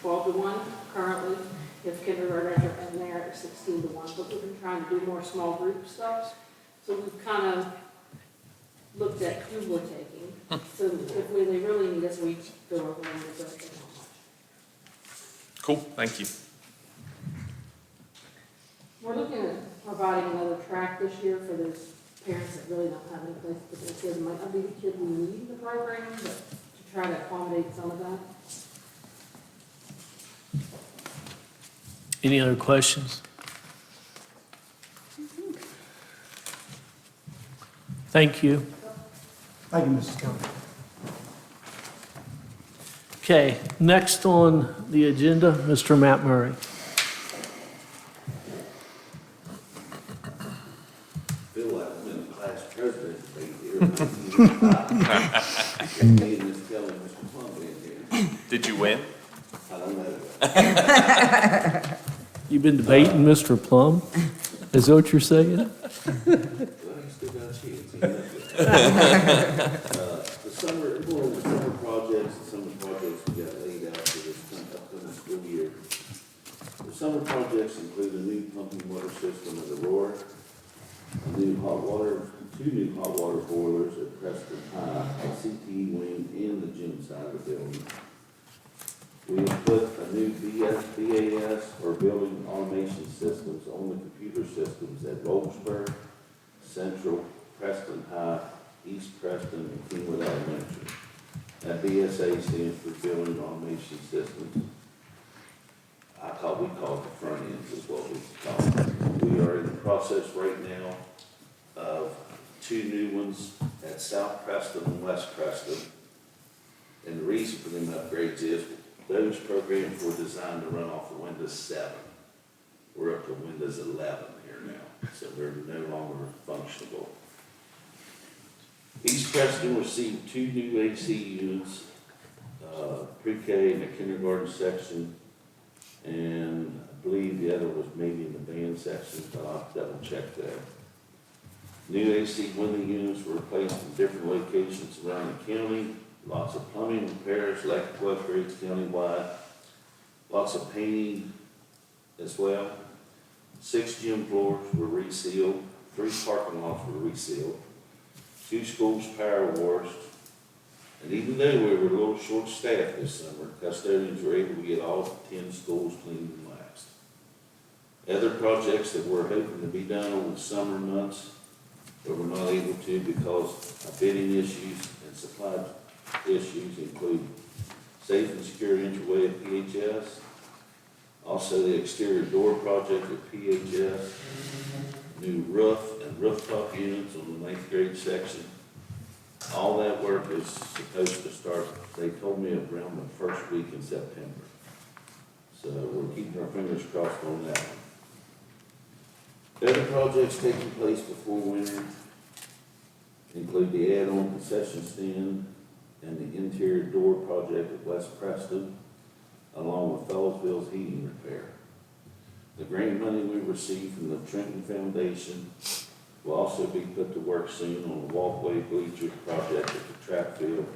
12-1 currently. If kindergartners are in there, it's 16-1, but we've been trying to do more small group stuff. So we've kind of looked at who we're taking. So if they really need us, we go over and negotiate how much. Cool, thank you. We're looking at providing another track this year for those parents that really don't have any place to put their kids. It might not be the kid we need in the program, but to try to accommodate some of that. Any other questions? Thank you. Thank you, Mrs. Kelly. Okay, next on the agenda, Mr. Matt Murray. Feel like I'm in a class president debate here. Me and Ms. Kelly and Mr. Plum in here. Did you win? I don't know. You've been debating Mr. Plum? Is that what you're saying? Well, you still got a chance. The summer, one of the summer projects, the summer projects we got laid out for this upcoming school year. The summer projects include a new pumping water system at Aurora, two new hot water boilers at Preston High, a CTE wing in the gym side of the building. We have put a new BAS, or building automation systems, on the computer systems at Rollsburg, Central, Preston High, East Preston, and Kingwood Elementary. That BSA stands for Building Automation Systems. We call it the front end is what we call it. We are in the process right now of two new ones at South Preston and West Preston. And the reason for them upgrades is those programs were designed to run off of Windows 7. We're up to Windows 11 here now, so they're no longer functional. East Preston received two new AC units, pre-K and a kindergarten section, and I believe the other was maybe in the band section, but I'll have to double check that. New AC window units were placed in different locations around the county. Lots of plumbing repairs, electrical upgrades countywide, lots of painting as well. 6 gym floors were resealed, 3 parking lots were resealed, 2 schools power washed, and even though we were a little short-staffed this summer, custodians were able to get all 10 schools cleaned and waxed. Other projects that were hoping to be done over the summer months, but were not able to because of bidding issues and supply issues include safe and secure entryway at PHS, also the exterior door project at PHS, new roof and rooftop units on the 9th grade section. All that work is supposed to start, they told me, around the first week in September. So we're keeping our fingers crossed on that one. Other projects taking place before winter include the add-on concession stand and the interior door project at West Preston, along with Fellsville's heating repair. The grant money we received from the Trenton Foundation will also be put to work soon on the walkway bleachers project at the track field,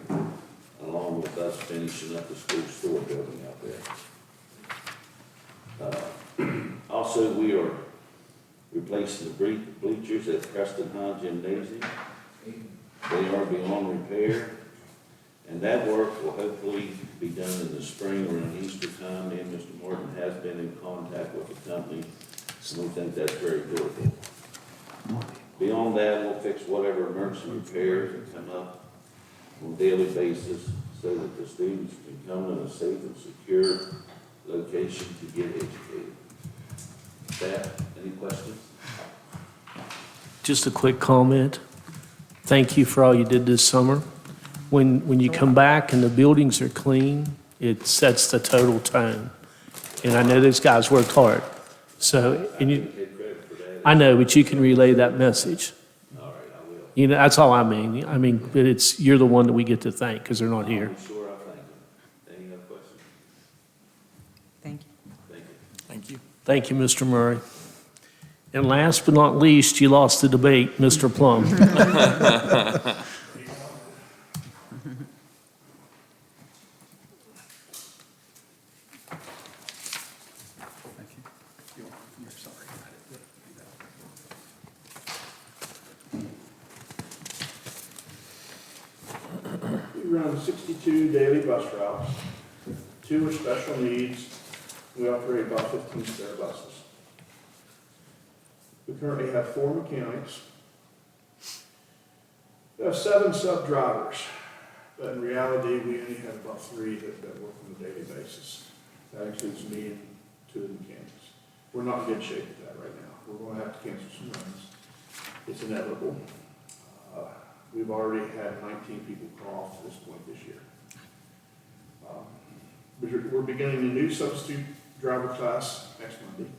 along with us finishing up the school store building out there. Also, we are replacing the bleachers at Preston High Gymnasium. They are beyond repair, and that work will hopefully be done in the spring around Easter time. And Mr. Martin has been in contact with the company, and we think that's very doable. Beyond that, we'll fix whatever emergency repairs that come up on a daily basis so that the students can come in a safe and secure location to get educated. Staff, any questions? Just a quick comment. Thank you for all you did this summer. When you come back and the buildings are clean, it sets the total tone. And I know those guys worked hard. So, and you, I know, but you can relay that message. All right, I will. You know, that's all I mean. I mean, but it's, you're the one that we get to thank because they're not here. I'm sure I thank them. Any other questions? Thank you. Thank you. Thank you. Thank you, Mr. Murray. And last but not least, you lost the debate, Mr. Plum. run 62 daily bus routes. 2 are special needs. We operate about 15 spare buses. We currently have 4 mechanics. We have 7 sub-drivers, but in reality, we only have about 3 that work on a daily basis. That includes me and 2 of the mechanics. We're not in good shape with that right now. We're going to have to cancel some runs. It's inevitable. We've already had 19 people call off to this point this year. We're beginning a new substitute driver class next Monday.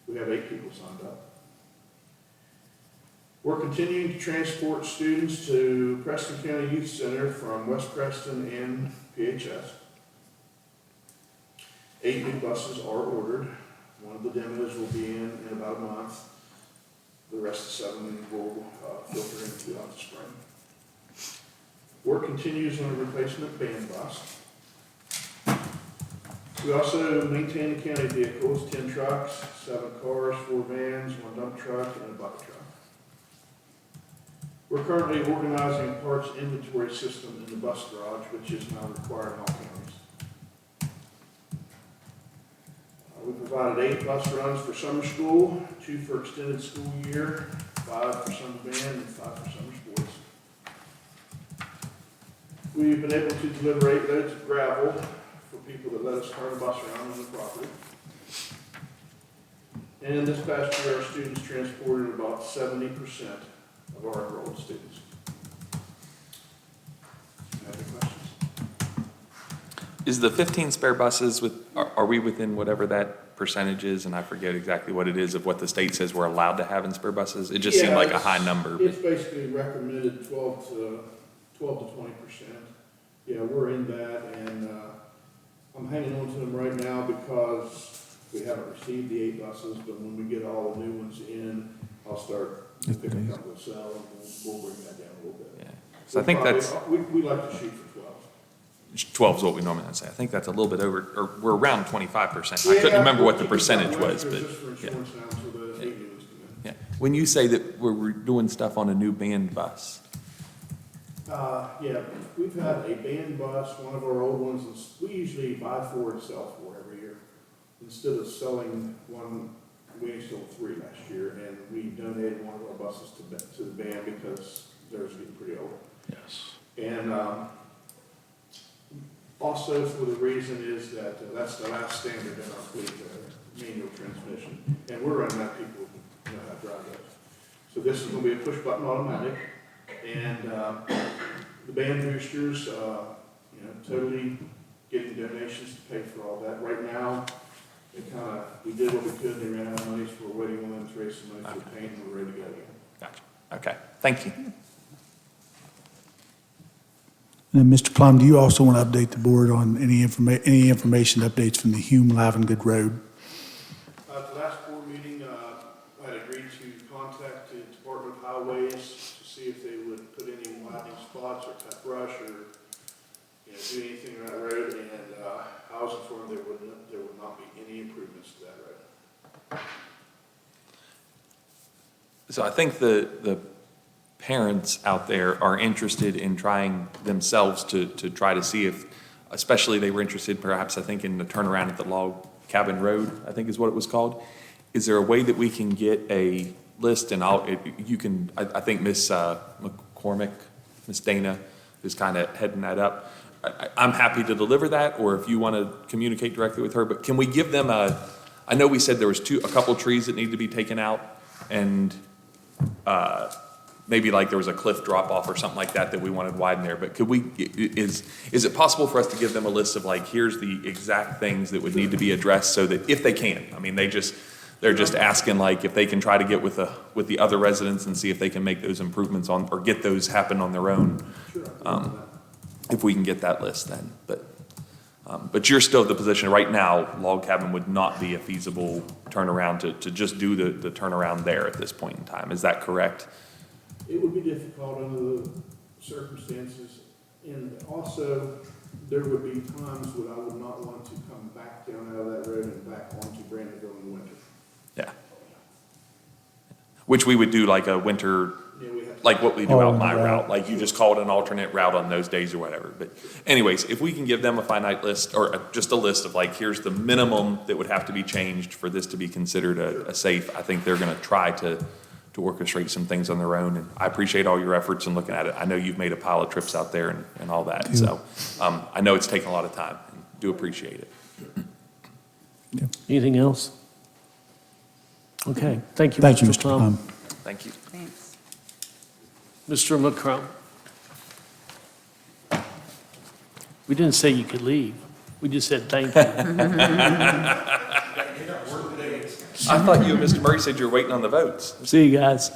We have 8 people signed up. We're continuing to transport students to Preston County Youth Center from West Preston and PHS. 8 new buses are ordered. One of the demos will be in about a month. The rest of 7 will filter in throughout the spring. Work continues on a replacement band bus. We also maintain the county vehicles, 10 trucks, 7 cars, 4 vans, 1 dump truck, and a bucket truck. We're currently organizing a parts inventory system in the bus garage, which is now required in all counties. We provided 8 bus runs for summer school, 2 for extended school year, 5 for summer band, and 5 for summer sports. We've been able to deliver 8 loads of gravel for people that let us turn the bus around on the property. And this past year, our students transported about 70% of our enrolled students. Any other questions? Is the 15 spare buses are we within whatever that percentage is? And I forget exactly what it is of what the state says we're allowed to have in spare buses. It just seemed like a high number. It's basically recommended 12 to 20%. Yeah, we're in that, and I'm hanging on to them right now because we haven't received the 8 buses, but when we get all the new ones in, I'll start picking up the cell, and we'll bring that down a little bit. Yeah. So I think that's we like to shoot for 12. 12 is what we normally say. I think that's a little bit over, or we're around 25%. I couldn't remember what the percentage was, but yeah. Yeah. When you say that we're doing stuff on a new band bus, Yeah, we've had a band bus, one of our old ones, we usually buy 4 and sell 4 every year. Instead of selling one, we only sold 3 last year, and we donated one of our buses to the band because theirs getting pretty old. Yes. And also for the reason is that that's the last standard in our fleet, manual transmission. And we're running out of people who know how to drive those. So this is going to be a push-button automatic. And the band boosters, totally getting donations to pay for all that. Right now, we did what we could, they ran out of money, so we're waiting on them to raise some money for paint, and we're ready to go again. gotcha. Okay, thank you. And then, Mr. Plum, do you also want to update the board on any information updates from the Hume-Lavengood Road? At the last board meeting, I had agreed to contact the Department of Highways to see if they would put any widening spots or cut brush or do anything on that road, and I was informed there would not be any improvements to that road. So I think the parents out there are interested in trying themselves to try to see if, especially they were interested perhaps, I think, in the turnaround at the Log Cabin Road, I think is what it was called. Is there a way that we can get a list, and I think Miss McCormick, Miss Dana is kind of heading that up. I'm happy to deliver that, or if you want to communicate directly with her, but can we give them I know we said there was a couple trees that need to be taken out, and maybe like there was a cliff drop off or something like that we wanted widen there, but is it possible for us to give them a list of like, here's the exact things that would need to be addressed, so that if they can, I mean, they're just asking like if they can try to get with the other residents and see if they can make those improvements on, or get those happen on their own. Sure. If we can get that list then, but you're still at the position right now, Log Cabin would not be a feasible turnaround to just do the turnaround there at this point in time. Is that correct? It would be difficult under the circumstances, and also there would be times when I would not want to come back down out of that road and back onto Brandonville in the winter. Yeah. Which we would do like a winter. Yeah, we have like what we do out Oh, my right. route, like you just call it an alternate route on those days or whatever. But anyways, if we can give them a finite list, or just a list of like, here's the minimum that would have to be changed for this to be considered a safe, I think they're gonna try to orchestrate some things on their own. And I appreciate all your efforts in looking at it. I know you've made a pile of trips out there and all that. So, I know it's taken a lot of time, and do appreciate it. Anything else? Okay, thank you, Thank you, Mr. Mr. Plum. Plum. Thank you. Thanks. Mr. McCrum. We didn't say you could leave. We just said thank you. I thought you and Mr. Murray said you were waiting on the votes. See you guys.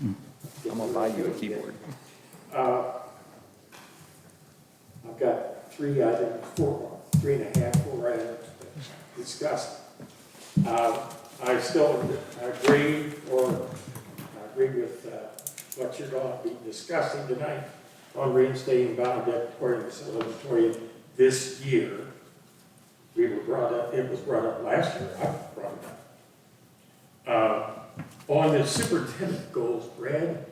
I'm gonna buy you a keyboard. I've got 3 items, 4 items to discuss. I still agree with what you're going to be discussing tonight on reinstating valedictorian and salutatorian this year. It was brought up last year, I brought it up. On the superintendent goals, Brad,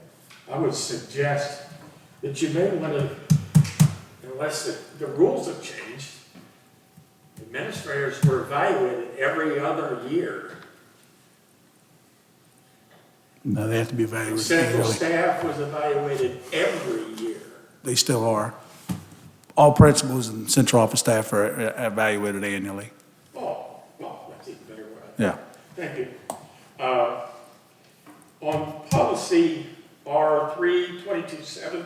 I would suggest that you may want to, unless the rules have changed, administrators were evaluated every other year. No, they have to be evaluated Central annually. staff was evaluated every year. They still are. All principals and central office staff are evaluated annually. Oh, well, that's even better. Yeah. Thank you. On policy R3227,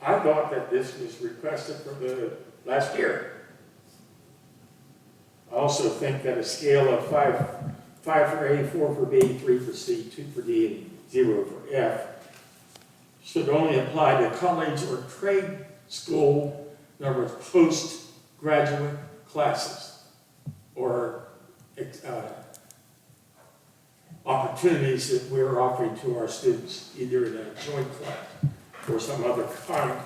I thought that this was requested for the last year. I also think that a scale of 5 for A, 4 for B, 3 for C, 2 for D, and 0 for F should only apply to college or trade school, in other words, postgraduate classes, or opportunities that we're offering to our students, either in a joint class or some other kind.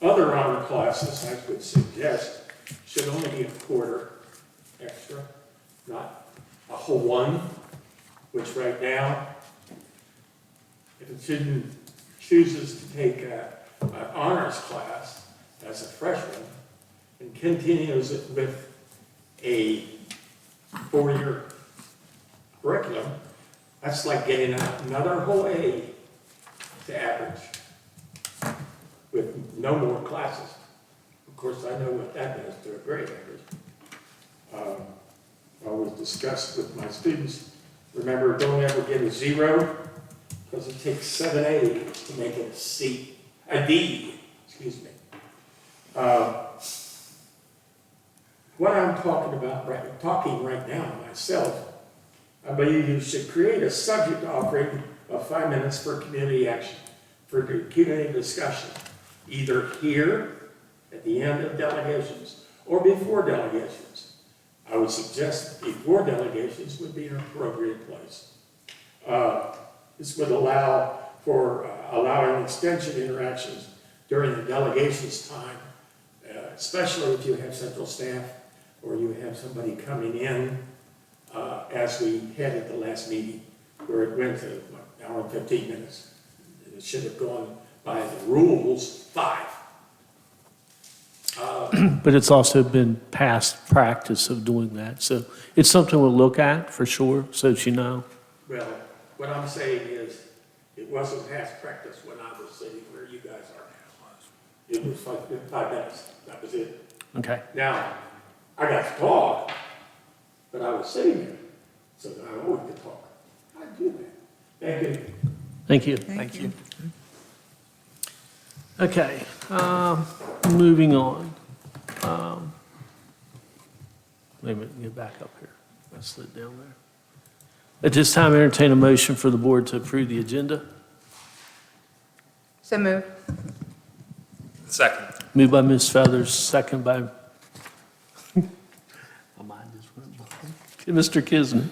Other honor classes, I would suggest, should only be a quarter extra, not a whole one, which right now, if a student chooses to take an honors class as a freshman and continues it with a 4-year curriculum, that's like getting another whole A to average with no more classes. Of course, I know what that does to a grade average. I always discuss with my students, remember, don't ever get a 0, because it takes 7 A's to make it a D, excuse me. What I'm talking about, talking right now myself, I believe you should create a subject offering of 5 minutes for community action, for community discussion, either here at the end of delegations or before delegations. I would suggest before delegations would be an appropriate place. This would allow for allowing extension interactions during the delegations time, especially if you have central staff or you have somebody coming in, as we had at the last meeting, where it went to, what, an hour and 15 minutes. It should have gone by the rules 5. But it's also been past practice of doing that. So it's something we'll look at for sure, so that you know. Well, what I'm saying is, it wasn't past practice when I was sitting where you guys are now. It was like 5 minutes, that was it. Okay. Now, I got to talk, but I was sitting there, so I always could talk. I do that. Thank you. Thank you. Thank you. Okay, moving on. Wait a minute, get back up here. I slid down there. At this time, I entertain a motion for the board to approve the agenda. So move. Second. Moved by Ms. Feathers, second by, my mind just went blank. Mr. Kisner.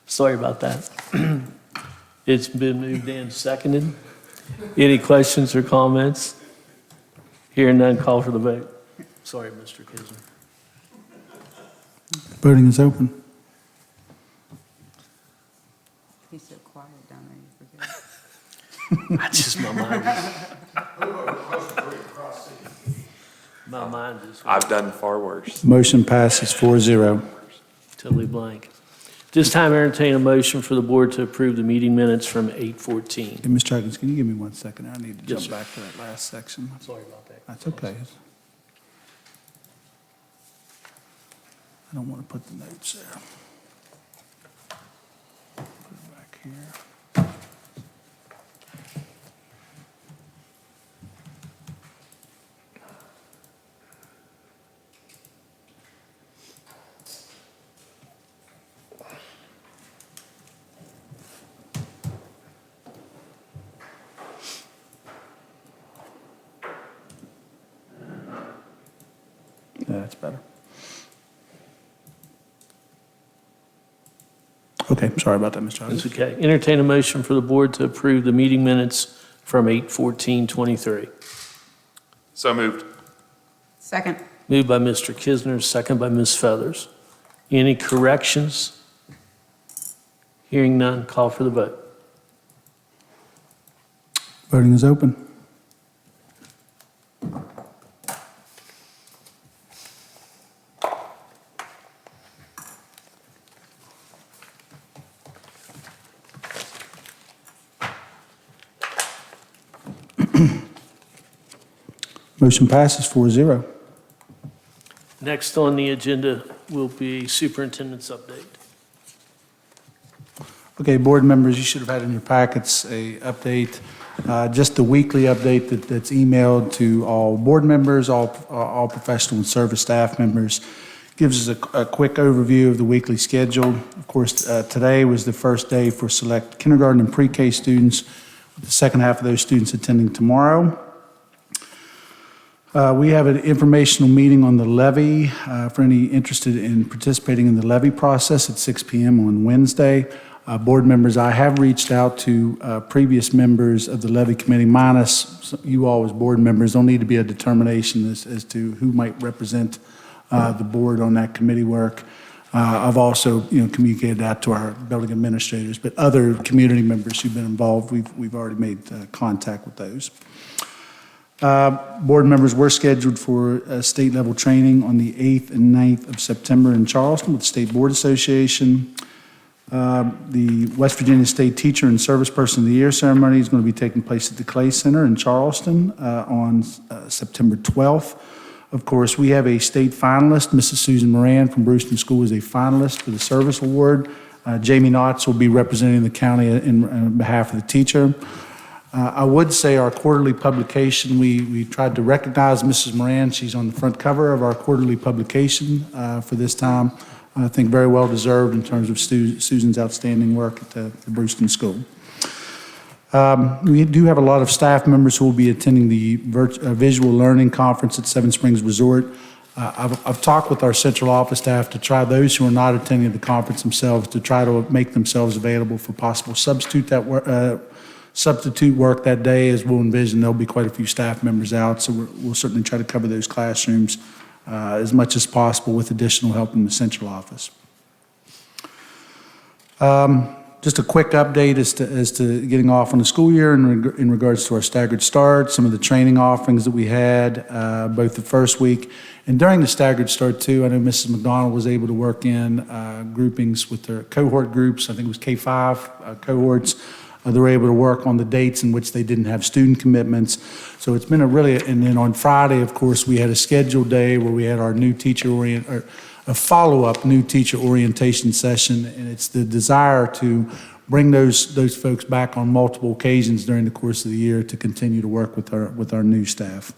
Sorry about that. It's been moved and seconded. Any questions or comments? Hearing none, call for the vote. Sorry, Mr. Kisner. Voting is open. He's so quiet down there, you forget. I just, my mind just I've done far worse. Motion passes 4-0. totally blank. This time, I entertain a motion for the board to approve the meeting minutes from 8:14. Hey, Mr. Huggins, can you give me 1 second? I need to Yes, jump sir. back to that last section. Sorry about that. That's okay. I don't want to put the notes there. Put it back here. Yeah, that's better. Okay, sorry about that, Mr. Huggins. That's okay. Entertain a motion for the board to approve the meeting minutes from 8:14:23. So moved. Second. Moved by Mr. Kisner, second by Ms. Feathers. Any corrections? Hearing none, call for the vote. Voting is open. Motion passes 4-0. Next on the agenda will be superintendent's update. Okay, board members, you should have had in your packets a update, just the weekly update that's emailed to all board members, all professional and service staff members. Gives us a quick overview of the weekly schedule. Of course, today was the first day for select kindergarten and pre-K students, with the second half of those students attending tomorrow. We have an informational meeting on the levy for any interested in participating in the levy process at 6 p.m. on Wednesday. Board members, I have reached out to previous members of the levy committee, minus you all as board members. There'll need to be a determination as to who might represent the board on that committee work. I've also, communicated that to our building administrators, but other community members who've been involved, we've already made contact with those. Board members were scheduled for state-level training on the 8th and 9th of September in Charleston with the State Board Association. The West Virginia State Teacher and Service Person of the Year ceremony is going to be taking place at the Clay Center in Charleston on September 12th. Of course, we have a state finalist. Mrs. Susan Moran from Preston School is a finalist for the Service Award. Jamie Knotts will be representing the county on behalf of the teacher. I would say our quarterly publication, we tried to recognize Mrs. Moran. She's on the front cover of our quarterly publication for this time. I think very well deserved in terms of Susan's outstanding work at the Preston School. We do have a lot of staff members who will be attending the Visual Learning Conference at Seven Springs Resort. I've talked with our central office staff to try those who are not attending the conference themselves to try to make themselves available for possible substitute work that day, as we'll envision there'll be quite a few staff members out, so we'll certainly try to cover those classrooms as much as possible with additional help in the central office. Just a quick update as to getting off on the school year in regards to our staggered start, some of the training offerings that we had both the first week and during the staggered start too. I know Mrs. McDonald was able to work in groupings with their cohort groups. I think it was K-5 cohorts. They were able to work on the dates in which they didn't have student commitments. So it's been and then on Friday, of course, we had a scheduled day where we had our new a follow-up new teacher orientation session, and it's the desire to bring those folks back on multiple occasions during the course of the year to continue to work with our new staff.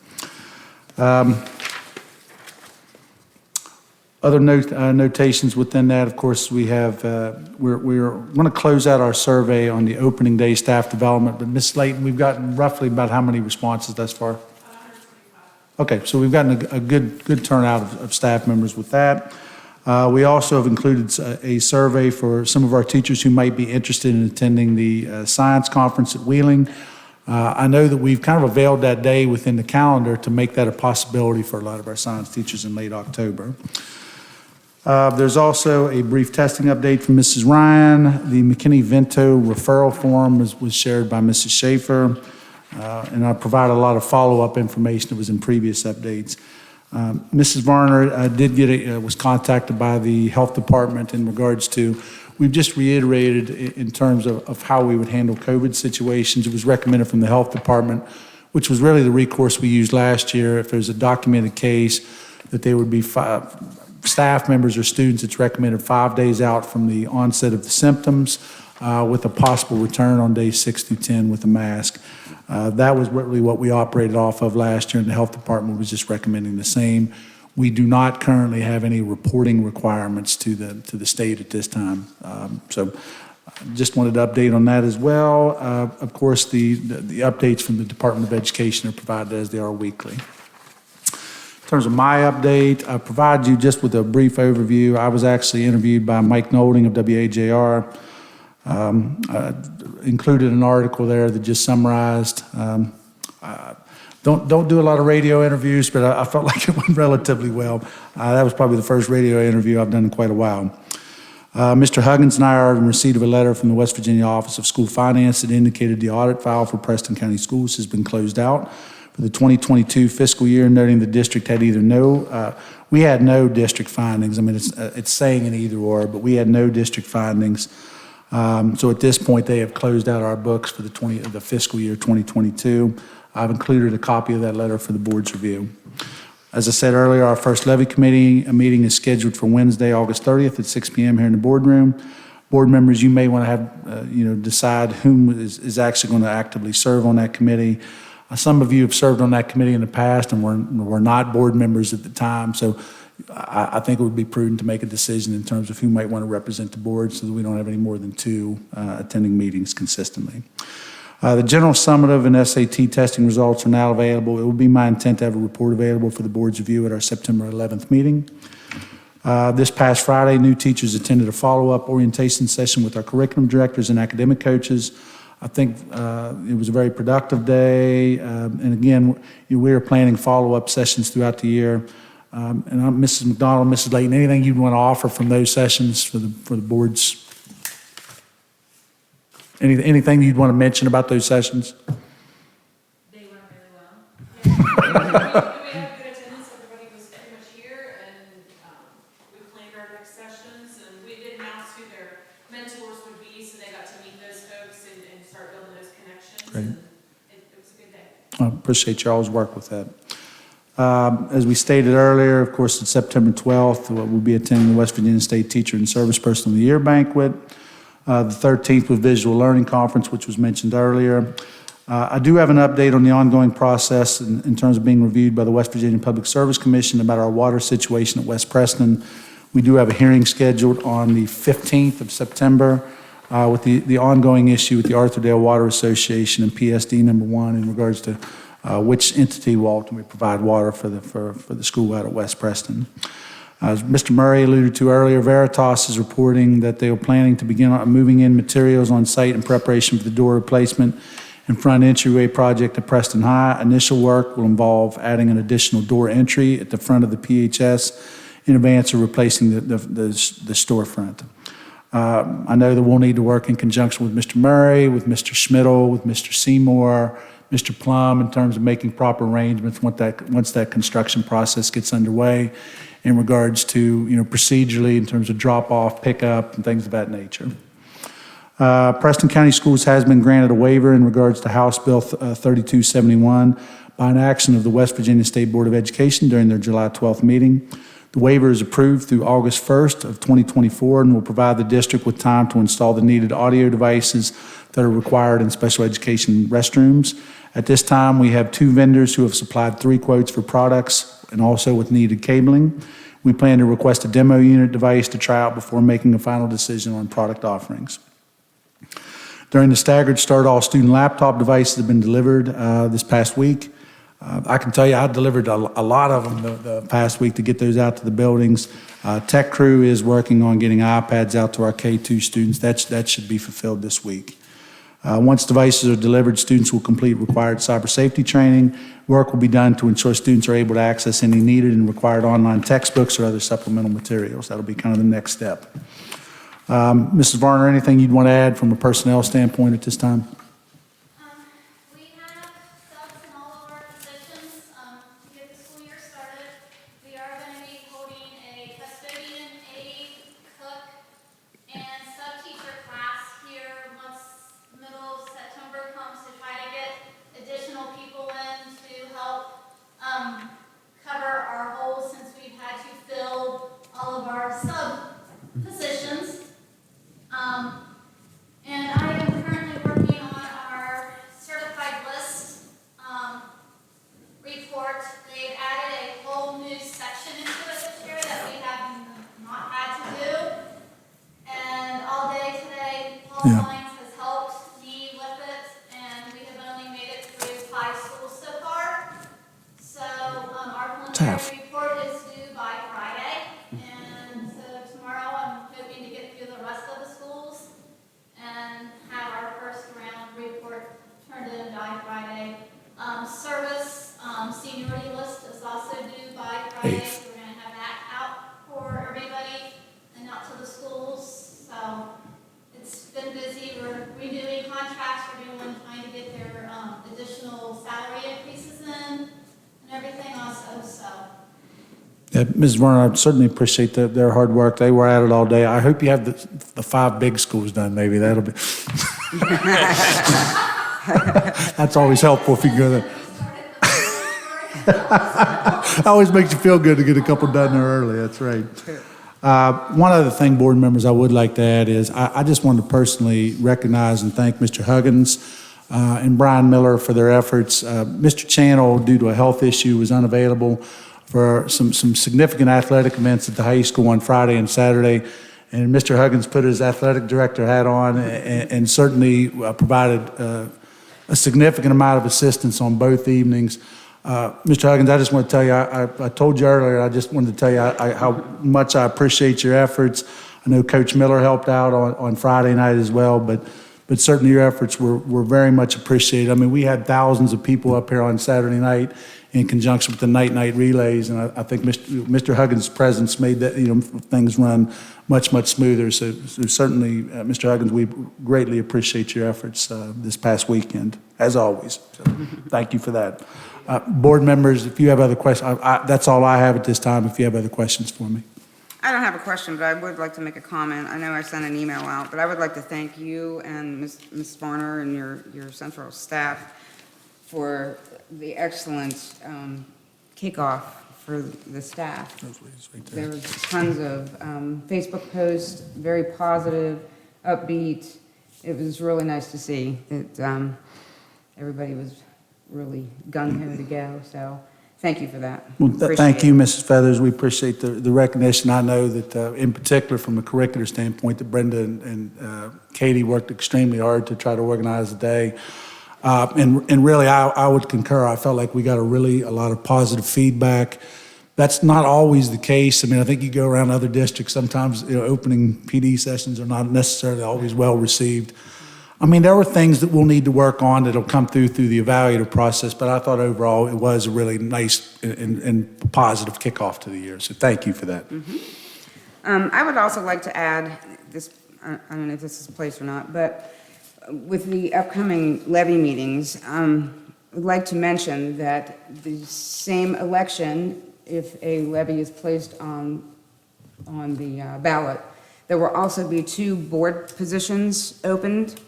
Other notations within that, of course, we have, we're going to close out our survey on the opening day staff development, but Ms. Slayton, we've gotten roughly about how many responses thus far? Okay, so we've gotten a good turnout of staff members with that. We also have included a survey for some of our teachers who might be interested in attending the science conference at Wheeling. I know that we've kind of availed that day within the calendar to make that a possibility for a lot of our science teachers in late October. There's also a brief testing update from Mrs. Ryan. The McKinney-Vento referral form was shared by Mrs. Schaefer, and I provided a lot of follow-up information that was in previous updates. Mrs. Varner was contacted by the health department in regards to, we've just reiterated in terms of how we would handle COVID situations. It was recommended from the health department, which was really the recourse we used last year. If there's a documented case, that there would be staff members or students, it's recommended 5 days out from the onset of the symptoms with a possible return on day 6 through 10 with a mask. That was really what we operated off of last year, and the health department was just recommending the same. We do not currently have any reporting requirements to the state at this time. So just wanted to update on that as well. Of course, the updates from the Department of Education are provided as they are weekly. In terms of my update, I provide you just with a brief overview. I was actually interviewed by Mike Nolding of WAJR. Included an article there that just summarized. Don't do a lot of radio interviews, but I felt like it went relatively well. That was probably the first radio interview I've done in quite a while. Mr. Huggins and I are in receipt of a letter from the West Virginia Office of School Finance that indicated the audit file for Preston County Schools has been closed out for the 2022 fiscal year, noting the district had we had no district findings. I mean, it's saying an either or, but we had no district findings. So at this point, they have closed out our books for the fiscal year 2022. I've included a copy of that letter for the board's review. As I said earlier, our first levy committee meeting is scheduled for Wednesday, August 30th at 6 p.m. here in the boardroom. Board members, you may want to have, decide whom is actually going to actively serve on that committee. Some of you have served on that committee in the past and were not board members at the time, so I think it would be prudent to make a decision in terms of who might want to represent the board so that we don't have any more than 2 attending meetings consistently. The general summative and SAT testing results are now available. It will be my intent to have a report available for the board's review at our September 11th meeting. This past Friday, new teachers attended a follow-up orientation session with our curriculum directors and academic coaches. I think it was a very productive day. And again, we are planning follow-up sessions throughout the year. And Mrs. McDonald, Mrs. Layton, anything you'd want to offer from those sessions for the boards? Anything you'd want to mention about those sessions? They went really well. We had good attendance, everybody was pretty much here, and we planned our next sessions, and we did announce who their mentors would be, so they got to meet those folks and start building those connections. Great. And it was a good day. I appreciate y'all's work with that. As we stated earlier, of course, on September 12th, we'll be attending the West Virginia State Teacher and Service Person of the Year banquet. The 13th was Visual Learning Conference, which was mentioned earlier. I do have an update on the ongoing process in terms of being reviewed by the West Virginia Public Service Commission about our water situation at West Preston. We do have a hearing scheduled on the 15th of September with the ongoing issue with the Arthurdale Water Association and PSD number 1 in regards to which entity will ultimately provide water for the school out at West Preston. As Mr. Murray alluded to earlier, Veritas is reporting that they are planning to begin moving in materials on site in preparation for the door replacement and front entryway project at Preston High. Initial work will involve adding an additional door entry at the front of the PHS in advance of replacing the storefront. I know that we'll need to work in conjunction with Mr. Murray, with Mr. Schmidl, with Mr. Seymour, Mr. Plum in terms of making proper arrangements once that construction process gets underway in regards to, procedurally in terms of drop-off, pickup, and things of that nature. Preston County Schools has been granted a waiver in regards to House Bill 3271 by an action of the West Virginia State Board of Education during their July 12th meeting. The waiver is approved through August 1st of 2024 and will provide the district with time to install the needed audio devices that are required in special education restrooms. At this time, we have 2 vendors who have supplied 3 quotes for products and also with needed cabling. We plan to request a demo unit device to try out before making a final decision on product offerings. During the staggered start, all student laptop devices have been delivered this past week. I can tell you I delivered a lot of them the past week to get those out to the buildings. Tech crew is working on getting iPads out to our K2 students. That should be fulfilled this week. Once devices are delivered, students will complete required cyber safety training. work will be done to ensure students are able to access any needed and required online textbooks or other supplemental materials. That'll be kind of the next step. Mrs. Varner, anything you'd want to add from a personnel standpoint at this time? We have subs in all of our positions, to get the school year started. We are going to be holding a custodian, aide, cook, and sub-teacher class here once middle of September comes to try to get additional people in to help, cover our holes since we've had to fill all of our sub positions. And I am currently working on our certified list report. They've added a whole new section into it this year that we have not had to do. And all day today, Paul Yeah. Lines has helped me with it, and we have only made it through 5 schools so far. So our Tough. preliminary report is due by Friday, and so tomorrow I'm hoping to get through the rest of the schools and have our first round report turned in by Friday. Service, seniority list is also due by Friday. Eighth. So we're gonna have that out for everybody and out to the schools. So it's been busy. We're renewing contracts for everyone, trying to get their, additional salary increases in and everything also, so. Yeah, Ms. Warner, I certainly appreciate their hard work. They were at it all day. I hope you have the 5 big schools done, maybe. That'll be. That's always helpful if you go there. It always makes you feel good to get a couple done there early, that's right. One other thing, board members, I would like to add is I just wanted to personally recognize and thank Mr. Huggins and Brian Miller for their efforts. Mr. Channel, due to a health issue, was unavailable for some significant athletic events at the high school on Friday and Saturday. And Mr. Huggins put his athletic director hat on and certainly provided a significant amount of assistance on both evenings. Mr. Huggins, I just want to tell you, I told you earlier, I just wanted to tell you how much I appreciate your efforts. I know Coach Miller helped out on Friday night as well, but certainly your efforts were very much appreciated. I mean, we had thousands of people up here on Saturday night in conjunction with the night relays, and I think Mr. Huggins' presence made that, things run much smoother. So certainly, Mr. Huggins, we greatly appreciate your efforts this past weekend, as always. So thank you for that. Board members, if you have other questions, that's all I have at this time. If you have other questions for me. I don't have a question, but I would like to make a comment. I know I sent an email out, but I would like to thank you and Ms. Varner and your central staff for the excellent kickoff for the staff. There was tons of Facebook posts, very positive, upbeat. It was really nice to see that everybody was really gung-ho to go, so thank you for that. Well, thank Appreciate you, it. Mrs. Feathers. We appreciate the recognition. I know that, in particular, from a curricular standpoint, that Brenda and Katie worked extremely hard to try to organize the day. And really, I would concur. I felt like we got a lot of positive feedback. That's not always the case. I mean, I think you go around other districts, sometimes opening PD sessions are not necessarily always well received. I mean, there were things that we'll need to work on that'll come through the evaluative process, but I thought overall it was a really nice and positive kickoff to the year. So thank you for that. I would also like to add this, I don't know if this is placed or not, but with the upcoming levy meetings, I'd like to mention that the same election, if a levy is placed on the ballot, there will also be 2 board positions opened.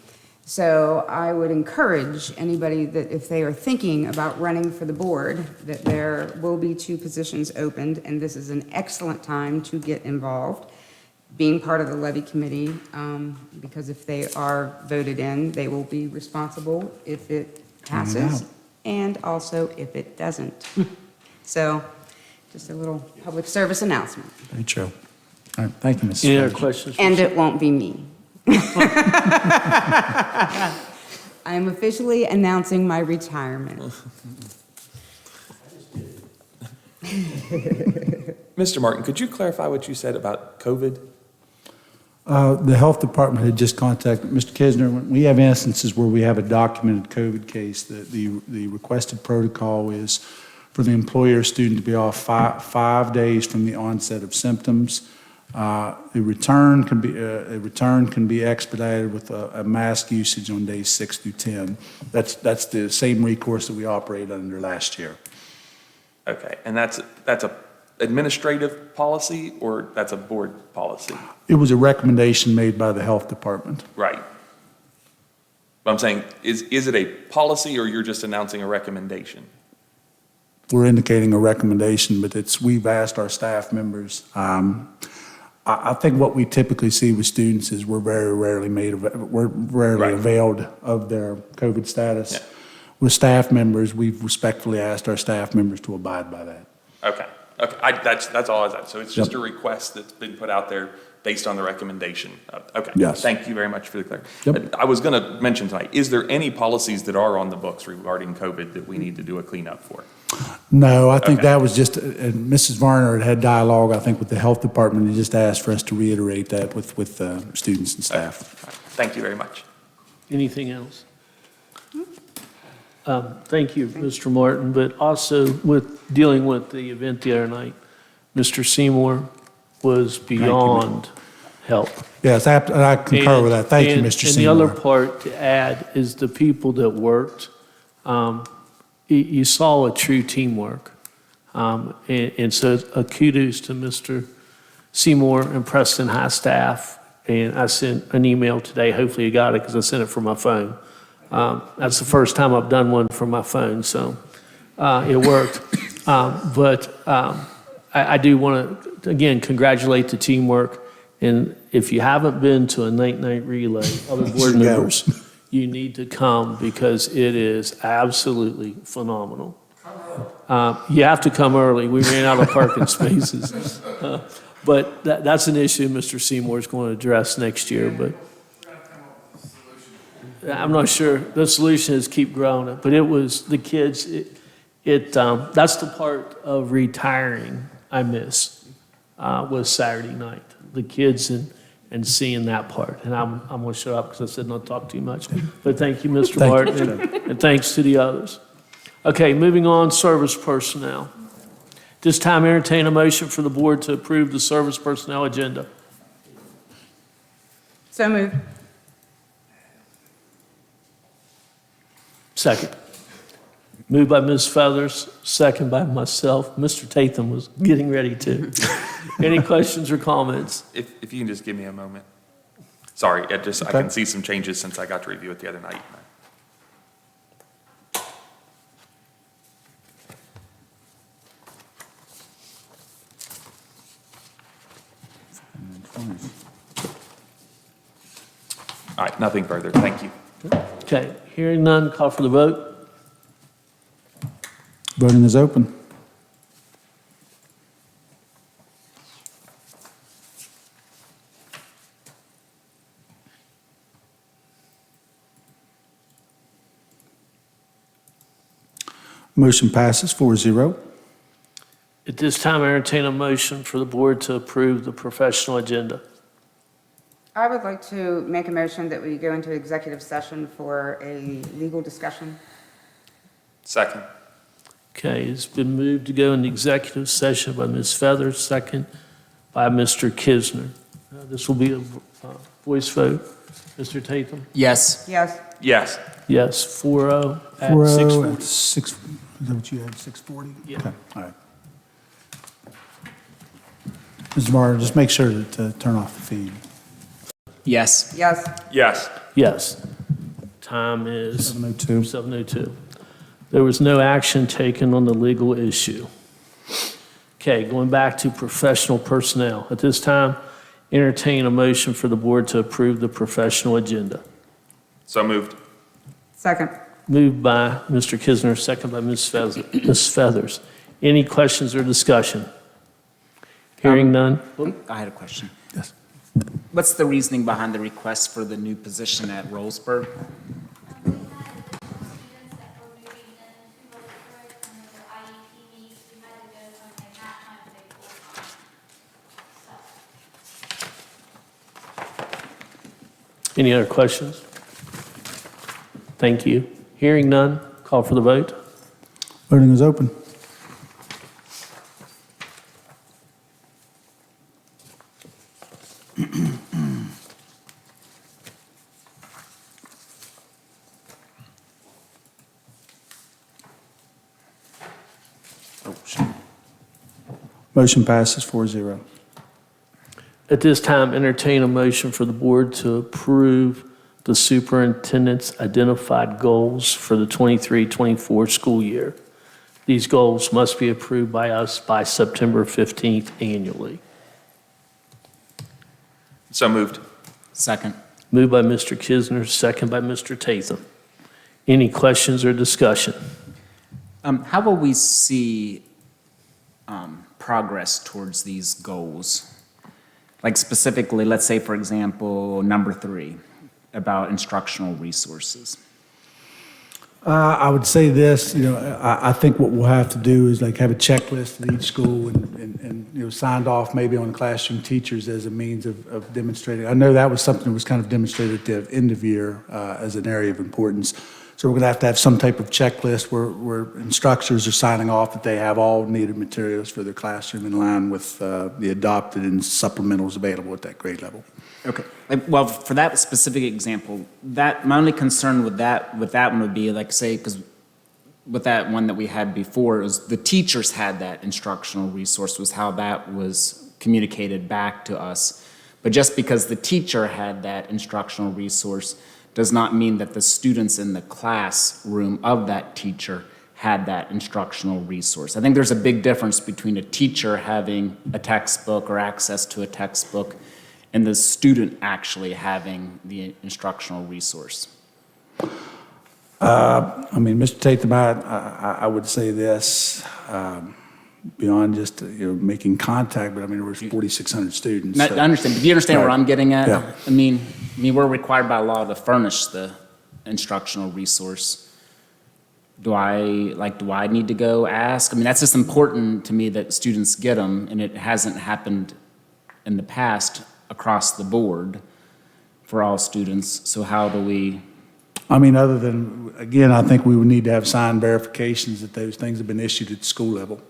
So I would encourage anybody that if they are thinking about running for the board, that there will be 2 positions opened, and this is an excellent time to get involved, being part of the levy committee, because if they are voted in, they will be responsible if it passes, and also if it doesn't. So just a little public service announcement. Very true. All right, thank you, Mrs. Any other Feathers. questions? And it won't be me. I am officially announcing my retirement. Mr. Martin, could you clarify what you said about COVID? The health department had just contacted Mr. Kisner. When we have instances where we have a documented COVID case, the requested protocol is for the employer or student to be off 5 days from the onset of symptoms. A return can be expedited with a mask usage on days 6 through 10. That's the same recourse that we operated under last year. Okay, and that's a administrative policy, or that's a board policy? It was a recommendation made by the health department. Right. But I'm saying, is it a policy, or you're just announcing a recommendation? We're indicating a recommendation, but we've asked our staff members. I think what we typically see with students is we're rarely Right. availed of their COVID status. Yeah. With staff members, we've respectfully asked our staff members to abide by that. Okay, that's all I was at. So it's just Yep. a request that's been put out there based on the recommendation. Okay. Yes. Thank you very much for the clarity. Yep. I was going to mention tonight, is there any policies that are on the books regarding COVID that we need to do a cleanup for? No, I think Okay. that was just, and Mrs. Varner had dialogue, I think, with the health department, and just asked for us to reiterate that with students and staff. Thank you very much. Anything else? Thank you, Mr. Martin, but also with dealing with the event the other night, Mr. Seymour was beyond help. Yes, I concur with that. Thank you, And- Mr. And the other Seymour. part to add is the people that worked, you saw a true teamwork. And so a kudos to Mr. Seymour and Preston High staff. And I sent an email today, hopefully you got it because I sent it from my phone. That's the first time I've done one from my phone, so it worked. But I do want to, again, congratulate the teamwork. And if you haven't been to a night-night relay, other board Should go. members, you need to come because it is absolutely phenomenal. You have to come early. We ran out of parking spaces. But that's an issue Mr. Seymour is going to address next year, but I'm not sure. The solution is keep growing it, but it was the kids, that's the part of retiring I miss, was Saturday night. The kids and seeing that part. And I'm going to shut up because I said not talk too much. But thank you, Mr. Thank you, Martin, and thanks to the others. Okay, moving on, service personnel. This time entertain a motion for the board to approve the service personnel agenda. So moved. Second. Moved by Ms. Feathers, second by myself. Mr. Tatham was getting ready to. Any questions or comments? If you can just give me a moment. Sorry, I Okay. can see some changes since I got to review it the other night. All right, nothing further. Thank you. Okay, hearing none, call for the vote. Voting is open. Motion passes 4-0. At this time, I entertain a motion for the board to approve the professional agenda. I would like to make a motion that we go into executive session for a legal discussion. Second. Okay, it's been moved to go into executive session by Ms. Feathers, second by Mr. Kisner. This will be a voice vote. Mr. Tatham? Yes. Yes. Yes. Yes, 4-0 at 4-0 6:40. at 6, is that what you had, 6:40? Yeah. Okay, all right. Mr. Martin, just make sure to turn off the feed. Yes. Yes. Yes. Yes. Time is 7:02. 7:02. There was no action taken on the legal issue. Okay, going back to professional personnel. At this time, entertain a motion for the board to approve the professional agenda. So moved. Second. Moved by Mr. Kisner, second by Ms. Feathers. Any questions or discussion? Hearing none? I had a question. Yes. What's the reasoning behind the request for the new position at Rollsburg? We had students that were moving in to Roseburg and with their IEP needs, we had to go from a half-time to a full-time. So, Any other questions? Thank you. Hearing none, call for the vote. Voting is open. Motion passes 4-0. At this time, entertain a motion for the board to approve the superintendent's identified goals for the 23-24 school year. These goals must be approved by us by September 15th annually. So moved. Second. Moved by Mr. Kisner, second by Mr. Tatham. Any questions or discussion? How will we see progress towards these goals? Like specifically, let's say, for example, number 3, about instructional resources. I would say this, I think what we'll have to do is like have a checklist at each school and signed off maybe on classroom teachers as a means of demonstrating. I know that was something that was kind of demonstrated at the end of year as an area of importance. So we're going to have some type of checklist where instructors are signing off that they have all needed materials for their classroom in line with the adopted and supplementals available at that grade level. Okay. Well, for that specific example, my only concern with that one would be, like, say, because with that one that we had before, it was the teachers had that instructional resource, was how that was communicated back to us. But just because the teacher had that instructional resource does not mean that the students in the classroom of that teacher had that instructional resource. I think there's a big difference between a teacher having a textbook or access to a textbook and the student actually having the instructional resource. Mr. Tatham, I would say this, beyond just making contact, but there was 4,600 students. I understand. Do you understand where Right. I'm getting at? Yeah. I mean, we're required by law to furnish the instructional resource. Do I need to go ask? That's just important to me that students get them, and it hasn't happened in the past across the board for all students. So how do we? Other than, again, I think we would need to have signed verifications that those things have been issued at school level.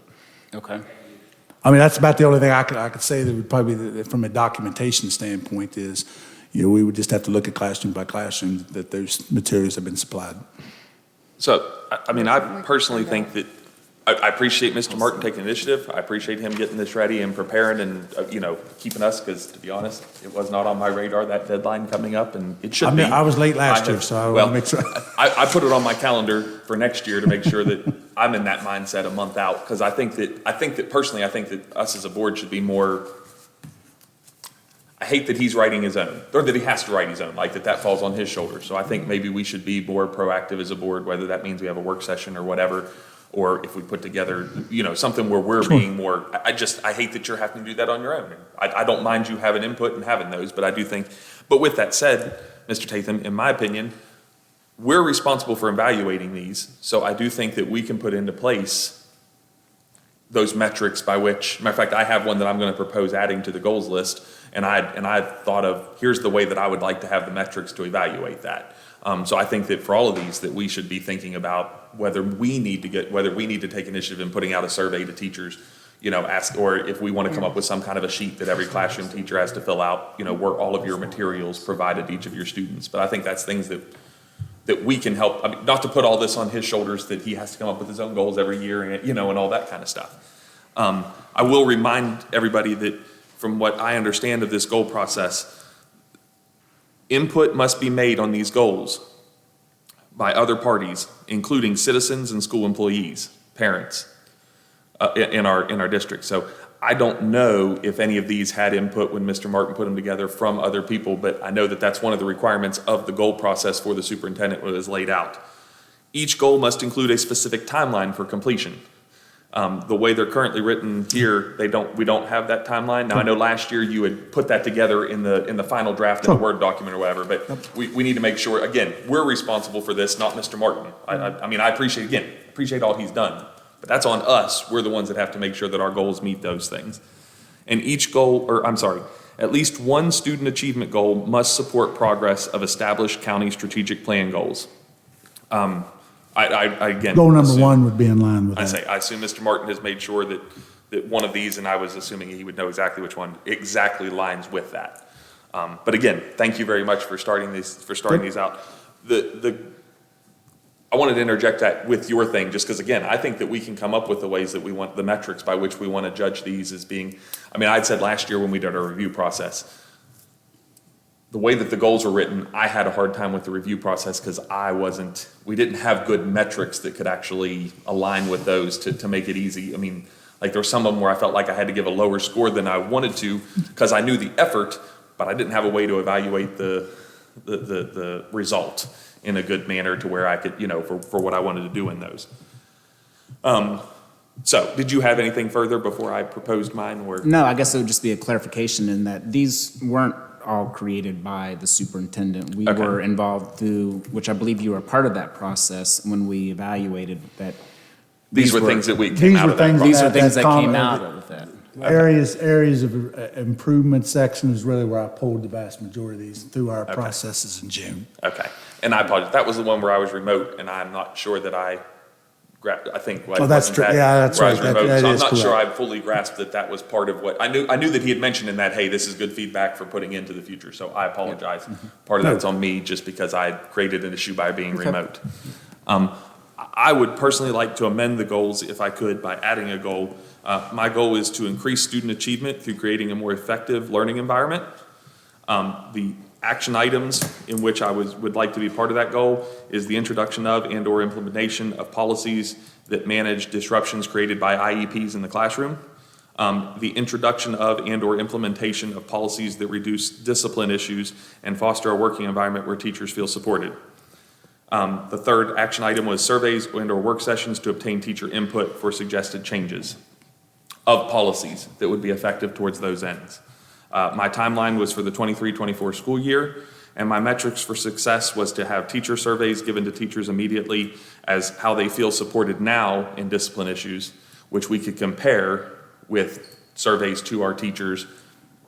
Okay. That's about the only thing I could say that would probably be, from a documentation standpoint, is, we would just have to look at classroom by classroom that those materials have been supplied. So, I personally think that, I appreciate Mr. Martin taking initiative. I appreciate him getting this ready and preparing and, keeping us, because to be honest, it was not on my radar, that deadline coming up, and it should be. I was late last year, so I want to make sure. I put it on my calendar for next year to make sure that I'm in that mindset a month out, because I think that us as a board should be more, I hate that he's writing his own, or that he has to write his own, like that falls on his shoulders. So I think maybe we should be more proactive as a board, whether that means we have a work session or whatever, or if we put together, something where we're being more, I hate that you're having to do that on your own. I don't mind you having input and having those, but I do think, but with that said, Mr. Tatham, in my opinion, we're responsible for evaluating these. So I do think that we can put into place those metrics by which, matter of fact, I have one that I'm going to propose adding to the goals list. And I thought of, here's the way that I would like to have the metrics to evaluate that. So I think that for all of these, that we should be thinking about whether we need to take initiative in putting out a survey to teachers, or if we want to come up with some kind of a sheet that every classroom teacher has to fill out, were all of your materials provided to each of your students. But I think that's things that we can help, not to put all this on his shoulders, that he has to come up with his own goals every year and, and all that kind of stuff. I will remind everybody that from what I understand of this goal process, input must be made on these goals by other parties, including citizens and school employees, parents, in our district. So I don't know if any of these had input when Mr. Martin put them together from other people, but I know that that's one of the requirements of the goal process for the superintendent when it is laid out. Each goal must include a specific timeline for completion. The way they're currently written here, we don't have that timeline. Now, I know last year you had put that together in the final draft in the Word document or whatever, but we need to make sure, again, we're responsible for this, not Mr. Martin. I appreciate all he's done, but that's on us. We're the ones that have to make sure that our goals meet those things. And At least one student achievement goal must support progress of established county strategic plan goals. I again. Goal number assume- one would be in line with I that. say, I assume Mr. Martin has made sure that one of these, and I was assuming he would know exactly which one exactly lines with that. But again, thank you very much for starting these out. I wanted to interject that with your thing, just because again, I think that we can come up with the ways that we want, the metrics by which we want to judge these as being, I mean, I'd said last year when we did our review process, the way that the goals were written, I had a hard time with the review process because we didn't have good metrics that could actually align with those to make it easy. I mean, like there were some of them where I felt like I had to give a lower score than I wanted to because I knew the effort, but I didn't have a way to evaluate the result in a good manner to where I could, for what I wanted to do in those. So did you have anything further before I proposed mine or? No, I guess it would just be a clarification in that these weren't all created by the superintendent. We Okay. were involved through, which I believe you were part of that process when we evaluated that. These were things that we came out of that process. These are things that com- came out of that. Areas of improvement section is really where I pulled the vast majority of these through our processes in June. Okay, and I apologize, that was the one where I was remote, and I'm not sure that I grasped, I think. Oh, that's true. Yeah, that's where I was right. That- remote, that so I'm is not sure I correct. fully grasped that was part of what, I knew that he had mentioned in that, hey, this is good feedback for putting into the future, so I apologize. Part of that's on me, just because I created an issue by being remote. I would personally like to amend the goals, if I could, by adding a goal. My goal is to increase student achievement through creating a more effective learning environment. The action items in which I would like to be part of that goal is the introduction of and/or implementation of policies that manage disruptions created by IEPs in the classroom. The introduction of and/or implementation of policies that reduce discipline issues and foster a working environment where teachers feel supported. The third action item was surveys and/or work sessions to obtain teacher input for suggested changes of policies that would be effective towards those ends. My timeline was for the 23-24 school year, and my metrics for success was to have teacher surveys given to teachers immediately as how they feel supported now in discipline issues, which we could compare with surveys to our teachers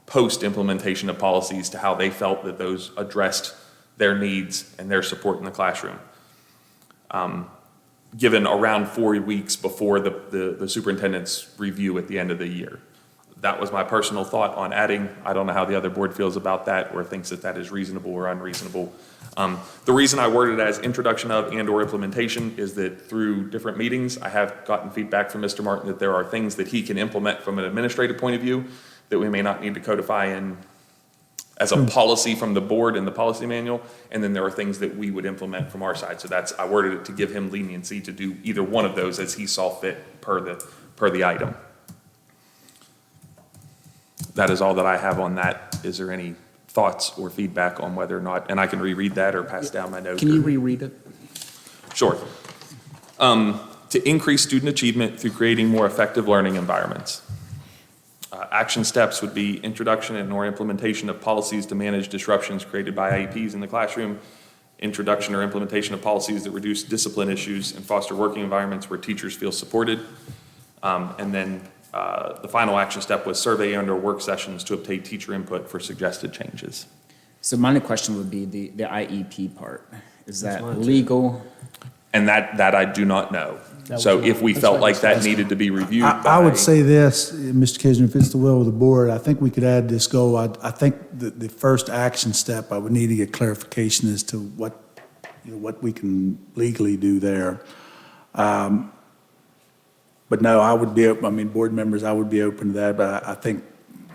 post-implementation of policies to how they felt that those addressed their needs and their support in the classroom. Given around 4 weeks before the superintendent's review at the end of the year. That was my personal thought on adding. I don't know how the other board feels about that or thinks that is reasonable or unreasonable. The reason I worded it as introduction of and/or implementation is that through different meetings, I have gotten feedback from Mr. Martin that there are things that he can implement from an administrative point of view that we may not need to codify in as a policy from the board in the policy manual, and then there are things that we would implement from our side. So I worded it to give him leniency to do either one of those as he saw fit per the item. That is all that I have on that. Is there any thoughts or feedback on whether or not, and I can reread that or pass down my notes? Can you reread it? Sure. To increase student achievement through creating more effective learning environments. Action steps would be introduction and/or implementation of policies to manage disruptions created by IEPs in the classroom, introduction or implementation of policies that reduce discipline issues and foster working environments where teachers feel supported. And then the final action step was survey and/or work sessions to obtain teacher input for suggested changes. So my only question would be the IEP part. Is that legal? And that I do not know. So if we felt like that needed to be reviewed I would say this, Mr. Kisner, if it's the will of the board, I think we could add this goal. I think the first action step, I would need to get clarification as to what we can legally do there. But no, I would be, board members, I would be open to that, but I think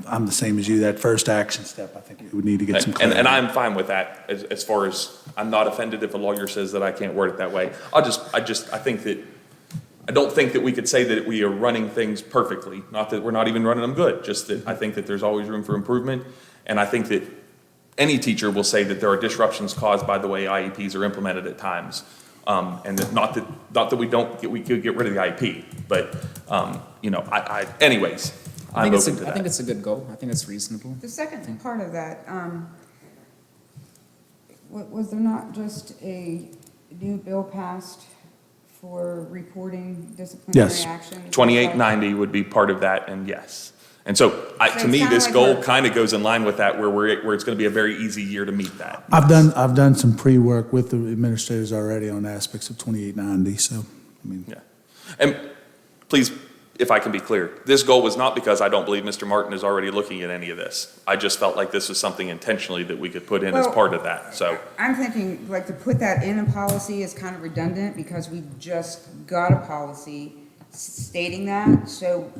I'm the same as you. That first action step, I think we would need to get some clarity. And I'm fine with that as far as, I'm not offended if a lawyer says that I can't word it that way. I don't think that we could say that we are running things perfectly, not that we're not even running them good, just that I think that there's always room for improvement. And I think that any teacher will say that there are disruptions caused by the way IEPs are implemented at times. And that not that we could get rid of the IEP, but, anyways, I'm open to that. I think it's a good goal. I think it's reasonable. The second part of that, was there not just a new bill passed for reporting disciplinary Yes. actions? 2890 would be part of that, and yes. And so, So to it's me, kinda this like goal we're- kind of goes in line with that, where it's going to be a very easy year to meet that. I've done some pre-work with the administrators already on aspects of 2890, so, I mean. Yeah. And please, if I can be clear, this goal was not because I don't believe Mr. Martin is already looking at any of this. I just felt like this was something intentionally that we could put in as Well, part of that, so. I'm thinking, like, to put that in a policy is kind of redundant, because we just got a policy stating that, so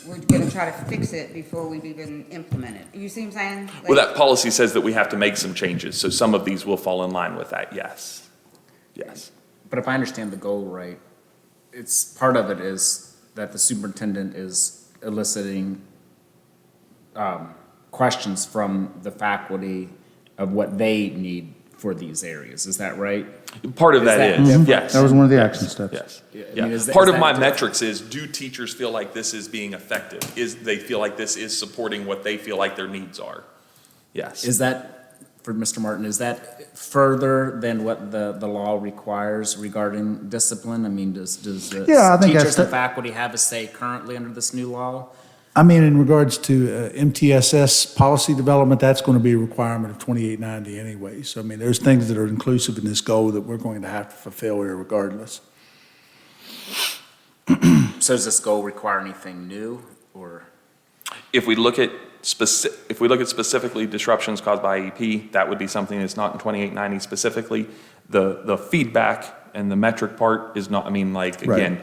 we're gonna try to fix it before we've even implemented. You see what I'm saying? Well, Like- that policy says that we have to make some changes, so some of these will fall in line with that, yes. Yes. But if I understand the goal right, it's, part of it is that the superintendent is eliciting questions from the faculty of what they need for these areas. Is that right? Part of that Is is, that- yes. That was one of the action steps. Yes. Yeah, I mean, Yeah. is that- Part is of my that- metrics is, do teachers feel like this is being effective? Is they feel like this is supporting what they feel like their needs are? Yes. Is that, for Mr. Martin, is that further than what the law requires regarding discipline? I mean, does the Yeah, I think teachers that's and the- faculty have a say currently under this new law? I mean, in regards to MTSS policy development, that's going to be a requirement of 2890 anyway. So, I mean, there's things that are inclusive in this goal that we're going to have to fulfill here regardless. So does this goal require anything new, or? If we look at specifically disruptions caused by IEP, that would be something that's not in 2890 specifically. The feedback and the metric part is not, I mean, like, Right. again,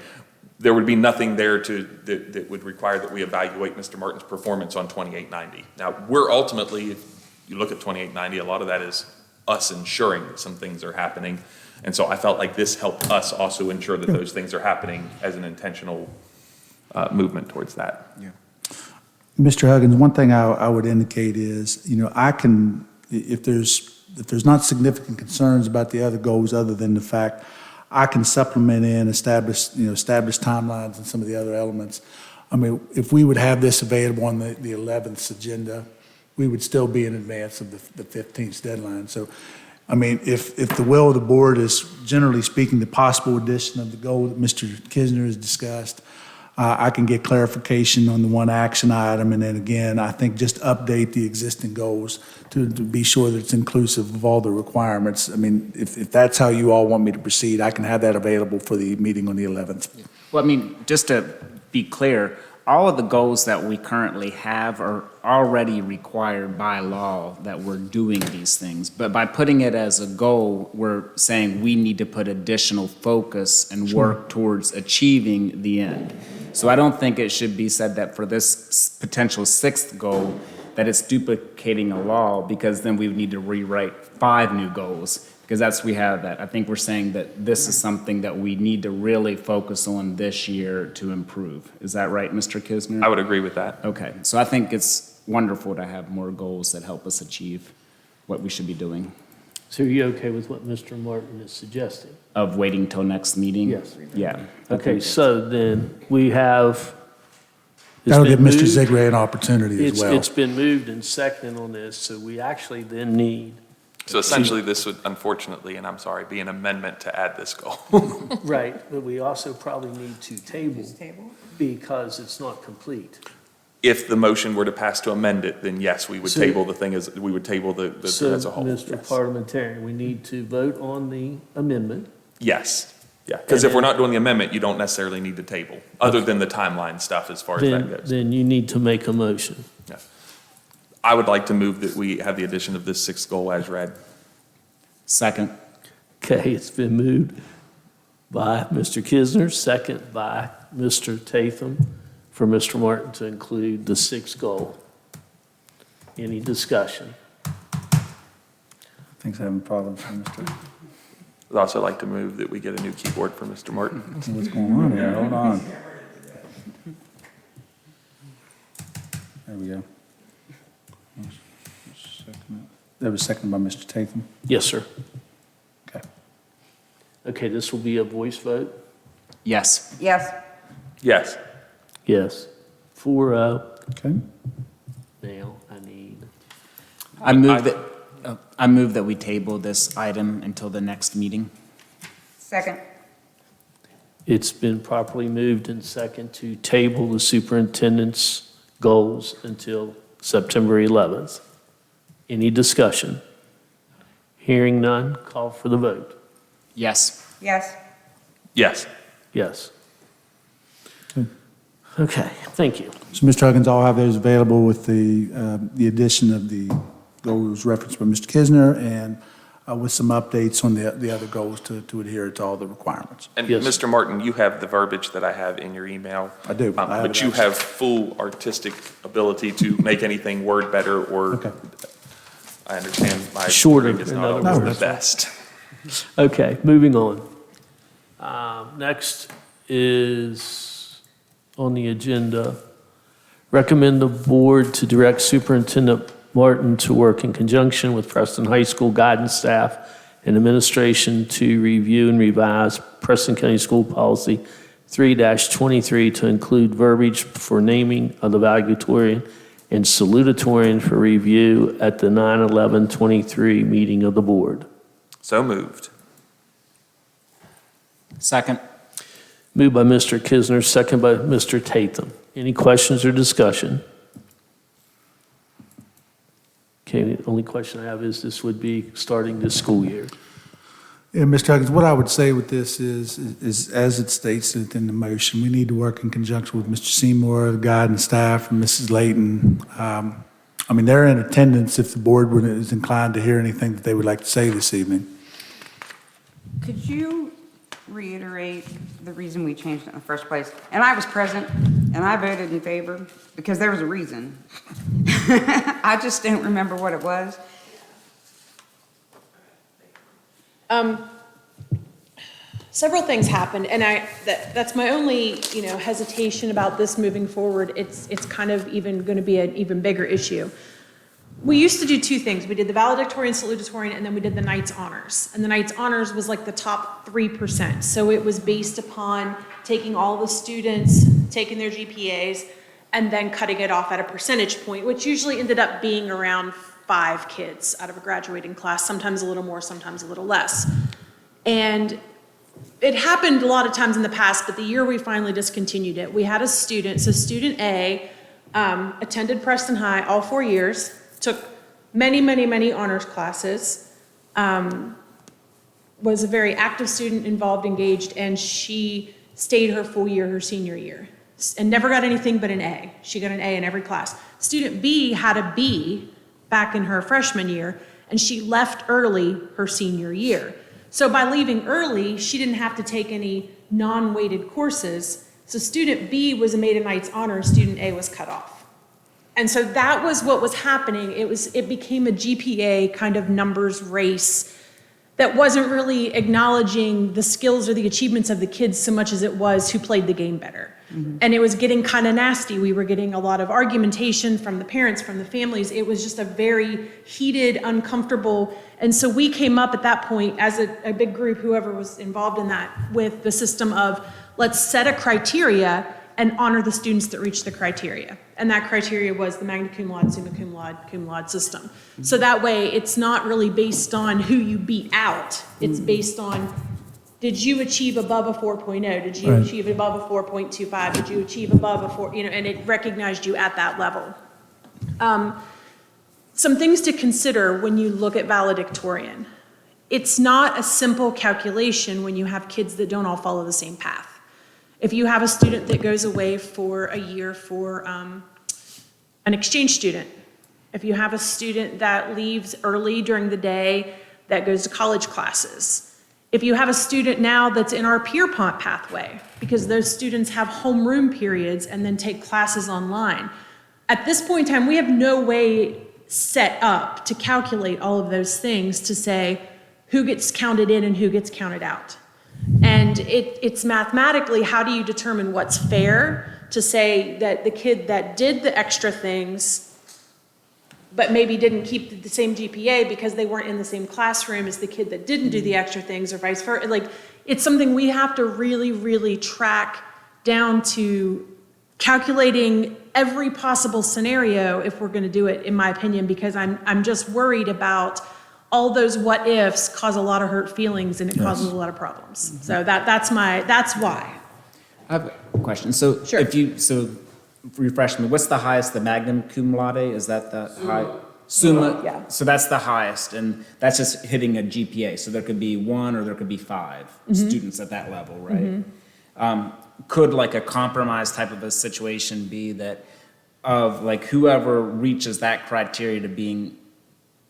there would be nothing there that would require that we evaluate Mr. Martin's performance on 2890. Now, we're ultimately, if you look at 2890, a lot of that is us ensuring that some things are happening. And so I felt like this helped us also ensure that those things are happening as an intentional movement towards that. Yeah. Mr. Huggins, one thing I would indicate is, I can, if there's not significant concerns about the other goals other than the fact I can supplement in, establish timelines and some of the other elements. I mean, if we would have this available on the 11th agenda, we would still be in advance of the 15th deadline. So, I mean, if the will of the board is, generally speaking, the possible addition of the goal that Mr. Kisner has discussed, I can get clarification on the one action item, and then again, I think just update the existing goals to be sure that it's inclusive of all the requirements. I mean, if that's how you all want me to proceed, I can have that available for the meeting on the 11th. Well, I mean, just to be clear, all of the goals that we currently have are already required by law that we're doing these things. But by putting it as a goal, we're saying we need to put additional focus and work towards achieving the end. So I don't think it should be said that for this potential sixth goal, that it's duplicating a law, because then we would need to rewrite 5 new goals, because we have that. I think we're saying that this is something that we need to really focus on this year to improve. Is that right, Mr. Kisner? I would agree with that. Okay, so I think it's wonderful to have more goals that help us achieve what we should be doing. So are you okay with what Mr. Martin is suggesting? Of waiting till next meeting? Yes. Yeah. Okay, so then we have. it's That'll been give Mr. moved. Ziegler an opportunity as well. It's been moved and seconded on this, so we actually then need. So essentially, this would unfortunately, and I'm sorry, be an amendment to add this goal. Right, but we also probably need to table because it's not complete. If the motion were to pass to amend it, then yes, we would So- table the thing as, we would table the So, as a whole. Mr. Yes. Parliamentarian, we need to vote on the amendment. Yes, yeah, because if we're not doing the amendment, you don't necessarily need to table, other than the timeline stuff as far as that goes. Then you need to make a motion. Yeah. I would like to move that we have the addition of this sixth goal as read. Second. Okay, it's been moved by Mr. Kisner, second by Mr. Tatham, for Mr. Martin to include the sixth goal. Any discussion? Thanks, having problems, Mr. I'd also like to move that we get a new keyboard for Mr. Martin. What's going on here? Hold on. There we go. That was seconded by Mr. Tatham. Yes, sir. Okay. Okay, this will be a voice vote? Yes. Yes, Yes. Yes. 4-0. Okay. Now, I need, I move that we table this item until the next meeting. second. it's been properly moved and second to table the superintendent's goals until September 11th. Any discussion? Hearing none, call for the vote. Yes. Yes. Yes. Yes. Okay, thank you. So, Mr. Huggins, I'll have those available with the addition of the goals referenced by Mr. Kisner and with some updates on the other goals to adhere to all the requirements. And Yes. Mr. Martin, you have the verbiage that I have in your email. I do. I have But it you actually. have full artistic ability to make anything word better, or Okay. I understand my Shorter, wording is in not other always words. the best. Okay, moving on. Next is on the agenda, recommend the board to direct Superintendent Martin to work in conjunction with Preston High School guidance staff and administration to review and revise Preston County School Policy 3-23 to include verbiage for naming of the valedictorian and salutatorian for review at the 9/11/23 meeting of the board. So moved. Second. Moved by Mr. Kisner, second by Mr. Tatham. Any questions or discussion? Okay, the only question I have is this would be starting this school year. Yeah, Mr. Huggins, what I would say with this is as it states in the motion, we need to work in conjunction with Mr. Seymour, the guidance staff, and Mrs. Layton. I mean, they're in attendance if the board is inclined to hear anything that they would like to say this evening. Could you reiterate the reason we changed it in the first place? And I was present, and I voted in favor, because there was a reason. I just don't remember what it was. Several things happened, and that's my only, hesitation about this moving forward. It's kind of even going to be an even bigger issue. We used to do two things. We did the valedictorian, salutatorian, and then we did the Knights Honors. And the Knights Honors was like the top 3%. So it was based upon taking all the students, taking their GPAs, and then cutting it off at a percentage point, which usually ended up being around 5 kids out of a graduating class, sometimes a little more, sometimes a little less. And it happened a lot of times in the past, but the year we finally discontinued it, we had a student, so student A attended Preston High all 4 years, took many, many, many honors classes, was a very active student, involved, engaged, and she stayed her full year, her senior year, and never got anything but an A. She got an A in every class. Student B had a B back in her freshman year, and she left early her senior year. So by leaving early, she didn't have to take any non-weighted courses. So student B was made a Knights Honor, student A was cut off. And so that was what was happening. It became a GPA kind of numbers race that wasn't really acknowledging the skills or the achievements of the kids so much as it was who played the game better. Mm-hmm. And it was getting kind of nasty. We were getting a lot of argumentation from the parents, from the families. It was just a very heated, uncomfortable. And so we came up at that point as a big group, whoever was involved in that, with the system of let's set a criteria and honor the students that reach the criteria. And that criteria was the magna cum laude, summa cum laude system. Mm-hmm. So that way it's not really based on who you beat out. It's based on, did you achieve above a 4.0? Did you achieve above a 4.25? Did you achieve above a 4, and it recognized you at that level. Some things to consider when you look at valedictorian. It's not a simple calculation when you have kids that don't all follow the same path. If you have a student that goes away for a year for an exchange student, if you have a student that leaves early during the day that goes to college classes, if you have a student now that's in our Pierpont pathway, because those students have homeroom periods and then take classes online. At this point in time, we have no way set up to calculate all of those things to say who gets counted in and who gets counted out. And it's mathematically, how do you determine what's fair to say that the kid that did the extra things but maybe didn't keep the same GPA because they weren't in the same classroom as the kid that didn't do the extra things, or vice versa. Like, it's something we have to really, really track down to calculating every possible scenario if we're gonna do it, in my opinion, because I'm just worried about all those what ifs cause a lot of hurt feelings, and it causes a lot of problems. So that's why. I have a question. So Sure. refresh me, what's the highest, the magna cum laude, is that the high? Summa, Yeah. so that's the highest, and that's just hitting a GPA, so there could be 1 or there could be 5 students at that level, right? Could like a compromise type of a situation be that of like whoever reaches that criteria to being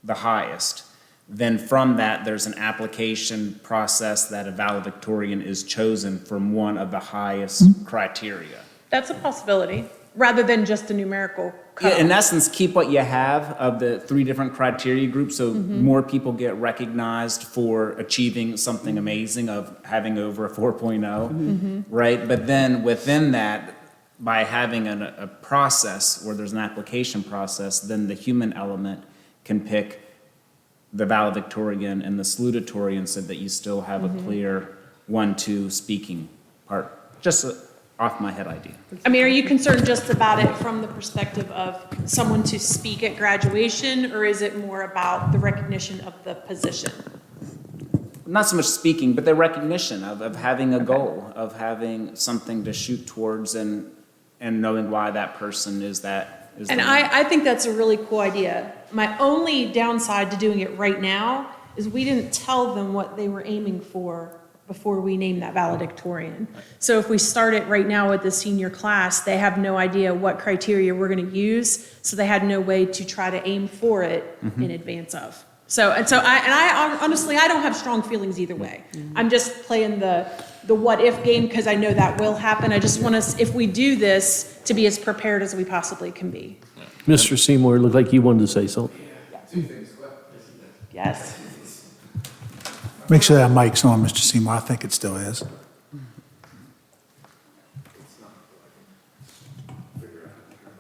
the highest, then from that, there's an application process that a valedictorian is chosen from one of the highest criteria. That's a possibility, rather than just a numerical Yeah, cutoff. in essence, keep what you have of the 3 different criteria groups, so more people get recognized for achieving something amazing of having over a 4.0, right? But then within that, by having a process where there's an application process, then the human element can pick the valedictorian and the salutatorian so that you still have a clear 1-2 speaking part. Just a off my head idea. I mean, are you concerned just about it from the perspective of someone to speak at graduation, or is it more about the recognition of the position? Not so much speaking, but the recognition of having a goal, of having something to shoot towards and knowing why that person is that. And I think that's a really cool idea. My only downside to doing it right now is we didn't tell them what they were aiming for before we named that valedictorian. So if we start it right now with the senior class, they have no idea what criteria we're going to use, so they had no way to try to aim for it in advance of. So I honestly, I don't have strong feelings either way. I'm just playing the what if game because I know that will happen. I just want us, if we do this, to be as prepared as we possibly can be. Mr. Seymour, it looked like you wanted to say something. Yes. Make sure that mic's on, Mr. Seymour. I think it still is.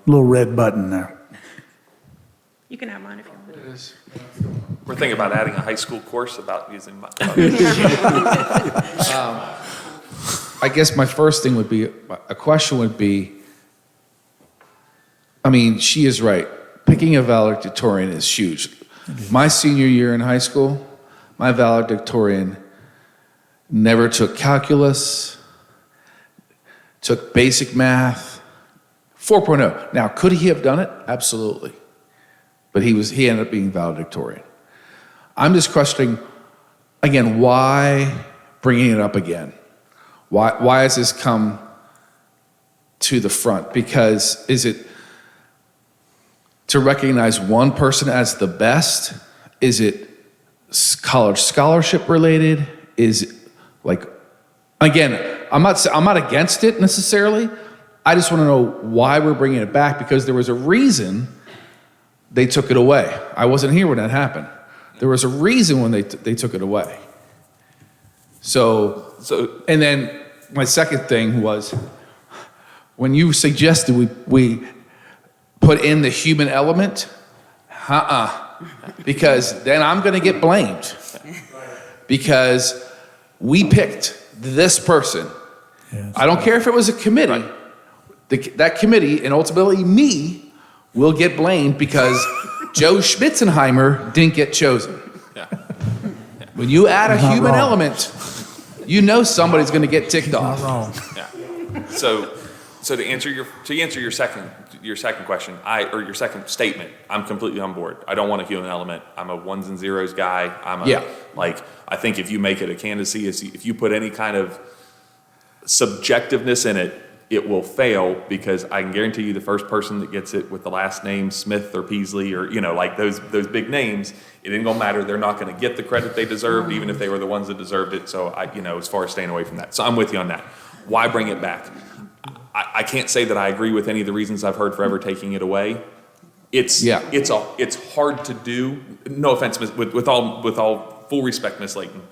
Little red button there. You can have mine if you want. We're thinking about adding a high school course about using. I guess my first thing would be, a question would be, I mean, she is right. Picking a valedictorian is huge. My senior year in high school, my valedictorian never took calculus, took basic math, 4.0. Now, could he have done it? Absolutely. But he ended up being valedictorian. I'm just questioning, again, why bringing it up again? Why has this come to the front? Because is it to recognize one person as the best? Is it college scholarship related? Is it like, again, I'm not against it necessarily. I just want to know why we're bringing it back, because there was a reason they took it away. I wasn't here when that happened. There was a reason when they took it away. So, and then my second thing was, when you suggested we put in the human element, because then I'm going to get blamed. Because we picked this person. Yeah, I don't care if it was a committee. That committee, and ultimately me, will get blamed because Joe Spitzenheimer didn't get chosen. Yeah. When you add a Not human wrong. element, you know somebody's going to get ticked off. Wrong. Yeah. So to answer your second question, or your second statement, I'm completely on board. I don't want a human element. I'm a ones and zeros guy. I think if you make it a candidacy, if you put any kind of subjectiveness in it, it will fail, because I can guarantee you the first person that gets it with the last name Smith or Peasley or, like those big names, it ain't gonna matter. They're not gonna get the credit they deserved, even if they were the ones that deserved it. So as far as staying away from that. So I'm with you on that. Why bring it back? I can't say that I agree with any of the reasons I've heard for ever taking it away. It's hard to do. No offense, with all full respect, Miss Layton.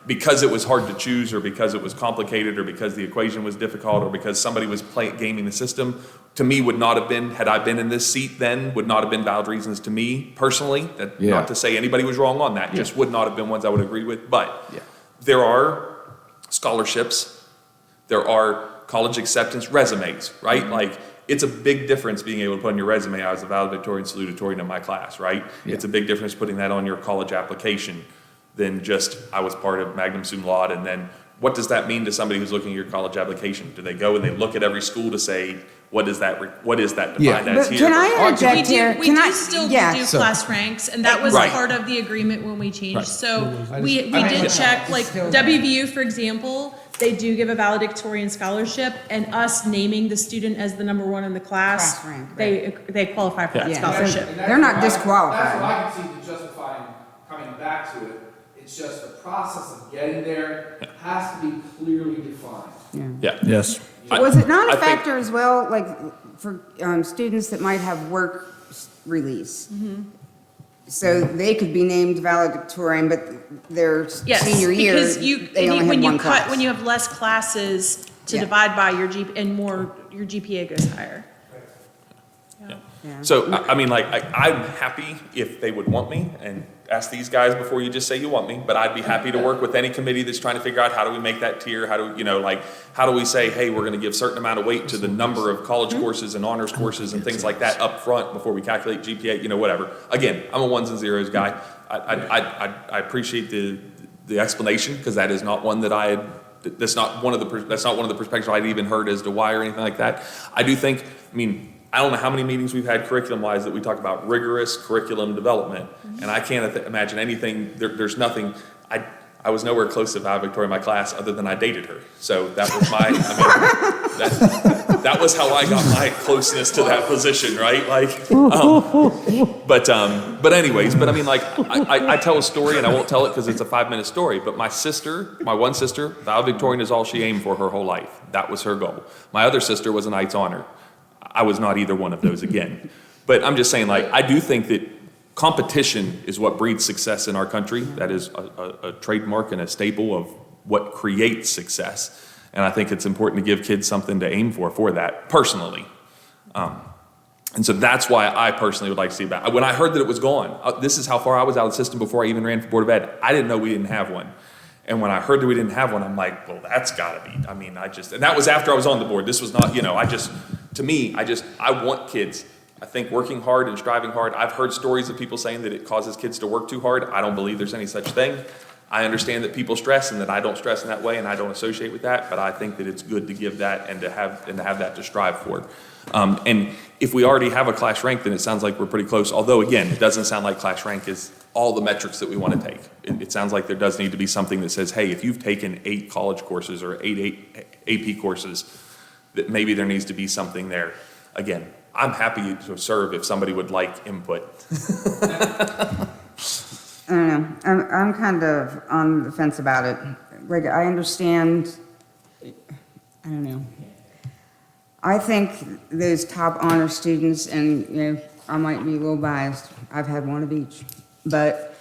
Because it was hard to choose, or because it was complicated, or because the equation was difficult, or because somebody was gaming the system, to me would not have been, had I been in this seat then, would not have been valid reasons to me personally. Not to say anybody was wrong on that, just would not have been ones I would agree with. But there are scholarships, there are college acceptance resumes, right? It's a big difference being able to put on your resume, I was a valedictorian, salutatorian in my class, right? Yeah. It's a big difference putting that on your college application than just, I was part of Magnum Cum Laude. And then what does that mean to somebody who's looking at your college application? Do they go and they look at every school to say, what is that Yeah. defined as But here? can I versus- We interject here? do, we Can do I- still yeah. do So- class ranks, and that was Right. part of the agreement when we changed. Right. So we did check, like WVU, for example, they do give a valedictorian scholarship, and us naming the student as the number one in the class, Class rank, they qualify for that Yeah. scholarship. They're not disqualified. That's what I can see to justifying coming back to it. It's just the process of getting there has to be clearly defined. Yeah. Yes. Was it not I a think- factor as well, like, for students that might have work release? So they could be named valedictorian, but their Yes, senior year, because you, they only when had you one cut, class. when you have less classes to Yeah. divide by, your GPA goes higher. Yeah. So, I mean, like, I'm happy if they would want me, and ask these guys before you just say you want me, but I'd be happy to work with any committee that's trying to figure out how do we make that tier, how do, how do we say, hey, we're gonna give certain amount of weight to the number of college courses and honors courses and things like that up front before we calculate GPA, whatever. Again, I'm a ones and zeros guy. I appreciate the explanation, because that is not one that I had, that's not one of the perspectives I'd even heard as to why or anything like that. I do think, I don't know how many meetings we've had curriculum-wise that we talk about rigorous curriculum development, and I can't imagine anything, there's nothing, I was nowhere close to valedictorian in my class other than I dated her. So that was that was how I got my closeness to that position, right? But I tell a story, and I won't tell it because it's a 5-minute story, but my one sister, valedictorian is all she aimed for her whole life. That was her goal. My other sister was a Knight's Honor. I was not either one of those again. But I'm just saying, I do think that competition is what breeds success in our country. That is a trademark and a staple of what creates success. And I think it's important to give kids something to aim for that, personally. And so that's why I personally would like to see it back. When I heard that it was gone, this is how far I was out of the system before I even ran for Board of Ed. I didn't know we didn't have one. And when I heard that we didn't have one, I'm like, well, that's gotta be. And that was after I was on the board. This was not, I want kids. I think working hard and striving hard. I've heard stories of people saying that it causes kids to work too hard. I don't believe there's any such thing. I understand that people stress and that I don't stress in that way and I don't associate with that, but I think that it's good to give that and to have that to strive for. And if we already have a class rank, then it sounds like we're pretty close. Although again, it doesn't sound like class rank is all the metrics that we want to take. It sounds like there does need to be something that says, hey, if you've taken 8 college courses or 8 AP courses, that maybe there needs to be something there. Again, I'm happy to serve if somebody would like input. I don't know. I'm kind of on the fence about it. Like, I understand, I don't know. I think those top honor students, and, I might be a little biased. I've had one of each. But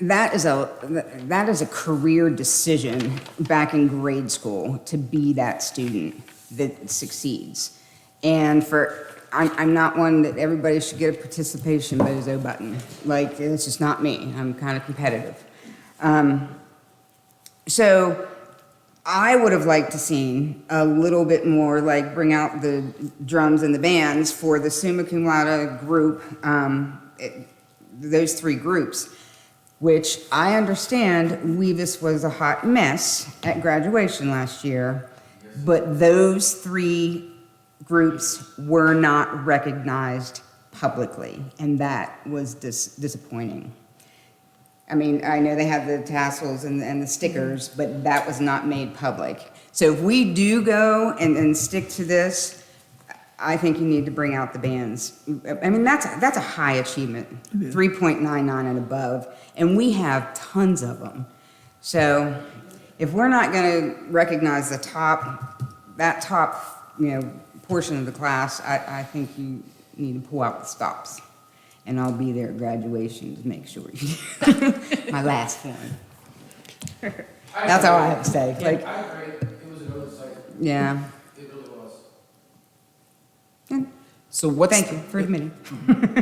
that is a career decision back in grade school to be that student that succeeds. And I'm not one that everybody should get a participation bozo button. Like, it's just not me. I'm kind of competitive. So I would have liked to seen a little bit more, like, bring out the drums and the bands for the summa cum laude group, those 3 groups, which I understand Weavis was a hot mess at graduation last year, but those 3 groups were not recognized publicly, and that was disappointing. I mean, I know they have the tassels and the stickers, but that was not made public. So if we do go and stick to this, I think you need to bring out the bands. I mean, that's a high achievement, 3.99 and above, and we have tons of them. So if we're not going to recognize that top, portion of the class, I think you need to pull out the stops. And I'll be there at graduation to make sure. My last one. That's all I have to say. Like, I agree, it was an oversight, yeah. it really was. So what's, Thank you for admitting.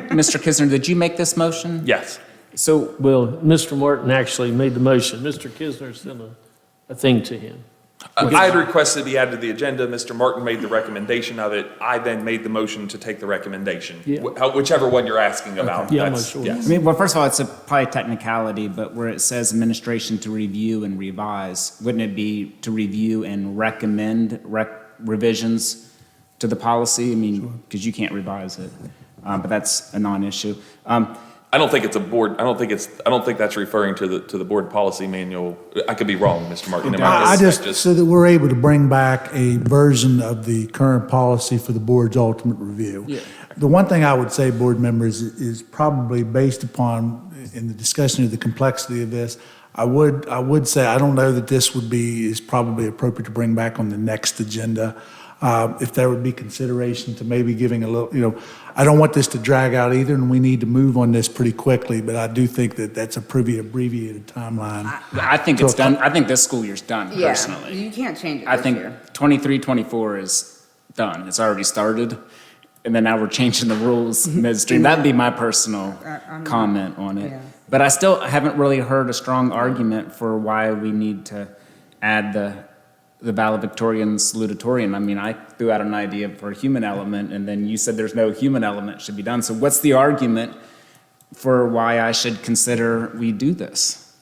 Mr. Kisner, did you make this motion? Yes. So, Well, Mr. Martin actually made the motion. Mr. Kisner sent a thing to him. I had requested to be added to the agenda. Mr. Martin made the recommendation of it. I then made the motion to take the recommendation. Yeah. Whichever one you're asking about. Yeah, I'm That's- not sure. I mean, well, first of all, it's probably technicality, but where it says administration to review and revise, wouldn't it be to review and recommend revisions to the policy? I mean, because you can't revise it, but that's a non-issue. I don't think it's a board, I don't think that's referring to the board policy manual. I could be wrong, Mr. Martin. I just, so that we're able to bring back a version of the current policy for the board's ultimate review. Yeah. The one thing I would say, board members, is probably based upon, in the discussion of the complexity of this, I would say, I don't know that this is probably appropriate to bring back on the next agenda. If there would be consideration to maybe giving a little, I don't want this to drag out either, and we need to move on this pretty quickly, but I do think that that's a pretty abbreviated timeline. I think it's done. I think this school year's done, Yeah, personally. you can't change it I this think year. 23, 24 is done. It's already started. And then now we're changing the rules midstream. That'd be my personal comment on it. Yeah. But I still haven't really heard a strong argument for why we need to add the valedictorian salutatorian. I mean, I threw out an idea for a human element, and then you said there's no human element should be done. So what's the argument for why I should consider we do this?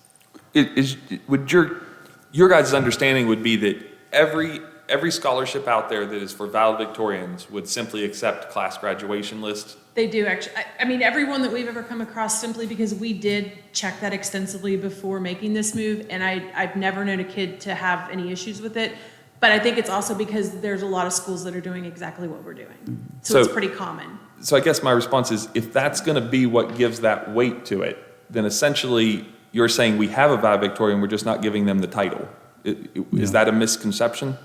Would your guys' understanding would be that every scholarship out there that is for valedictorians would simply accept class graduation list? They do actually. I mean, everyone that we've ever come across, simply because we did check that extensively before making this move, and I've never known a kid to have any issues with it. But I think it's also because there's a lot of schools that are doing exactly what we're doing. So it's pretty common. So I guess my response is, if that's going to be what gives that weight to it, then essentially you're saying we have a valedictorian, we're just not giving them the title. Is that a misconception?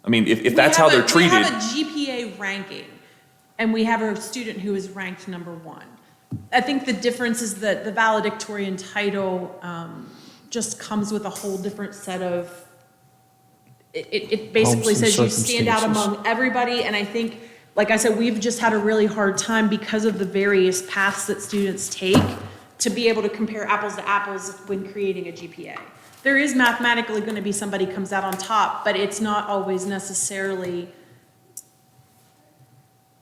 I mean, if that's how they're treated. We have a GPA ranking, and we have a student who is ranked number 1. I think the difference is that the valedictorian title just comes with a whole different set of, it basically says you stand out among everybody, and I think, like I said, we've just had a really hard time because of the various paths that students take to be able to compare apples to apples when creating a GPA. There is mathematically going to be somebody comes out on top, but it's not always necessarily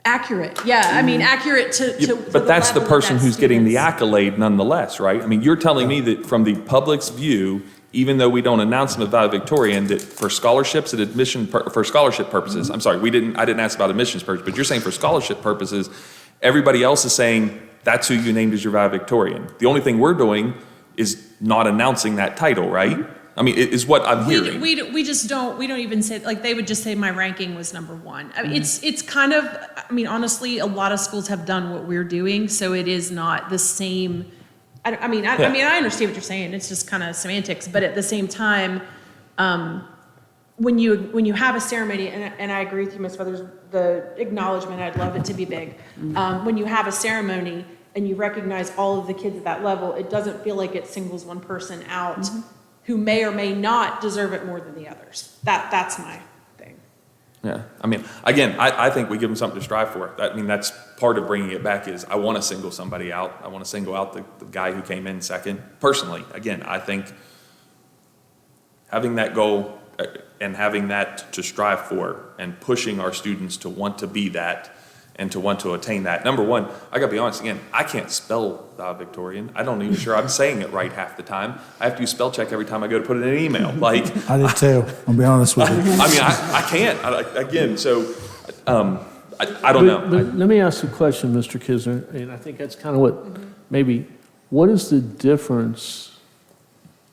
accurate. Yeah, I mean, accurate to But that's the person who's getting the accolade nonetheless, right? I mean, you're telling me that from the public's view, even though we don't announce them as valedictorian, that for scholarships and admission, for scholarship purposes, I'm sorry, I didn't ask about admissions purposes, but you're saying for scholarship purposes, everybody else is saying that's who you named as your valedictorian. The only thing we're doing is not announcing that title, right? I mean, is what I'm hearing. We don't even say, like, they would just say my ranking was number 1. I mean, it's kind of, I mean, honestly, a lot of schools have done what we're doing, so it is not the same. I mean, I understand what you're saying. It's just kind of semantics, but at the same time, when you have a ceremony, and I agree with you, Ms. Feathers, the acknowledgement, I'd love it to be big. When you have a ceremony and you recognize all of the kids at that level, it doesn't feel like it singles one person out who may or may not deserve it more than the others. That's my thing. Yeah, I mean, again, I think we give them something to strive for. I mean, that's part of bringing it back is I want to single somebody out. I want to single out the guy who came in second. Personally, again, I think having that goal and having that to strive for and pushing our students to want to be that and to want to attain that. Number one, I gotta be honest, again, I can't spell valedictorian. I don't even sure I'm saying it right half the time. I have to use spell check every time I go to put it in an email. Like I did too, I'll be honest with you. I mean, I can't, again, so, I don't know. But let me ask you a question, Mr. Kisner, and I think that's kind of what, maybe, what is the difference,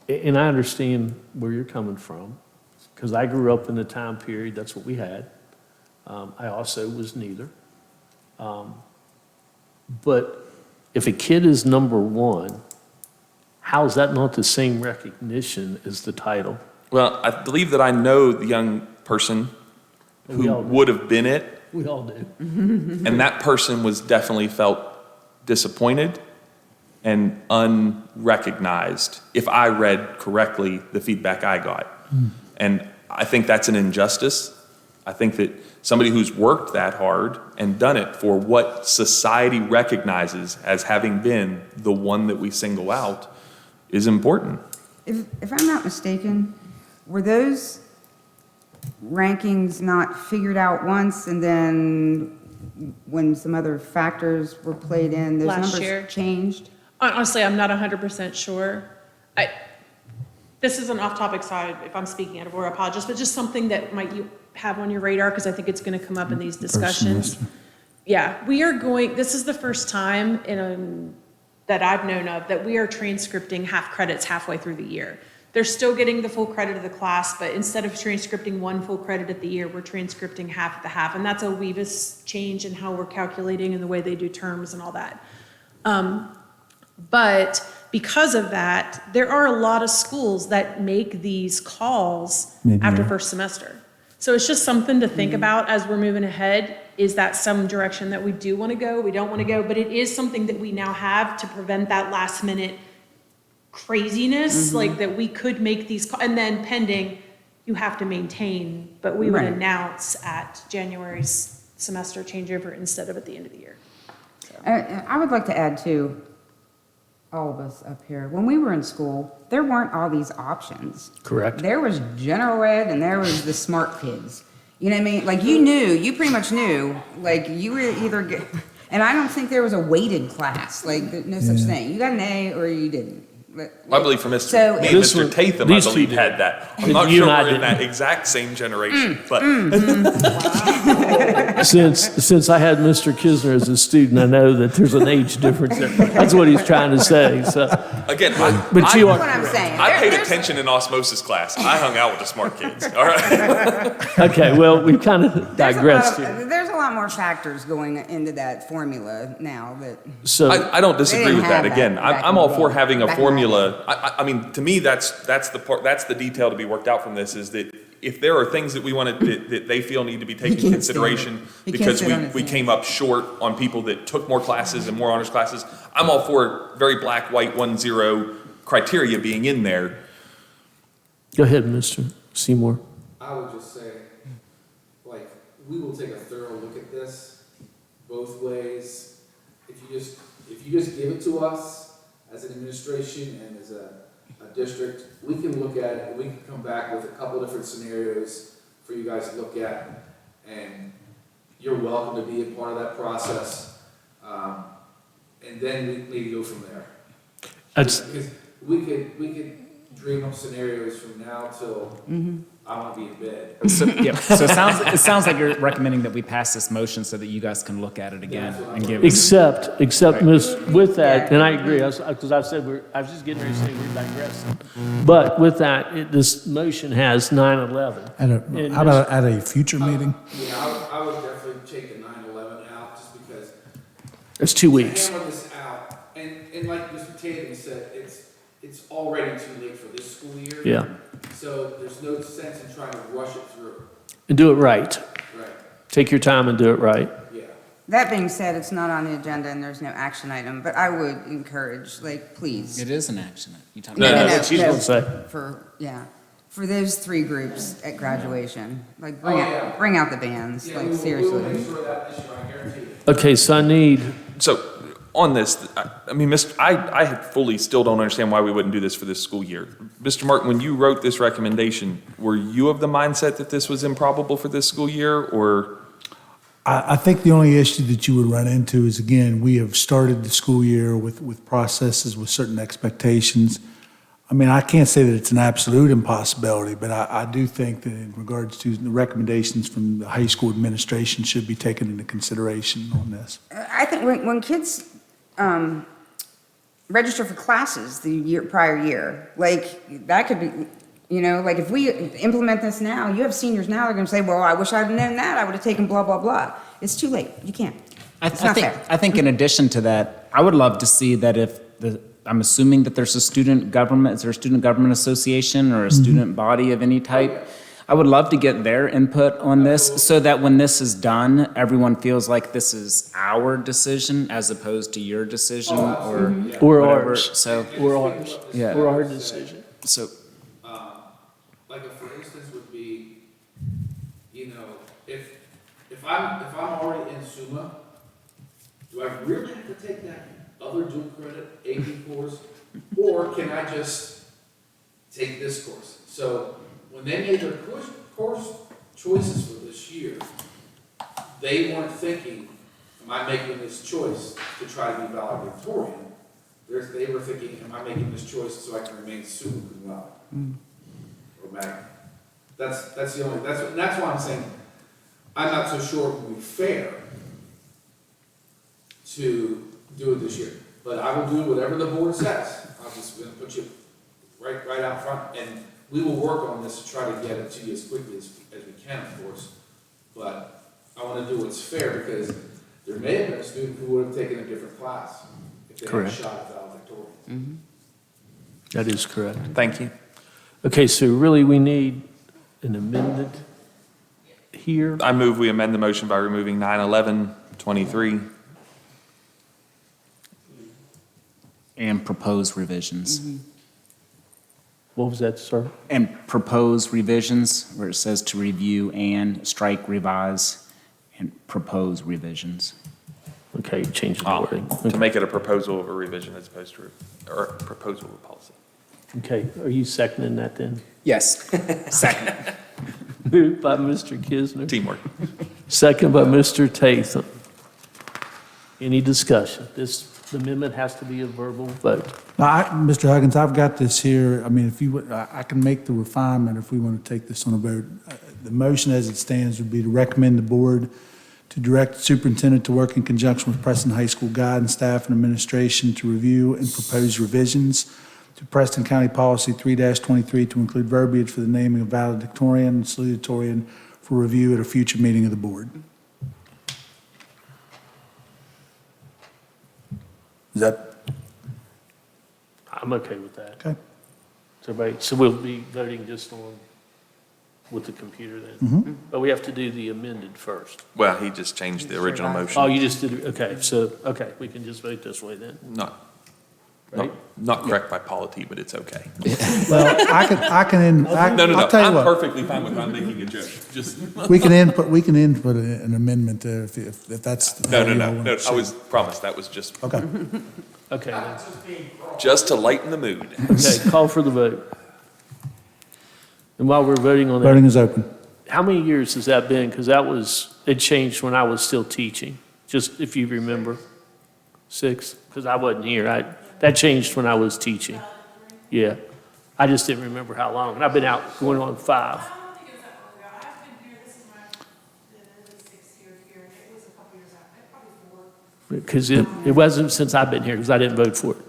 and I understand where you're coming from, because I grew up in the time period, that's what we had. I also was neither. But if a kid is number 1, how is that not the same recognition as the title? Well, I believe that I know the young person who would have been it. We all do. And that person was definitely felt disappointed and unrecognized, if I read correctly the feedback I got. And I think that's an injustice. I think that somebody who's worked that hard and done it for what society recognizes as having been the one that we single out is important. If I'm not mistaken, were those rankings not figured out once and then when some other factors were played in, those Last numbers year. changed? Honestly, I'm not 100% sure. this is an off-topic side, if I'm speaking out of order, I apologize, but just something that might you have on your radar, because I think it's gonna come up in these discussions. semester. Yeah, this is the first time that I've known of, that we are transcripting half credits halfway through the year. They're still getting the full credit of the class, but instead of transcripting one full credit at the year, we're transcripting half of the half. And that's a WEVIS change in how we're calculating and the way they do terms and all that. But because of that, there are a lot of schools that make these calls after first semester. So it's just something to think about as we're moving ahead. Is that some direction that we do want to go? We don't want to go, but it is something that we now have to prevent that last minute craziness, like that we could make these, and then pending, you have to maintain, but we would Right. announce at January's semester changeover instead of at the end of the year. I would like to add too, all of us up here, when we were in school, there weren't all these options. Correct. There was general ed and there was the smart kids. You know what I mean? Like you pretty much knew, like you were either, and I don't think there was a weighted class, like no such thing. You got an A or you didn't. I believe for Mr. So- Me and This Mr. one- Tatham, I these two believe, did. had that. I'm not You sure and I we're in didn't. that exact same generation, but Since I had Mr. Kisner as a student, I know that there's an age difference there. That's what he's trying to say, so. again, But you That's are what I'm saying. I paid There's- attention in osmosis class. I hung out with the smart kids, all right? Okay, well, we've kind of digressed here. There's a lot more factors going into that formula now that. So, I don't disagree didn't with that. have that Again, back I'm in all the for day. having a Back in the formula. I mean, to me, that's the part, that's the detail to be worked out from this, is that if there are things that we want to, that they feel need to be taken into can't consideration He can't because sit on his we hands. came up short on people that took more classes and more honors classes, I'm all for very black, white, 1-0 criteria being in there. go ahead, Mr. Seymour. I would just say, like, we will take a thorough look at this both ways. If you just give it to us as an administration and as a district, we can look at it, and we can come back with a couple different scenarios for you guys to look at, and you're welcome to be a part of that process. And then we need to go from there. That's, Because we could dream up scenarios from now till I want to be in bed. So, yeah, so it sounds like you're recommending that we pass this motion so that you guys can look at it again and give us. except with that, and I agree, because I said, I was just getting ready to say we're digressing. But with that, this motion has 9/11. And How about at a future meeting? Yeah, I would definitely take the 9/11 out just because It's 2 to weeks. hammer this out, and like Mr. Tatum said, it's already too late for this school year. Yeah, So there's no sense in trying to rush it through. and do it right. Right. Take your time and do it right. Yeah. That being said, it's not on the agenda and there's no action item, but I would encourage, like, please. It is an action. You talking No, about? no, what she's gonna say. For those 3 groups at graduation, like, yeah. bring out the bands, like, We seriously. will make sure of that this year, I guarantee you. Okay, so I need, So on this, I mean, I fully still don't understand why we wouldn't do this for this school year. Mr. Martin, when you wrote this recommendation, were you of the mindset that this was improbable for this school year, or? I think the only issue that you would run into is, again, we have started the school year with processes, with certain expectations. I mean, I can't say that it's an absolute impossibility, but I do think that in regards to the recommendations from the high school administration should be taken into consideration on this. I think when kids register for classes the prior year, like, that could be, you know, like, if we implement this now, you have seniors now, they're gonna say, well, I wish I'd known that, I would've taken blah, blah, blah. It's too late, you can't. It's not fair. I think in addition to that, I would love to see that if I'm assuming that there's a student government, is there a student government association or a student body of any type? I would love to get their input on this so that when this is done, everyone feels like this is our decision as opposed to your decision or or whatever. ours, So, or ours, yeah. or our decision. So, Like a for instance would be, you know, if I'm already in SUMA, do I really have to take that other dual credit AP course, or can I just take this course? So when they made their course choices for this year, they weren't thinking, am I making this choice to try to be valedictorian? They were thinking, am I making this choice so I can remain SUMA cum laude? or Magna. That's the only, that's why I'm saying, I'm not so sure it would be fair to do it this year. But I will do whatever the board says. I'm just gonna put you right out front, and we will work on this to try to get it to you as quickly as we can, of course. But I wanna do what's fair, because there may have been a student who would have taken a different class if they had a Correct. shot at valedictorian. That is correct. Thank you. Okay, so really, we need an amendment here. I move we amend the motion by removing 9, 11, 23. And propose revisions. What was that, sir? And propose revisions, where it says to review and strike revise and propose revisions. Okay, change the wording. To make it a proposal of a revision as opposed to, or a proposal of a policy. Okay, are you seconding that then? Yes. Second. Moved by Mr. Kisner, Teamwork. second by Mr. Tatham. Any discussion? This amendment has to be a verbal vote. Now, Mr. Huggins, I've got this here. I mean, if you, I can make the refinement if we want to take this on a vote. The motion as it stands would be to recommend the board to direct the superintendent to work in conjunction with Preston High School guidance staff and administration to review and propose revisions to Preston County Policy 3-23 to include verbiage for the naming of valedictorian and salutatorian for review at a future meeting of the board. Is that I'm okay with that. okay? So we'll be voting just on, with the computer then? But we have to do the amended first. Well, he just changed the original Oh, motion. you just did, it. Okay, so, okay, we can just vote this way then, right? Not correct by polity, but it's okay. Well, I can, No, I'll tell you I'm what. perfectly fine with not making a joke. Just, We can input an amendment there if that's. how you all want to I proceed. was promised, that was just, Okay. Okay, then. just to lighten the mood. Okay, call for the vote. And while we're voting on Voting that, is open. how many years has that been? Because it changed when I was still teaching, just if you remember. 6, because I wasn't here. That changed when I was teaching. Yeah. I just didn't remember how long. And I've been out going on 5. I don't think it was that long ago. I've been here, this is my, at least 6 years here, and it was a couple years out, probably 4. Because it wasn't since I've been here, because I didn't vote for it.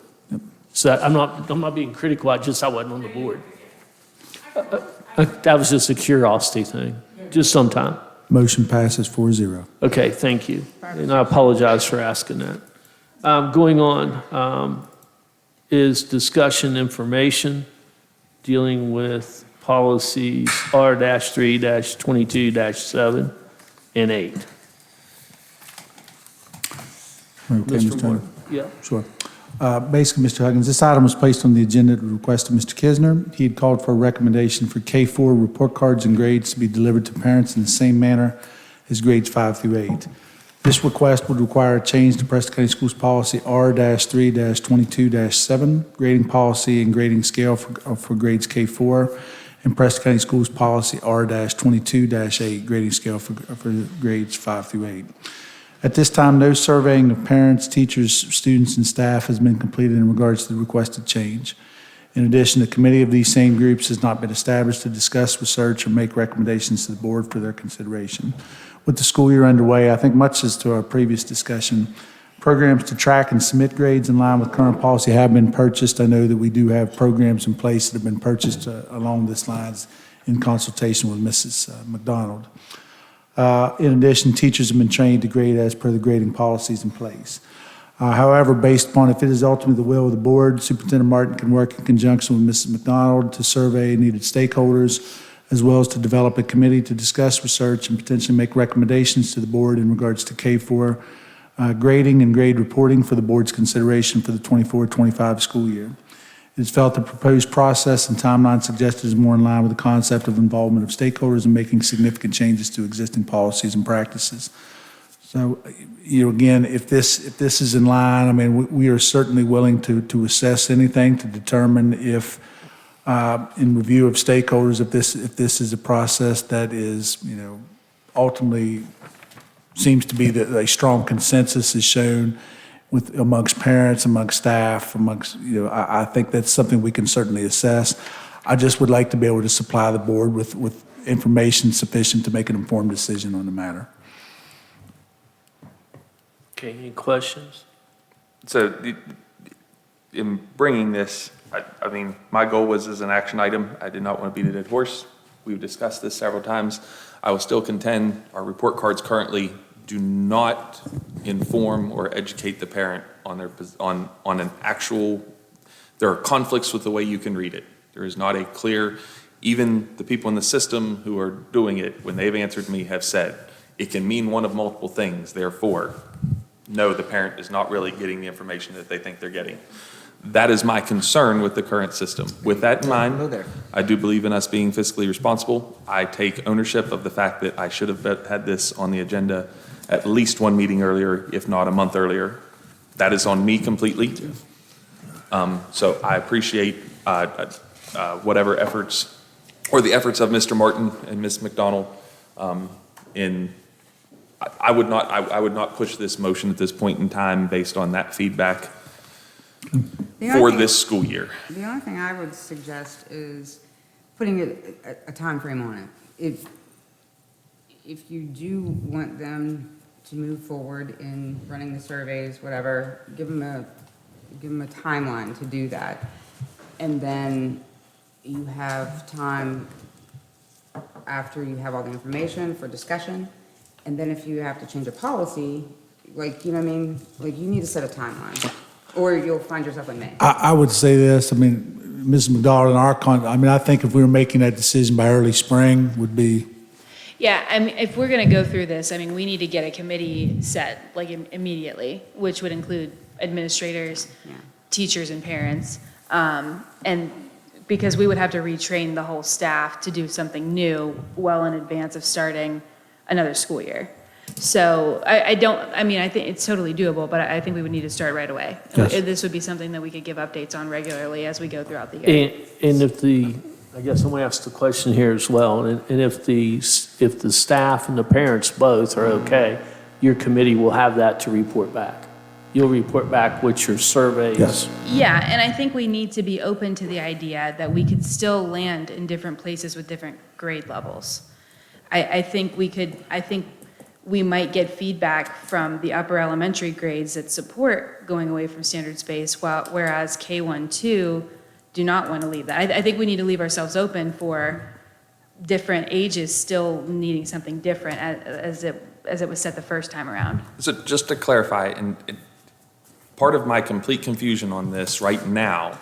So I'm not being critical, I wasn't on the board. That was just a curiosity thing, just sometime. Motion passes 4-0. Okay, thank you. And I apologize for asking that. Going on is discussion information dealing with policies R-3, -22-7, and 8. Okay, Mr. Mr. Turner. Moore? Yeah. Sure. Basically, Mr. Huggins, this item was placed on the agenda at the request of Mr. Kisner. He had called for a recommendation for K-4 report cards and grades to be delivered to parents in the same manner as grades 5 through 8. This request would require a change to Preston County Schools Policy R-3-22-7, grading policy and grading scale for grades K-4, and Preston County Schools Policy R-22-8, grading scale for grades 5 through 8. At this time, no surveying of parents, teachers, students, and staff has been completed in regards to the requested change. In addition, a committee of these same groups has not been established to discuss, research, or make recommendations to the board for their consideration. With the school year underway, I think much as to our previous discussion, programs to track and submit grades in line with current policy have been purchased. I know that we do have programs in place that have been purchased along this lines in consultation with Mrs. McDonald. In addition, teachers have been trained to grade as per the grading policies in place. However, based upon if it is ultimately the will of the board, Superintendent Martin can work in conjunction with Mrs. McDonald to survey needed stakeholders, as well as to develop a committee to discuss, research, and potentially make recommendations to the board in regards to K-4 grading and grade reporting for the board's consideration for the 24-25 school year. It is felt the proposed process and timeline suggested is more in line with the concept of involvement of stakeholders in making significant changes to existing policies and practices. So, again, if this is in line, I mean, we are certainly willing to assess anything to determine if, in review of stakeholders, if this is a process that is, ultimately seems to be that a strong consensus is shown amongst parents, amongst staff, I think that's something we can certainly assess. I just would like to be able to supply the board with information sufficient to make an informed decision on the matter. Okay, any questions? So in bringing this, I mean, my goal was as an action item. I did not want to beat a dead horse. We've discussed this several times. I will still contend our report cards currently do not inform or educate the parent on their, on an actual, there are conflicts with the way you can read it. There is not a clear, even the people in the system who are doing it, when they've answered me, have said, it can mean one of multiple things, therefore, no, the parent is not really getting the information that they think they're getting. That is my concern with the current system. With that in mind, I do believe in us being fiscally responsible. I take ownership of the fact that I should have had this on the agenda at least one meeting earlier, if not a month earlier. That is on me completely. So I appreciate whatever efforts, or the efforts of Mr. Martin and Ms. McDonald I would not push this motion at this point in time based on that feedback for this school year. The only thing I would suggest is putting a time frame on it. If you do want them to move forward in running the surveys, whatever, give them a timeline to do that. And then you have time after you have all the information for discussion. And then if you have to change a policy, like, you know what I mean? Like, you need to set a timeline, or you'll find yourself in May. I would say this, I mean, Ms. McDonald, I think if we were making that decision by early spring would be, Yeah, I mean, if we're gonna go through this, I mean, we need to get a committee set, like, immediately, which would include administrators, Yeah. teachers, and parents. And because we would have to retrain the whole staff to do something new well in advance of starting another school year. So I think it's totally doable, but I think we would need to start right away. Yes. This would be something that we could give updates on regularly as we go throughout the year. And if I guess I'm going to ask the question here as well, and if the staff and the parents both are okay, your committee will have that to report back. You'll report back with your surveys. yes. Yeah, and I think we need to be open to the idea that we could still land in different places with different grade levels. I think we might get feedback from the upper elementary grades that support going away from standard space, whereas K1, 2 do not want to leave that. I think we need to leave ourselves open for different ages still needing something different as it was set the first time around. So just to clarify, and part of my complete confusion on this right now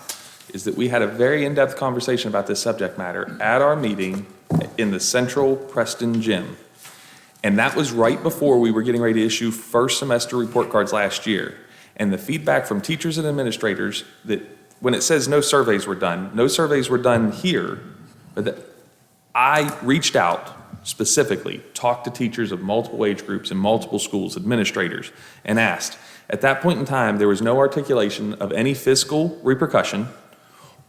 is that we had a very in-depth conversation about this subject matter at our meeting in the Central Preston gym. And that was right before we were getting ready to issue first semester report cards last year. And the feedback from teachers and administrators that when it says no surveys were done here, but that I reached out specifically, talked to teachers of multiple age groups in multiple schools, administrators, and asked. At that point in time, there was no articulation of any fiscal repercussion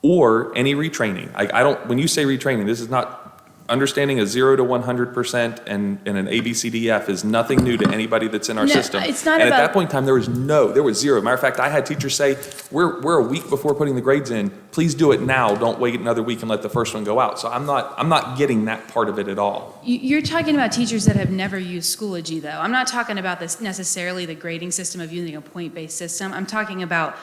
or any retraining. When you say retraining, this is not, understanding a 0 to 100% and an ABCDF is nothing new to anybody that's in our system. It's not and about- at that point in time, there was zero. Matter of fact, I had teachers say, we're a week before putting the grades in. Please do it now. Don't wait another week and let the first one go out. So I'm not getting that part of it at all. You're talking about teachers that have never used Schoology, though. I'm not talking about this necessarily the grading system of using a point-based system. I'm talking about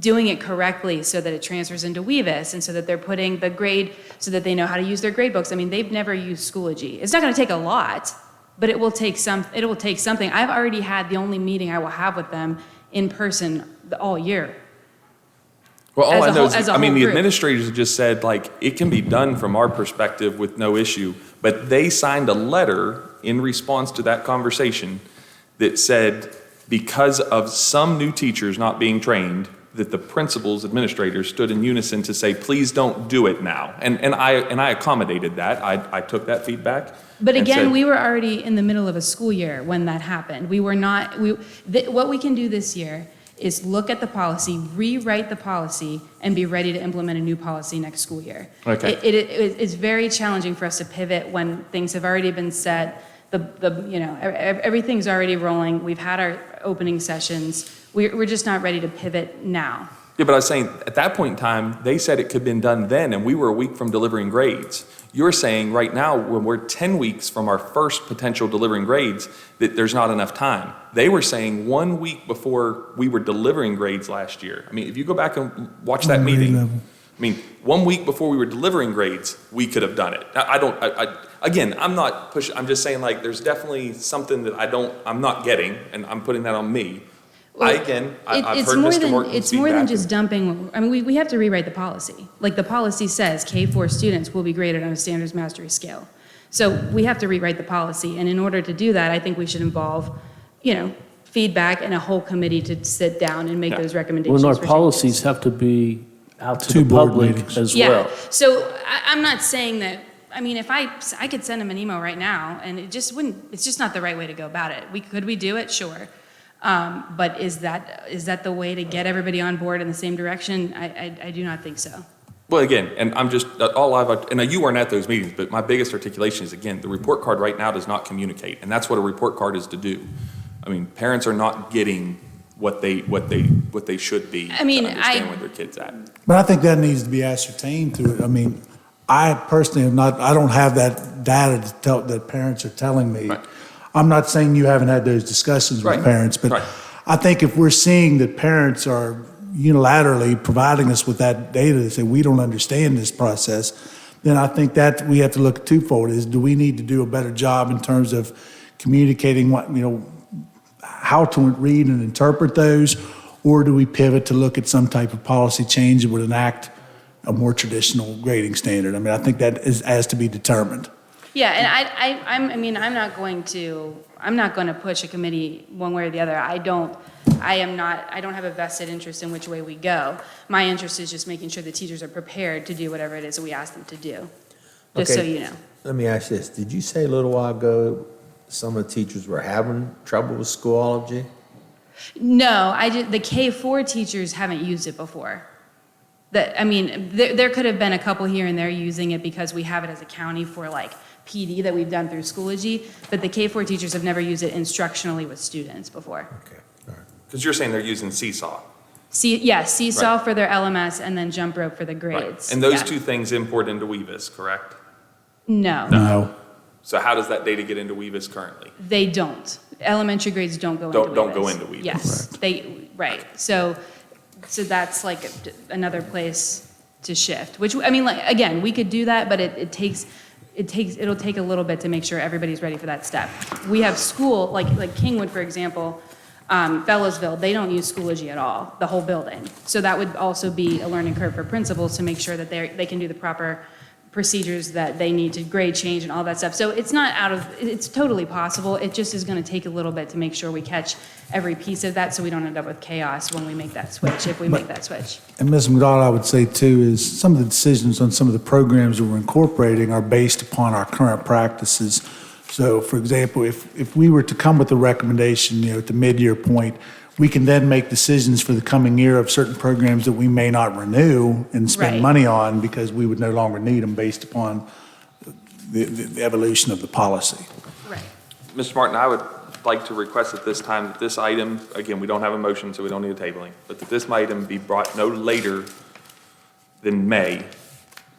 doing it correctly so that it transfers into Weavis and so that they're putting the grade so that they know how to use their grade books. I mean, they've never used Schoology. It's not going to take a lot, but it will take something. I've already had the only meeting I will have with them in person all year. Well, all I know is, as a I mean, whole the group. administrators have just said, like, it can be done from our perspective with no issue, but they signed a letter in response to that conversation that said, because of some new teachers not being trained, that the principals, administrators stood in unison to say, please don't do it now. And I accommodated that. I took that feedback. But and again, said, we were already in the middle of a school year when that happened. We were not, what we can do this year is look at the policy, rewrite the policy, and be ready to implement a new policy next school year. Okay. It's very challenging for us to pivot when things have already been set. Everything's already rolling. We've had our opening sessions. We're just not ready to pivot now. Yeah, but I was saying, at that point in time, they said it could have been done then, and we were a week from delivering grades. You're saying right now, when we're 10 weeks from our first potential delivering grades, that there's not enough time. They were saying 1 week before we were delivering grades last year. I mean, if you go back and watch that meeting, I mean, 1 week before we were delivering grades, we could have done it. Again, I'm not pushing, I'm just saying, like, there's definitely something that I'm not getting, and I'm putting that on me. Well, I've heard Mr. Morton's It's more than feedback. just dumping, I mean, we have to rewrite the policy. Like, the policy says K-4 students will be graded on a standards mastery scale. So we have to rewrite the policy, and in order to do that, I think we should involve, feedback and a whole committee to sit down and make those recommendations Well, for our changes. policies have to be out to Two the board public meetings. as Yeah, well. so I'm not saying that, I mean, if I could send them an email right now, and it's just not the right way to go about it. Could we do it? Sure. But is that the way to get everybody on board in the same direction? I do not think so. Well, again, and I'm just, and you weren't at those meetings, but my biggest articulation is, again, the report card right now does not communicate, and that's what a report card is to do. I mean, parents are not getting what they should be to understand where their kid's at. But I think that needs to be ascertained through it. I mean, I personally I don't have that data to tell, that parents are telling me. Right. I'm not saying you haven't had those discussions with Right. parents, but Right. I think if we're seeing that parents are unilaterally providing us with that data to say we don't understand this process, then I think that we have to look at twofold. Do we need to do a better job in terms of communicating how to read and interpret those, or do we pivot to look at some type of policy change that would enact a more traditional grading standard? I mean, I think that has to be determined. Yeah, and I'm not going to push a committee one way or the other. I don't have a vested interest in which way we go. My interest is just making sure the teachers are prepared to do whatever it is that we ask them to do, just so you know. Let me ask you this. Did you say a little while ago some of the teachers were having trouble with Schoology? No, the K-4 teachers haven't used it before. There could have been a couple here and there using it because we have it as a county for like PD that we've done through Schoology, but the K-4 teachers have never used it instructionally with students before. Okay, all right. Because you're saying they're using Seesaw. Seesaw Right. for their LMS and then Jump Rope for the Right. grades. And those Yeah. two things import into Weavis, correct? No, No. So how does that data get into Weavis currently? they don't. Elementary grades don't go into Weavis. Don't go into Weavis. Yes, right. So that's like another place to shift, which, I mean, like, again, we could do that, but it'll take a little bit to make sure everybody's ready for that step. We have school, like Kingwood, for example, Fellows,ville, they don't use Schoology at all, the whole building. So that would also be a learning curve for principals to make sure that they can do the proper procedures that they need to grade change and all that stuff. So it's totally possible. It just is going to take a little bit to make sure we catch every piece of that so we don't end up with chaos when we make that switch, if we make that switch. And Ms. McDonald, I would say too, is some of the decisions on some of the programs that we're incorporating are based upon our current practices. So, for example, if we were to come with a recommendation, at the mid-year point, we can then make decisions for the coming year of certain programs that we may not renew and spend Right. money on because we would no longer need them based upon the evolution of the policy. Right. Mr. Martin, I would like to request at this time that this item, again, we don't have a motion, so we don't need a tabling, but that this item be brought no later than May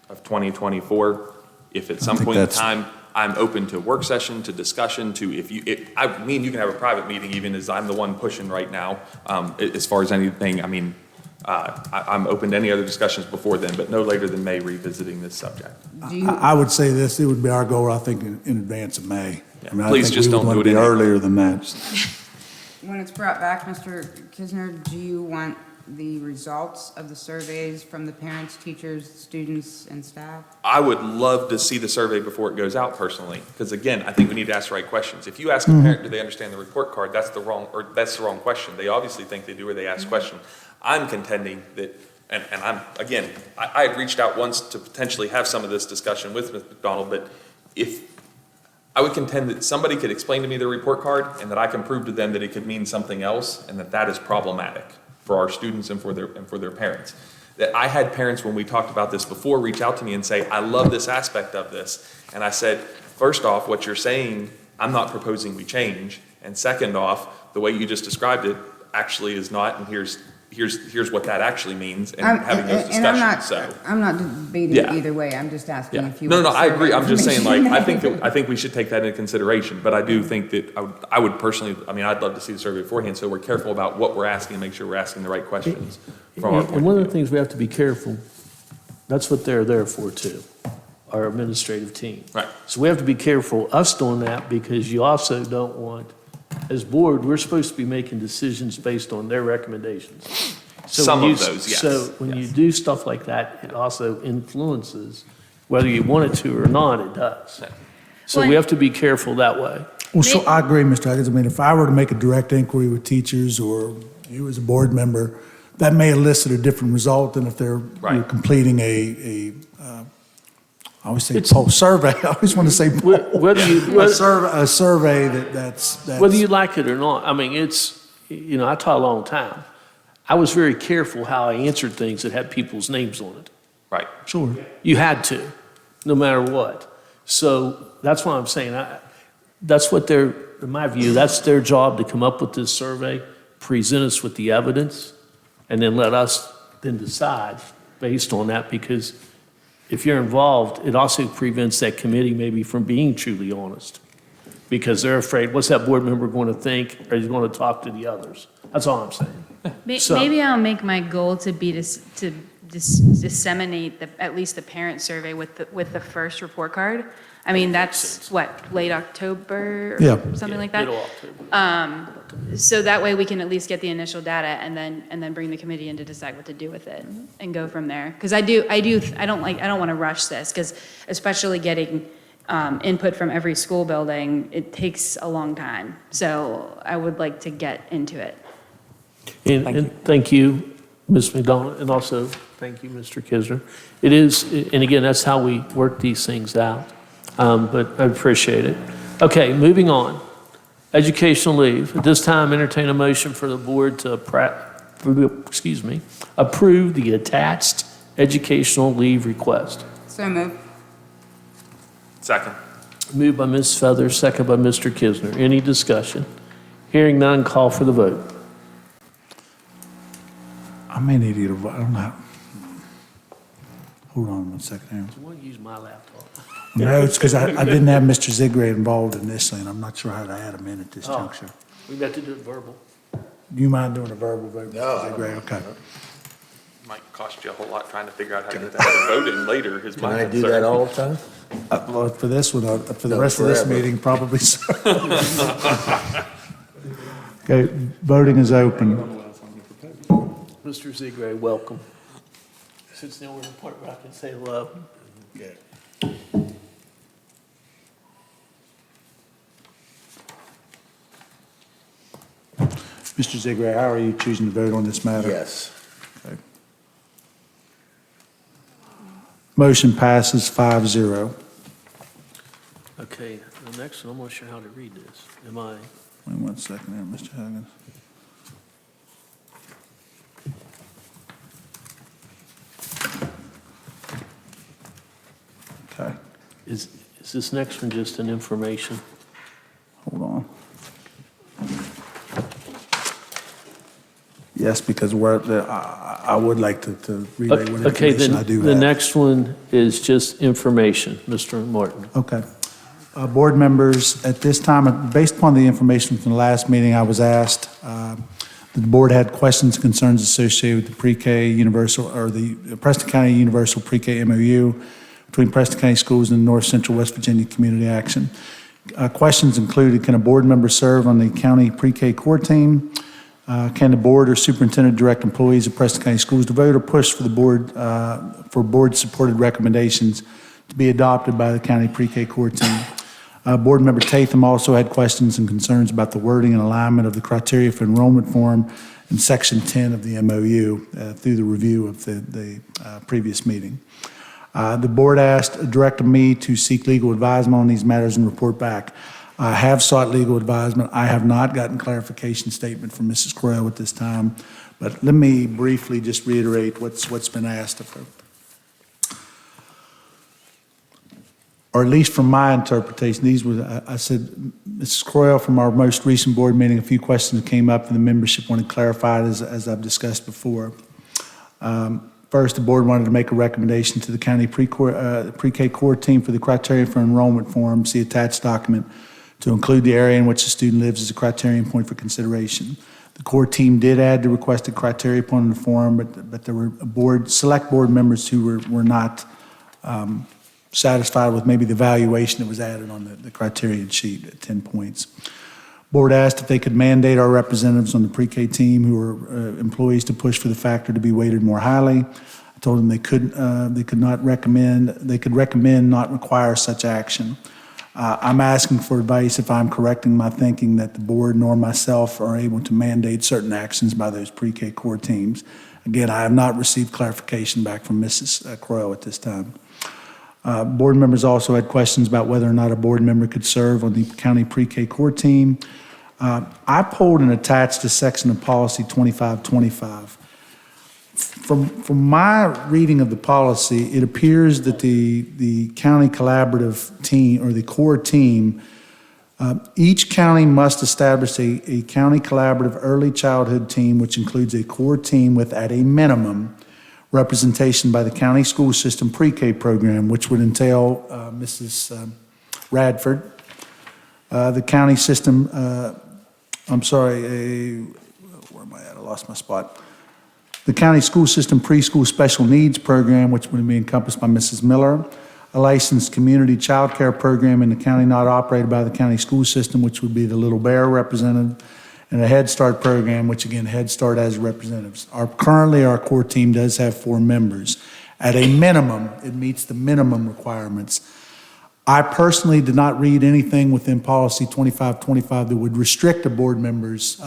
of 2024. If at some think point in that's- time, I'm open to work session, to discussion, to me and you can have a private meeting even as I'm the one pushing right now. As far as anything, I'm open to any other discussions before then, but no later than May revisiting this subject. I would say this, it would be our goal, I think, in advance of May. Yeah. I mean, I Please think just we would don't want do to it be in April. earlier than that. When it's brought back, Mr. Kisner, do you want the results of the surveys from the parents, teachers, students, and staff? I would love to see the survey before it goes out personally, because again, I think we need to ask the right questions. If you ask a parent, do they understand the report card, that's the wrong question. They obviously think they do, or they ask questions. I'm contending that, and I had reached out once to potentially have some of this discussion with Ms. McDonald, but if I would contend that somebody could explain to me the report card and that I can prove to them that it could mean something else and that is problematic for our students and for their parents. That I had parents, when we talked about this before, reach out to me and say, I love this aspect of this. And I said, first off, what you're saying, I'm not proposing we change. And second off, the way you just described it actually is not, and here's what that actually means, and I'm- having those and I'm not- discussions, so. I'm not debating Yeah. either way, I'm just asking Yeah, if you. no, want I to agree, survey I'm just saying, like, information. I think we should take that into consideration, but I do think that I would personally, I mean, I'd love to see the survey beforehand, so we're careful about what we're asking, and make sure we're asking the right questions from our And point one of of the view. things we have to be careful, that's what they're there for too, our administrative team. Right. So we have to be careful us doing that, because you also don't want, as board, we're supposed to be making decisions based on their recommendations. So Some when of you- those, yes, So when you yes. do stuff like that, it also influences, whether you want it to or not, it does. So we Well, have to be careful that way. Well, so I agree, Mr. Huggins. I mean, if I were to make a direct inquiry with teachers or you as a board member, that may elicit a different result than if they're Right. you're completing I always say poll survey. I always want to say poll. Whether you, A survey that's. whether you like it or not, I mean, it's, you know, I taught a long time. I was very careful how I answered things that had people's names on it. Right. Sure. You had to, no matter what. So that's why I'm saying, that's what in my view, that's their job, to come up with this survey, present us with the evidence, and then let us then decide based on that, because if you're involved, it also prevents that committee maybe from being truly honest, because they're afraid, what's that board member going to think? Are you going to talk to the others? That's all I'm saying. So- Maybe I'll make my goal to be to disseminate at least the parent survey with the first report card. I mean, that's what, late October or Yeah. something like that? Middle October. So that way we can at least get the initial data and then bring the committee in to decide what to do with it and go from there. Because I don't want to rush this, because especially getting input from every school building, it takes a long time. So I would like to get into it. And thank you, Ms. McDonald, and also thank you, Mr. Kisner. It is, and again, that's how we work these things out, but I appreciate it. Okay, moving on. Educational leave. At this time, entertain a motion for the board to approve the attached educational leave request. So moved. Second. Moved by Ms. Feathers, second by Mr. Kisner. Any discussion? Hearing none, call for the vote. I may need to get a vote. I don't know. Hold on one second here. I want to use my laptop. No, it's because I didn't have Mr. Zigray involved initially, and I'm not sure how to add him in at this juncture. We got to do it verbal. Do you mind doing a verbal vote? No. Zigray, okay. Might cost you a whole lot trying to figure out how to get that vote in later, is Can my I concern. do that all the time? Well, for this one, for the No, rest of this forever. meeting, probably so. Okay, voting is open. Mr. Zigray, welcome. Since now we're in the point where I can say hello. Mr. Zigray, how are you choosing to vote on this matter? Yes. Okay. Motion passes 5-0. Okay, the next one, I'm not sure how to read this. Am I? Wait 1 second there, Mr. Huggins. Okay, Is this next one just an information? hold on. Yes, because I would like to relay what Okay, information I do then the have. next one is just information, Mr. Martin. Okay. Board members, at this time, based upon the information from the last meeting, I was asked, the board had questions, concerns associated with the pre-K universal, or the Preston County Universal Pre-K MOU between Preston County Schools and North Central West Virginia Community Action. Questions included, can a board member serve on the county pre-K core team? Can the board or superintendent direct employees of Preston County Schools to vote or push for the board, for board-supported recommendations to be adopted by the county pre-K core team? Board member Tatham also had questions and concerns about the wording and alignment of the criteria for enrollment form in section 10 of the MOU through the review of the previous meeting. The board directed me to seek legal advisement on these matters and report back. I have sought legal advisement. I have not gotten clarification statement from Mrs. Croyle at this time, but let me briefly just reiterate what's been asked of her. or at least from my interpretation, these were, I said, Mrs. Croyle, from our most recent board meeting, a few questions came up and the membership wanted clarified as I've discussed before. First, the board wanted to make a recommendation to the county pre-K core team for the criteria for enrollment form, see attached document, to include the area in which the student lives as a criterion point for consideration. The core team did add the requested criteria point in the form, but there were select board members who were not satisfied with maybe the valuation that was added on the criterion sheet at 10 points. Board asked if they could mandate our representatives on the pre-K team who are employees to push for the factor to be weighted more highly. I told them they could recommend, not require such action. I'm asking for advice if I'm correcting my thinking that the board nor myself are able to mandate certain actions by those pre-K core teams. Again, I have not received clarification back from Mrs. Croyle at this time. Board members also had questions about whether or not a board member could serve on the county pre-K core team. I pulled and attached a section of policy 2525. From my reading of the policy, it appears that the county collaborative team or the core team, each county must establish a county collaborative early childhood team, which includes a core team with, at a minimum, representation by the county school system pre-K program, which would entail Mrs. Radford, the county system, where am I at? I lost my spot. The county school system preschool special needs program, which would be encompassed by Mrs. Miller, a licensed community child care program in the county not operated by the county school system, which would be the Little Bear representative, and a Head Start program, which again, Head Start has representatives. Currently, our core team does have 4 members. At a minimum, it meets the minimum requirements. I personally did not read anything within policy 2525 that would restrict the board members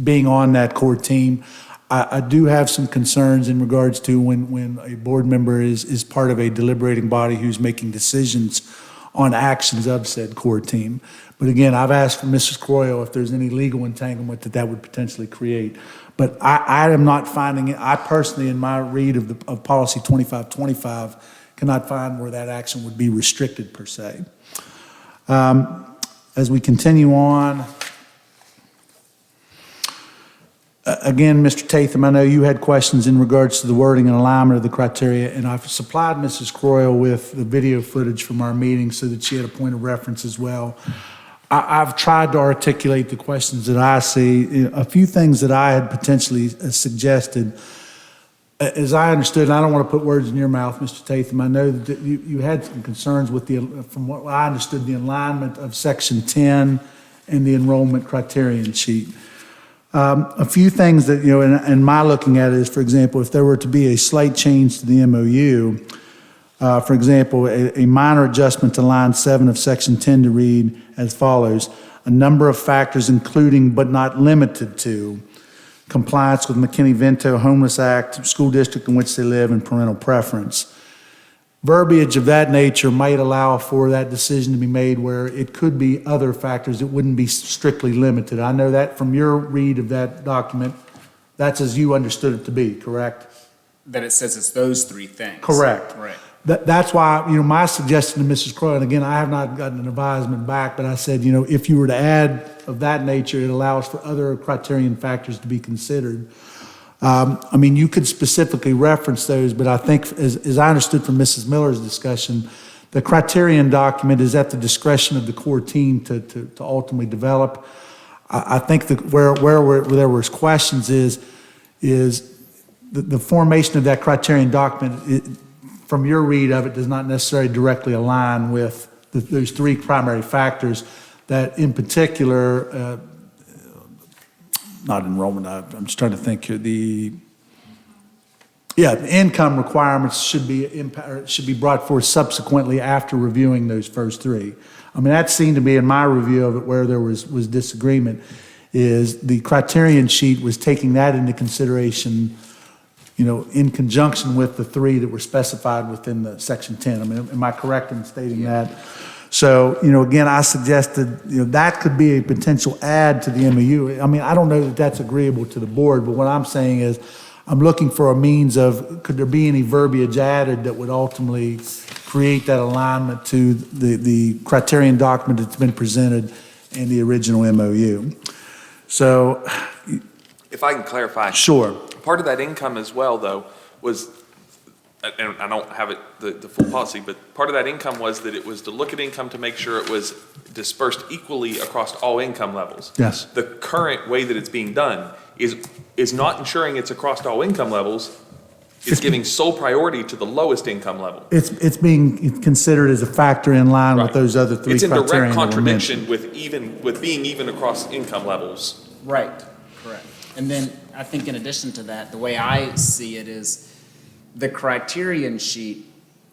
being on that core team. I do have some concerns in regards to when a board member is part of a deliberating body who's making decisions on actions of said core team. But again, I've asked for Mrs. Croyle if there's any legal entanglement that would potentially create. But I am not finding it, I personally, in my read of policy 2525, cannot find where that action would be restricted per se. As we continue on, again, Mr. Tatham, I know you had questions in regards to the wording and alignment of the criteria, and I've supplied Mrs. Croyle with the video footage from our meeting so that she had a point of reference as well. I've tried to articulate the questions that I see. A few things that I had potentially suggested. As I understood, and I don't want to put words in your mouth, Mr. Tatham, I know that you had some concerns with from what I understood, the alignment of Section 10 and the enrollment criterion sheet. A few things that, in my looking at it is, for example, if there were to be a slight change to the MOU, for example, a minor adjustment to line 7 of Section 10 to read as follows: a number of factors including but not limited to compliance with McKinney-Vento Homeless Act, school district in which they live, and parental preference. Verbiage of that nature might allow for that decision to be made where it could be other factors. It wouldn't be strictly limited. I know that from your read of that document, that's as you understood it to be, correct? That it says it's those 3 things. Correct. Right. That's why, my suggestion to Mrs. Croyle, and again, I have not gotten an advisement back, but I said, if you were to add of that nature, it allows for other criterion factors to be considered. You could specifically reference those, but I think, as I understood from Mrs. Miller's discussion, the criterion document is at the discretion of the core team to ultimately develop. I think that where there was questions is the formation of that criterion document, from your read of it, does not necessarily directly align with those 3 primary factors that, in particular, not enrollment, I'm just trying to think here, the income requirements should be brought forth subsequently after reviewing those first 3. That seemed to be, in my review of it, where there was disagreement, is the criterion sheet was taking that into consideration, in conjunction with the 3 that were specified within the Section 10. Am I correct in stating that? So, again, I suggested, that could be a potential add to the MOU. I don't know that that's agreeable to the board, but what I'm saying is I'm looking for a means of, could there be any verbiage added that would ultimately create that alignment to the criterion document that's been presented in the original MOU. So, If I can clarify. sure. Part of that income as well, though, was, and I don't have it, the full policy, but part of that income was that it was to look at income to make sure it was dispersed equally across all income levels. Yes. The current way that it's being done is not ensuring it's across all income levels. It's giving sole priority to the lowest income level. It's being considered as a factor in line with those other three It's in criteria direct that were mentioned. contradiction with being even across income levels. Right, correct. And then I think in addition to that, the way I see it is the criterion sheet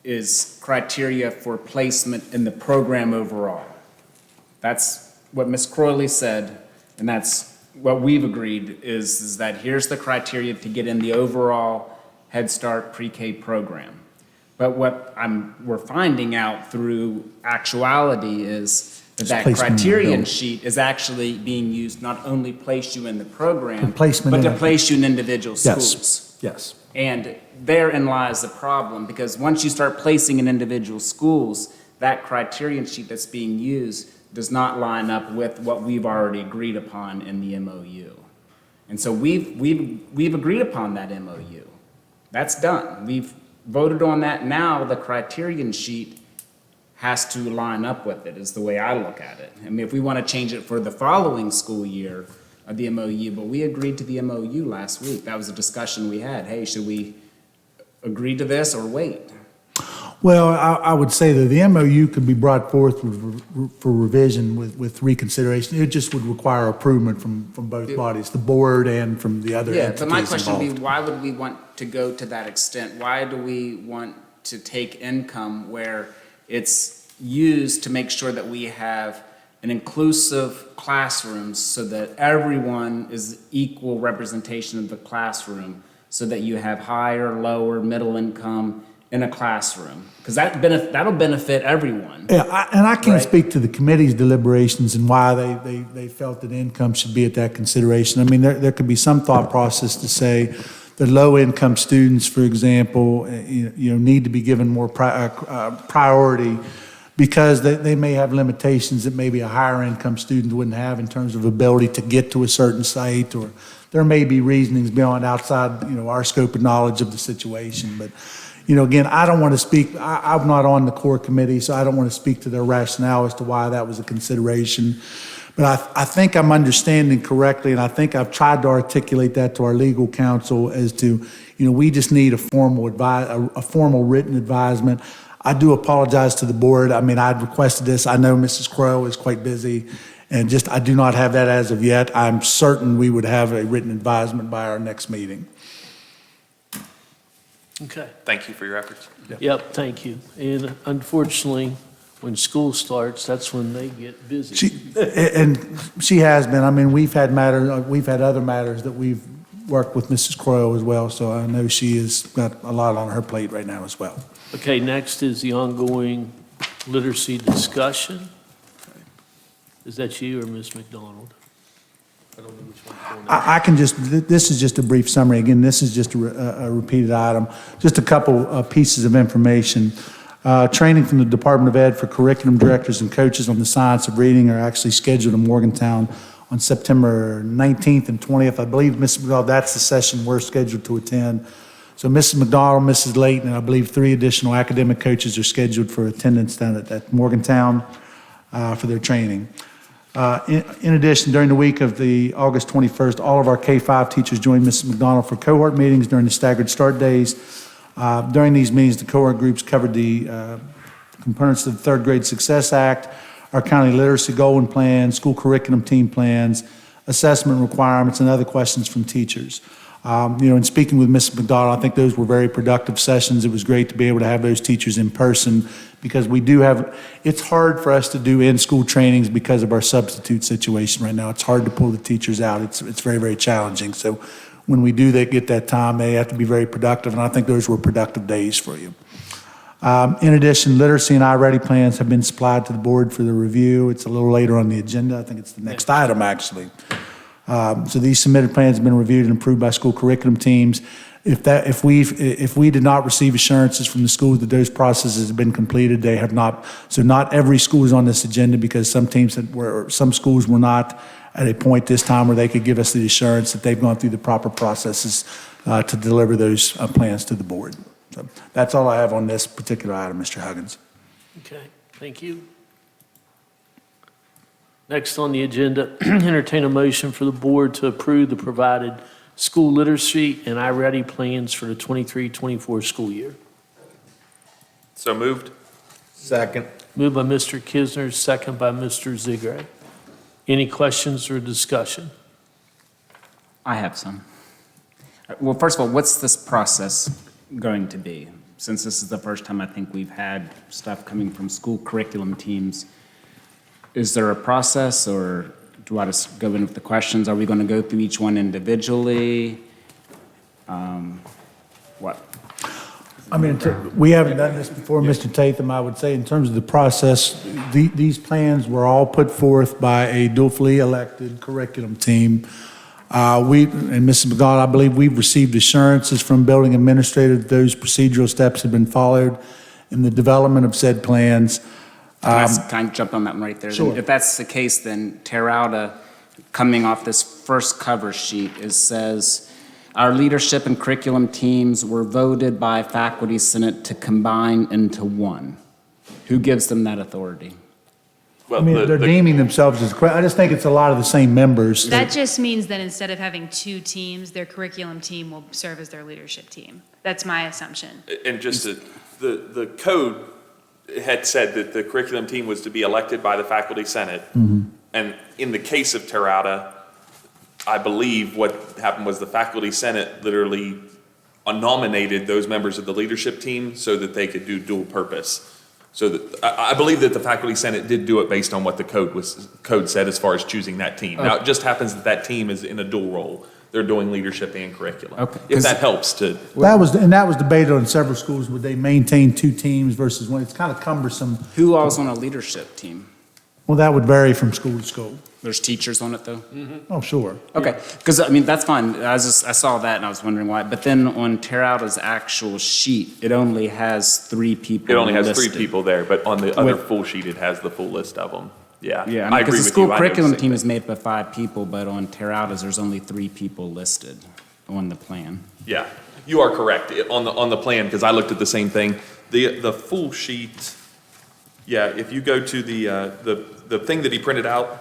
is criteria for placement in the program overall. That's what Ms. Croyley said, and that's what we've agreed is that here's the criteria to get in the overall Head Start pre-K program. But what we're finding out through actuality is that placement in the criterion building. sheet is actually being used not only place you in the program, placement but in to it. place you in individual Yes. schools. Yes. And therein lies the problem, because once you start placing in individual schools, that criterion sheet that's being used does not line up with what we've already agreed upon in the MOU. And so we've agreed upon that MOU. That's done. We've voted on that. Now the criterion sheet has to line up with it, is the way I look at it. I mean, if we want to change it for the following school year of the MOU, but we agreed to the MOU last week. That was a discussion we had. Hey, should we agree to this or wait? Well, I would say that the MOU could be brought forth for revision with reconsideration. It just would require approval from both bodies, the board and from the other Yeah, entities but my question would be, involved. why would we want to go to that extent? Why do we want to take income where it's used to make sure that we have an inclusive classroom so that everyone is equal representation of the classroom, so that you have higher, lower, middle income in a classroom? Because that'll benefit everyone. Yeah, I can't Right. speak to the committee's deliberations and why they felt that income should be at that consideration. I mean, there could be some thought process to say that low-income students, for example, need to be given more priority because they may have limitations that maybe a higher-income student wouldn't have in terms of ability to get to a certain site, or there may be reasonings beyond outside, our scope of knowledge of the situation. But, again, I don't want to speak, I'm not on the core committee, so I don't want to speak to their rationale as to why that was a consideration. But I think I'm understanding correctly, and I think I've tried to articulate that to our legal counsel as to, we just need a formal written advisement. I do apologize to the board. I mean, I'd requested this. I know Mrs. Crow is quite busy, and I do not have that as of yet. I'm certain we would have a written advisement by our next meeting. Okay. Thank you for your efforts. Yep, thank you. And unfortunately, when school starts, that's when they get busy. She has been. I mean, we've had other matters that we've worked with Mrs. Crow as well, so I know she has got a lot on her plate right now as well. Okay, next is the ongoing literacy discussion. Is that you or Ms. McDonald? I don't know which one's going next. This is just a brief summary. Again, this is just a repeated item. Just a couple pieces of information. Training from the Department of Ed for curriculum directors and coaches on the science of reading are actually scheduled in Morgantown on September 19th and 20th. I believe, Ms. McDonald, that's the session we're scheduled to attend. So Mrs. McDonald, Mrs. Layton, and I believe 3 additional academic coaches are scheduled for attendance down at Morgantown for their training. In addition, during the week of the August 21st, all of our K-5 teachers joined Mrs. McDonald for cohort meetings during the staggered start days. During these meetings, the cohort groups covered the components of the Third Grade Success Act, our county literacy goal and plan, school curriculum team plans, assessment requirements, and other questions from teachers. In speaking with Mrs. McDonald, I think those were very productive sessions. It was great to be able to have those teachers in person because it's hard for us to do in-school trainings because of our substitute situation right now. It's hard to pull the teachers out. It's very, very challenging. So when we do get that time, they have to be very productive, and I think those were productive days for you. In addition, literacy and iReady plans have been supplied to the board for the review. It's a little later on the agenda. I think it's the next item, actually. So these submitted plans have been reviewed and approved by school curriculum teams. if we did not receive assurances from the schools that those processes have been completed, they have not. So not every school is on this agenda because some schools were not at a point this time where they could give us the assurance that they've gone through the proper processes to deliver those plans to the board. So that's all I have on this particular item, Mr. Huggins. Okay, thank you. Next on the agenda, entertain a motion for the board to approve the provided school literacy and iReady plans for the 23-24 school year. So moved? Second. Moved by Mr. Kisner, second by Mr. Zigray. Any questions or discussion? I have some. Well, first of all, what's this process going to be? Since this is the first time I think we've had stuff coming from school curriculum teams, is there a process, or do I just go in with the questions? Are we going to go through each one individually? What? I mean, we haven't done this before, Mr. Tatham. I would say in terms of the process, these plans were all put forth by a duly elected curriculum team. And Mrs. McGall, I believe we've received assurances from building administrator that those procedural steps have been followed in the development of said plans. Can I jump on that one right there? Sure. Then if that's the case, then tear out coming off this first cover sheet, it says, our leadership and curriculum teams were voted by faculty senate to combine into one. Who gives them that authority? Well, I mean, they're deeming themselves as, I just think it's a lot of the same members. That just means that instead of having two teams, their curriculum team will serve as their leadership team. That's my assumption. And just the code had said that the curriculum team was to be elected by the faculty senate. Mm-hmm. And in the case of Terrata, I believe what happened was the faculty senate literally nominated those members of the leadership team so that they could do dual purpose. So that, I believe that the faculty senate did do it based on what the code said as far as choosing that team. Now, it just happens that that team is in a dual role. They're doing leadership and curriculum. Okay. If that helps to. That was debated on several schools. Would they maintain two teams versus one? It's kind of cumbersome. Who all's on a leadership team? Well, that would vary from school to school. There's teachers on it, though? Oh, sure. Okay, because, I mean, that's fine. I saw that and I was wondering why. But then on Terrauta's actual sheet, it only has 3 people It only has listed. 3 people there, but on the other full sheet, it has the full list of them. Yeah. Yeah, I agree because the with you. school I know curriculum the same team thing. is made up of 5 people, but on Terrauta's, there's only 3 people listed on the plan. Yeah, you are correct on the plan, because I looked at the same thing. The full sheet, yeah, if you go to the thing that he printed out,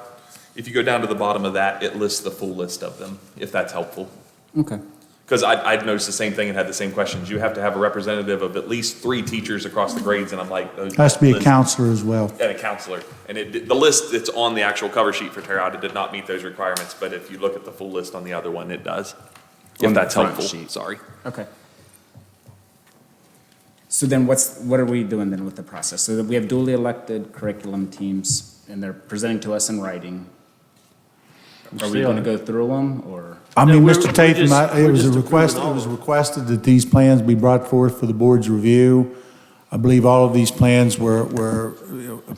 if you go down to the bottom of that, it lists the full list of them, if that's helpful. Okay. Because I'd noticed the same thing and had the same questions. You have to have a representative of at least 3 teachers across the grades, and I'm like. Has to be a counselor as well. And a counselor. And the list that's on the actual cover sheet for Terrata did not meet those requirements, but if you look at the full list on the other one, it does. On If the that's front helpful, sheet. sorry. Okay. So then what are we doing then with the process? So that we have duly elected curriculum teams, and they're presenting to us in writing. Are we going to go through them, or? I No, mean, we're- Mr. we're Tatham, just- it we're was just a request, approving all it was of them. requested that these plans be brought forth for the board's review. I believe all of these plans were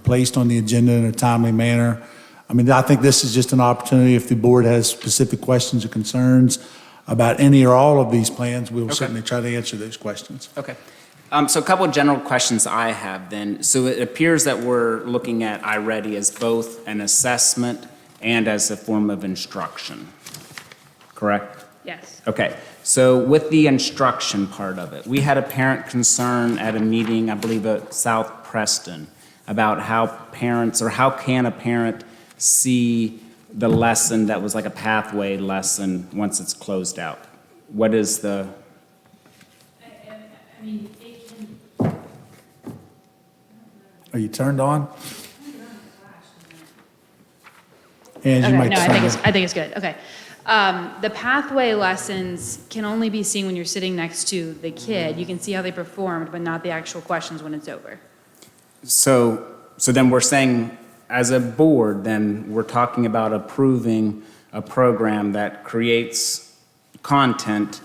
placed on the agenda in a timely manner. I mean, I think this is just an opportunity, if the board has specific questions or concerns about any or all of these plans, we will Okay. certainly try to answer those questions. Okay. So a couple of general questions I have then. So it appears that we're looking at iReady as both an assessment and as a form of instruction, correct? Yes. Okay, so with the instruction part of it, we had a parent concern at a meeting, I believe at South Preston, about how parents, or how can a parent see the lesson that was like a pathway lesson once it's closed out? What is the, I mean, it can. Are you turned on? And you Okay, might no, I turn think it- I think it's good, okay. The pathway lessons can only be seen when you're sitting next to the kid. You can see how they performed, but not the actual questions when it's over. so then we're saying, as a board, then we're talking about approving a program that creates content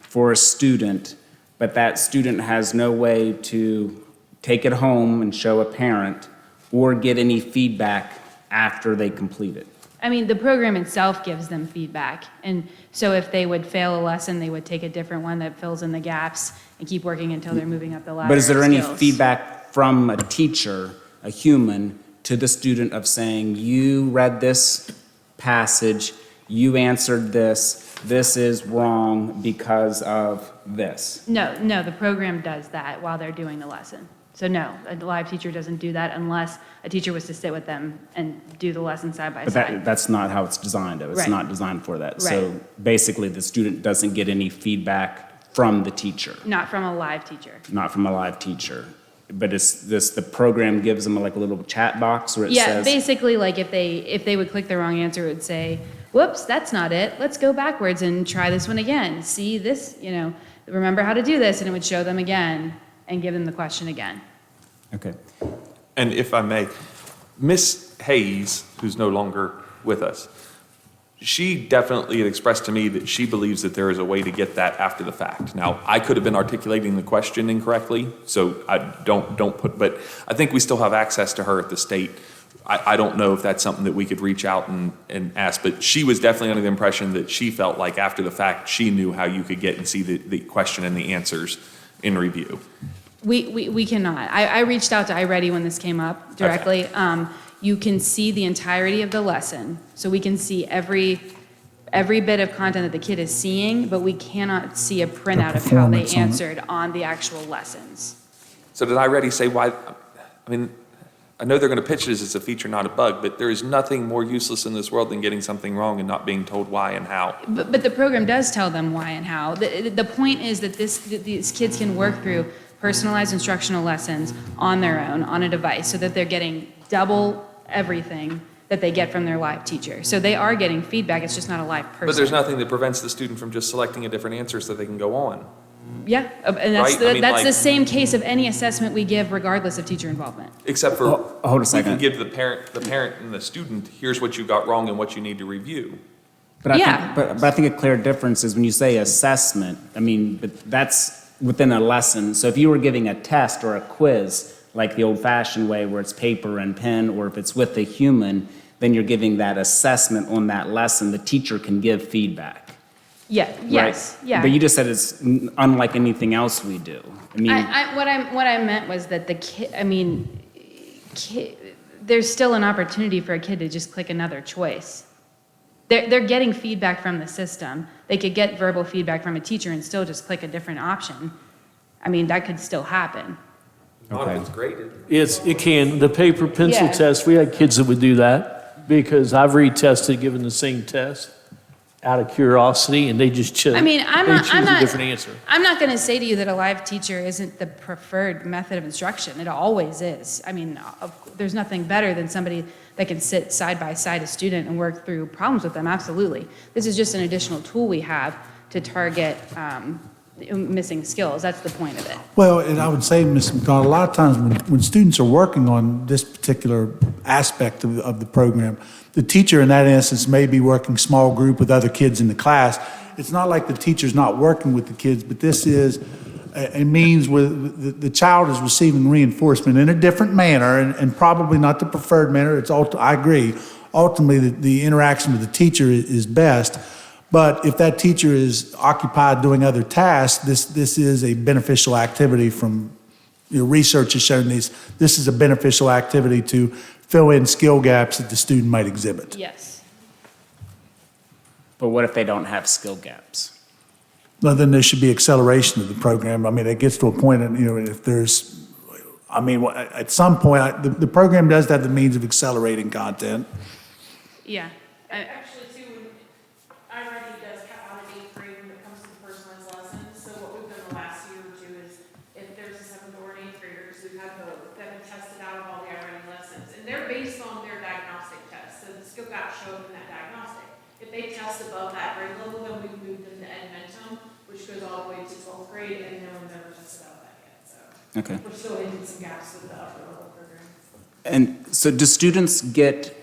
for a student, but that student has no way to take it home and show a parent or get any feedback after they complete it. I mean, the program itself gives them feedback. And so if they would fail a lesson, they would take a different one that fills in the gaps and keep working until they're moving up the ladder. But is there of any skills. feedback from a teacher, a human, to the student of saying, you read this passage, you answered this is wrong because of this? No, the program does that while they're doing the lesson. So no, a live teacher doesn't do that unless a teacher was to sit with them and do the lesson side by But side. that's not how it's designed, though. It's Right. not designed for that. So Right. basically, the student doesn't get any feedback from the teacher, Not from a live teacher. not from a live teacher. But it's this, the program gives them like a little chat box where it Yeah, says. basically, like if they would click the wrong answer, it would say, whoops, that's not it. Let's go backwards and try this one again. See this, remember how to do this, and it would show them again and give them the question again. Okay. And if I may, Miss Hayes, who's no longer with us, she definitely had expressed to me that she believes that there is a way to get that after the fact. Now, I could have been articulating the question incorrectly, so I don't put, but I think we still have access to her at the state. I don't know if that's something that we could reach out and ask, but she was definitely under the impression that she felt like after the fact, she knew how you could get and see the question and the answers in review. We cannot. I reached out to iReady when this came up directly. You can see the entirety of the lesson, so we can see every bit of content that the kid is seeing, but we cannot see a printout of how they performance on it. answered on the actual lessons. So did I already say why? I mean, I know they're going to pitch it as it's a feature, not a bug, but there is nothing more useless in this world than getting something wrong and not being told why and how. But the program does tell them why and how. The point is that these kids can work through personalized instructional lessons on their own, on a device, so that they're getting double everything that they get from their live teacher. So they are getting feedback, it's just not a live person. But there's nothing that prevents the student from just selecting a different answer so they can go on. Yeah, and that's, Right? I mean, that's like- the same case of any assessment we give regardless of teacher involvement. Except for, Hold a we can second. give the parent and the student, here's what you got wrong and what you need to review. But I Yeah. think, but I think a clear difference is when you say assessment, but that's within a lesson. So if you were giving a test or a quiz, like the old-fashioned way where it's paper and pen, or if it's with a human, then you're giving that assessment on that lesson. The teacher can give feedback. Yeah, Right? yes, yeah. But you just said it's unlike anything else we do. What I meant was that there's still an opportunity for a kid to just click another choice. They're getting feedback from the system. They could get verbal feedback from a teacher and still just click a different option. That could still happen. Not if it's graded. It can. The paper pencil Yeah. test, we had kids that would do that because I've retested given the same test out of curiosity and they just chose. I'm they not, choose a different answer. I'm not going to say to you that a live teacher isn't the preferred method of instruction. It always is. There's nothing better than somebody that can sit side by side a student and work through problems with them. Absolutely. This is just an additional tool we have to target missing skills. That's the point of it. Well, and I would say, Ms. McDonald, a lot of times when students are working on this particular aspect of the program, the teacher in that instance may be working small group with other kids in the class. It's not like the teacher's not working with the kids, but this is a means where the child is receiving reinforcement in a different manner and probably not the preferred manner. I agree. Ultimately, the interaction with the teacher is best. But if that teacher is occupied doing other tasks, this is a beneficial activity from, research has shown this is a beneficial activity to fill in skill gaps that the student might exhibit. Yes. But what if they don't have skill gaps? Well, then there should be acceleration of the program. It gets to a point, if there's, at some point, the program does have the means of accelerating content. Yeah. Actually, too, iReady does cut out an 8th grade when it comes to personalized lessons. So what we've done the last year or two is, if there's a 7th or an 8th grader, because we've had both, that have been tested out of all the iReady lessons. And they're based on their diagnostic test. So the skill gaps show up in that diagnostic. If they test above that grade level, then we've moved them to Edmentum, which goes all the way to 12th grade, and no one's ever tested out that yet. So Okay. we're still hitting some gaps with the upper level program. And so do students get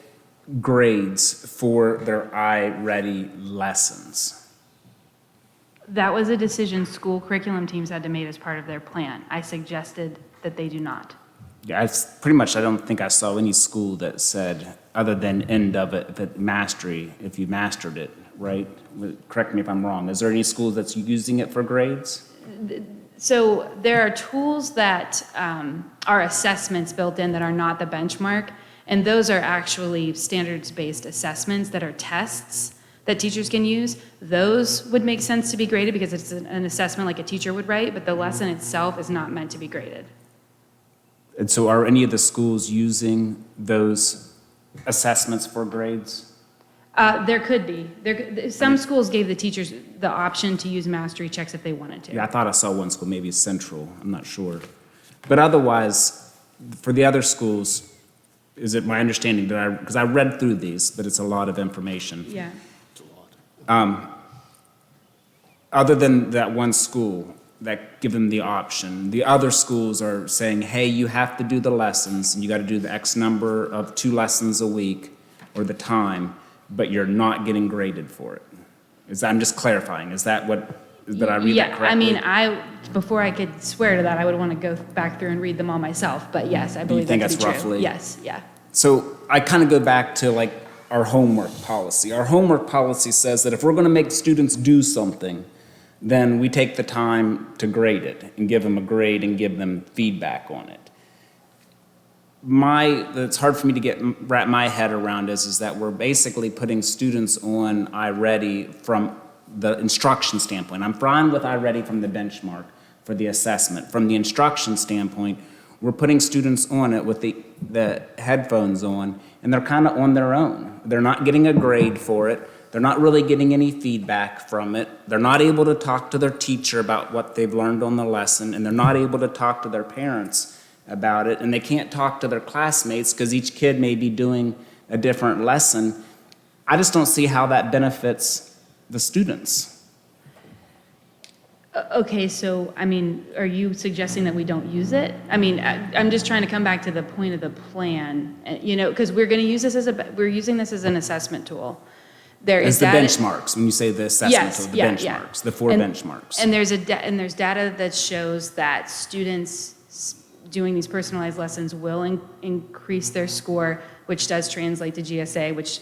grades for their iReady lessons? That was a decision school curriculum teams had to make as part of their plan. I suggested that they do not. Yeah, pretty much, I don't think I saw any school that said other than end of it, if you mastered it, right? Correct me if I'm wrong. Is there any school that's using it for grades? So there are tools that are assessments built in that are not the benchmark, and those are actually standards-based assessments that are tests that teachers can use. Those would make sense to be graded because it's an assessment like a teacher would write, but the lesson itself is not meant to be graded. And so are any of the schools using those assessments for grades? There could be. Some schools gave the teachers the option to use mastery checks if they wanted to. Yeah, I thought I saw one school, maybe Central, I'm not sure. But otherwise, for the other schools, is it my understanding that because I read through these, but it's a lot of information. Yeah. Other than that one school that give them the option, the other schools are saying, hey, you have to do the lessons, and you got to do the X number of 2 lessons a week, or the time, but you're not getting graded for it. I'm just clarifying, did I read that correctly? I mean, before I could swear to that, I would want to go back through and read them all myself, but yes, I believe that to be true. You think that's roughly? Yes, yeah. So I kind of go back to like our homework policy. Our homework policy says that if we're going to make students do something, then we take the time to grade it and give them a grade and give them feedback on it. It's hard for me to wrap my head around is that we're basically putting students on iReady from the instruction standpoint. I'm fine with iReady from the benchmark for the assessment. From the instruction standpoint, we're putting students on it with the headphones on, and they're kind of on their own. They're not getting a grade for it. They're not really getting any feedback from it. They're not able to talk to their teacher about what they've learned on the lesson, and they're not able to talk to their parents about it, and they can't talk to their classmates because each kid may be doing a different lesson. I just don't see how that benefits the students. Okay, so, I mean, are you suggesting that we don't use it? I mean, I'm just trying to come back to the point of the plan, because we're going to use this we're using this as an assessment tool. There is the benchmarks, when you say the assessment tool, the benchmarks, the 4 benchmarks. And there's data that shows that students doing these personalized lessons will increase their score, which does translate to GSA, which,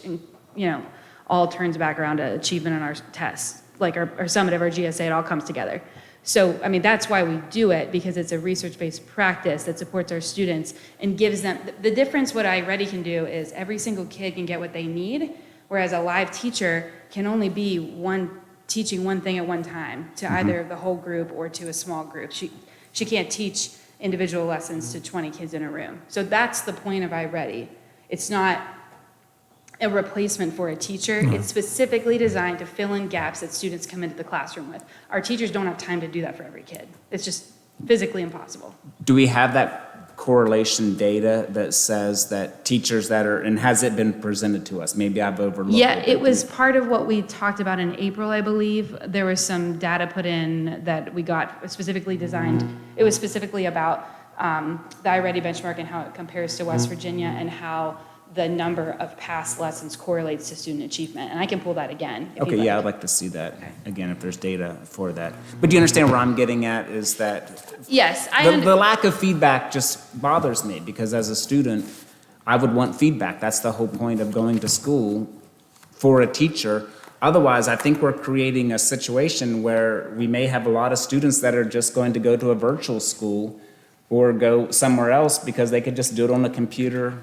all turns back around to achievement on our tests. Like our summative, our GSA, it all comes together. So, I mean, that's why we do it, because it's a research-based practice that supports our students and gives them, the difference what iReady can do is every single kid can get what they need, whereas a live teacher can only be teaching one thing at one time to either the whole group or to a small group. She can't teach individual lessons to 20 kids in a room. So that's the point of iReady. It's not a replacement for a teacher. It's specifically designed to fill in gaps that students come into the classroom with. Our teachers don't have time to do that for every kid. It's just physically impossible. Do we have that correlation data that says that teachers and has it been presented to us? Maybe I've overlooked it. Yeah, it was part of what we talked about in April, I believe. There was some data put in that we got specifically designed. It was specifically about the iReady benchmark and how it compares to West Virginia and how the number of past lessons correlates to student achievement. And I can pull that again. Okay, yeah, I'd like to see that again if there's data for that. But do you understand where I'm getting at is that yes, the lack of feedback just bothers me because as a student, I would want feedback. That's the whole point of going to school for a teacher. Otherwise, I think we're creating a situation where we may have a lot of students that are just going to go to a virtual school or go somewhere else because they could just do it on the computer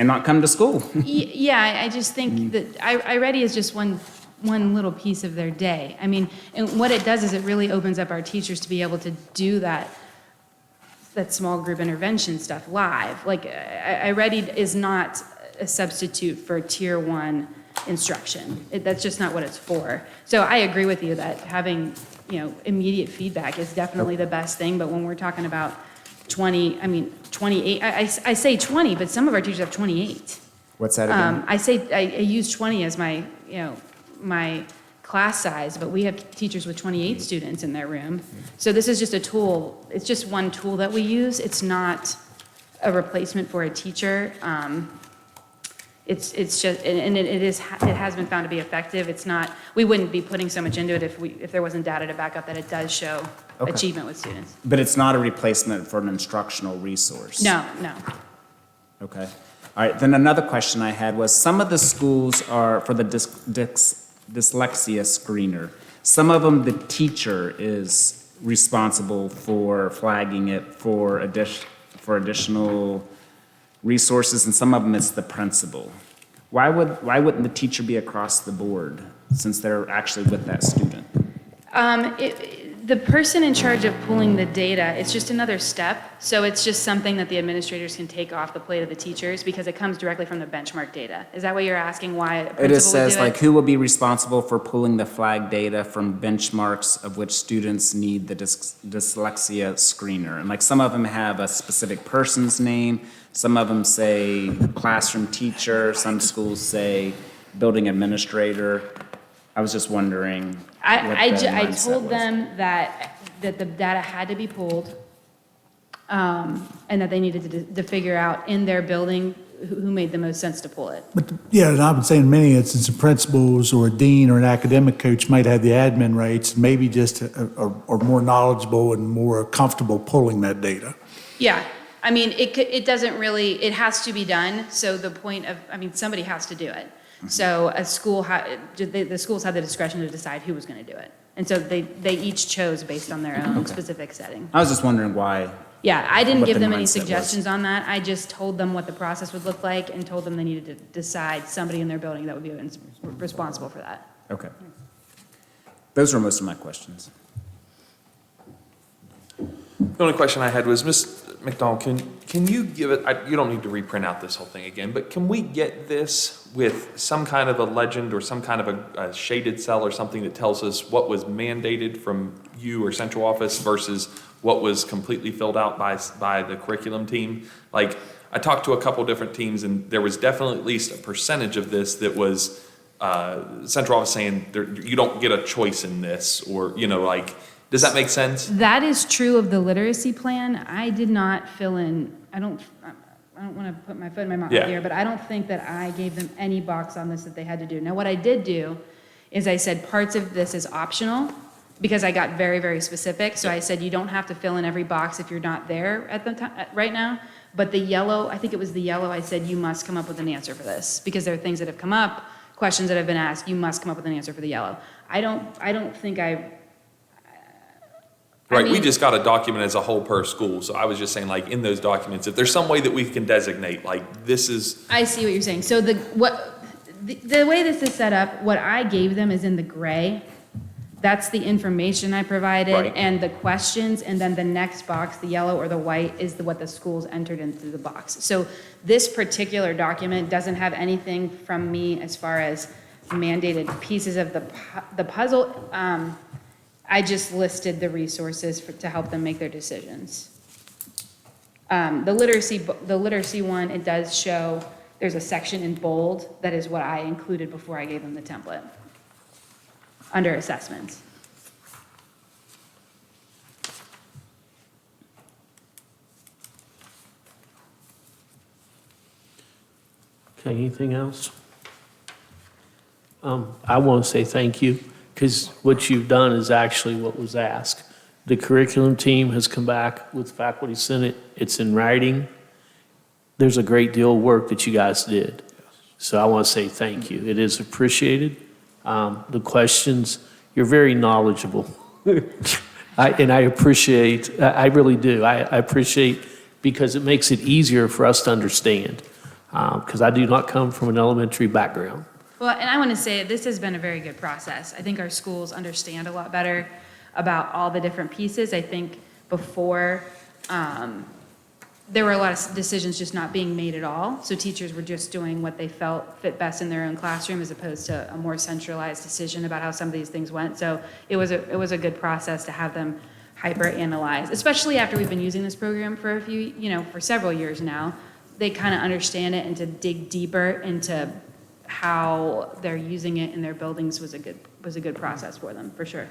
and not come to school. Yeah, I just think that iReady is just one little piece of their day. I mean, and what it does is it really opens up our teachers to be able to do that small group intervention stuff live. Like, iReady is not a substitute for tier 1 instruction. That's just not what it's for. So I agree with you that having, immediate feedback is definitely the best thing, but when we're talking about 28, I say 20, but some of our teachers have 28. What's that again? I use 20 as my, my class size, but we have teachers with 28 students in their room. So this is just a tool. It's just one tool that we use. It's not a replacement for a teacher. It's just, and it has been found to be effective. It's not, we wouldn't be putting so much into it if there wasn't data to back up that it does show achievement with students. But it's not a replacement for an instructional resource? No. Okay. All right, then another question I had was, some of the schools are, for the dyslexia screener, some of them, the teacher is responsible for flagging it for additional resources, and some of them it's the principal. Why wouldn't the teacher be across the board, since they're actually with that student? The person in charge of pulling the data, it's just another step. So it's just something that the administrators can take off the plate of the teachers because it comes directly from the benchmark data. Is that what you're asking, why a principal would It do it? just says, like, who will be responsible for pulling the flag data from benchmarks of which students need the dyslexia screener? And like, some of them have a specific person's name, some of them say classroom teacher, some schools say building administrator. I was just wondering what the I mindset told was. them that the data had to be pulled, and that they needed to figure out in their building who made the most sense to pull it. But, yeah, and I would say in many instances, principals or a dean or an academic coach might have the admin rights, and maybe just are more knowledgeable and more comfortable pulling that data. Yeah, I mean, it doesn't really, it has to be done, so the point of, I mean, somebody has to do it. So a school, the schools had the discretion to decide who was going to do it. And so they each chose based on their own specific setting. I was just wondering why. Yeah, I didn't What give the them any mindset was. suggestions on that. I just told them what the process would look like and told them they needed to decide somebody in their building that would be responsible for that. Okay. Those were most of my questions. The only question I had was, Ms. McDonald, can you give it, you don't need to reprint out this whole thing again, but can we get this with some kind of a legend or some kind of a shaded cell or something that tells us what was mandated from you or central office versus what was completely filled out by the curriculum team? Like, I talked to a couple different teams, and there was definitely at least a percentage of this that was central office saying you don't get a choice in this, or, you know, like, does that make sense? That is true of the literacy plan. I did not fill in, I don't want to put my foot in my mouth here, but I don't think that I gave them any box on this that they had to do. Now, what I did do is I said parts of this is optional, because I got very, very specific. So I said, you don't have to fill in every box if you're not there at the time, right now. But the yellow, I think it was the yellow, I said, you must come up with an answer for this, because there are things that have come up, questions that have been asked, you must come up with an answer for the yellow. I don't think Right, mean, we just got a document as a whole per school, so I was just saying, like, in those documents, if there's some way that we can designate, like, this is, I see what you're saying. So the way this is set up, what I gave them is in the gray. That's the information I provided, Right. and the questions, and then the next box, the yellow or the white, is what the schools entered into the box. So this particular document doesn't have anything from me as far as mandated pieces of the puzzle. I just listed the resources to help them make their decisions. The literacy one, it does show, there's a section in bold, that is what I included before I gave them the template, under assessments. Okay, anything else? I want to say thank you, because what you've done is actually what was asked. The curriculum team has come back with faculty senate. It's in writing. There's a great deal of work that you guys did. So I want to say thank you. It is appreciated. The questions, you're very knowledgeable. And I appreciate, I really do. I appreciate, because it makes it easier for us to understand. Because I do not come from an elementary background. Well, and I want to say, this has been a very good process. I think our schools understand a lot better about all the different pieces. I think before, there were a lot of decisions just not being made at all. So teachers were just doing what they felt fit best in their own classroom, as opposed to a more centralized decision about how some of these things went. So it was a good process to have them hyper-analyze, especially after we've been using this program for for several years now. They kind of understand it, and to dig deeper into how they're using it in their buildings was a good process for them, for sure.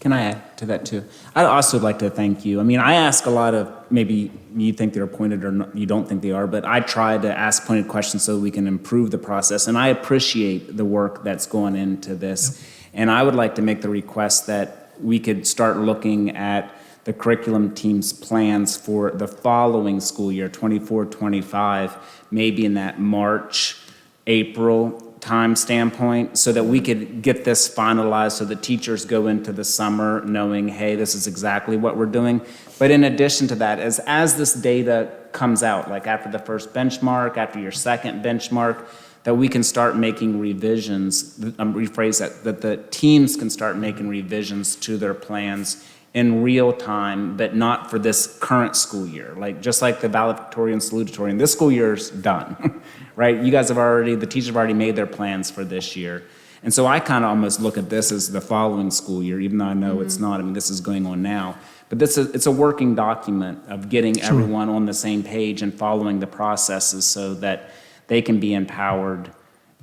Can I add to that too? I'd also like to thank you. I mean, I ask a lot of, maybe you think they're pointed or not, you don't think they are, but I try to ask pointed questions so we can improve the process. And I appreciate the work that's going into this. And I would like to make the request that we could start looking at the curriculum team's plans for the following school year, 24-25, maybe in that March, April time standpoint, so that we could get this finalized, so the teachers go into the summer knowing, hey, this is exactly what we're doing. But in addition to that, as this data comes out, like after the first benchmark, after your second benchmark, that we can start making revisions, rephrase that the teams can start making revisions to their plans in real time, but not for this current school year. Like, just like the valedictorian, salutatorian, this school year's done, right? You guys the teachers have already made their plans for this year. And so I kind of almost look at this as the following school year, even though I know it's not. I mean, this is going on now. But it's a working document of getting everyone on the same page and following the processes so that they can be empowered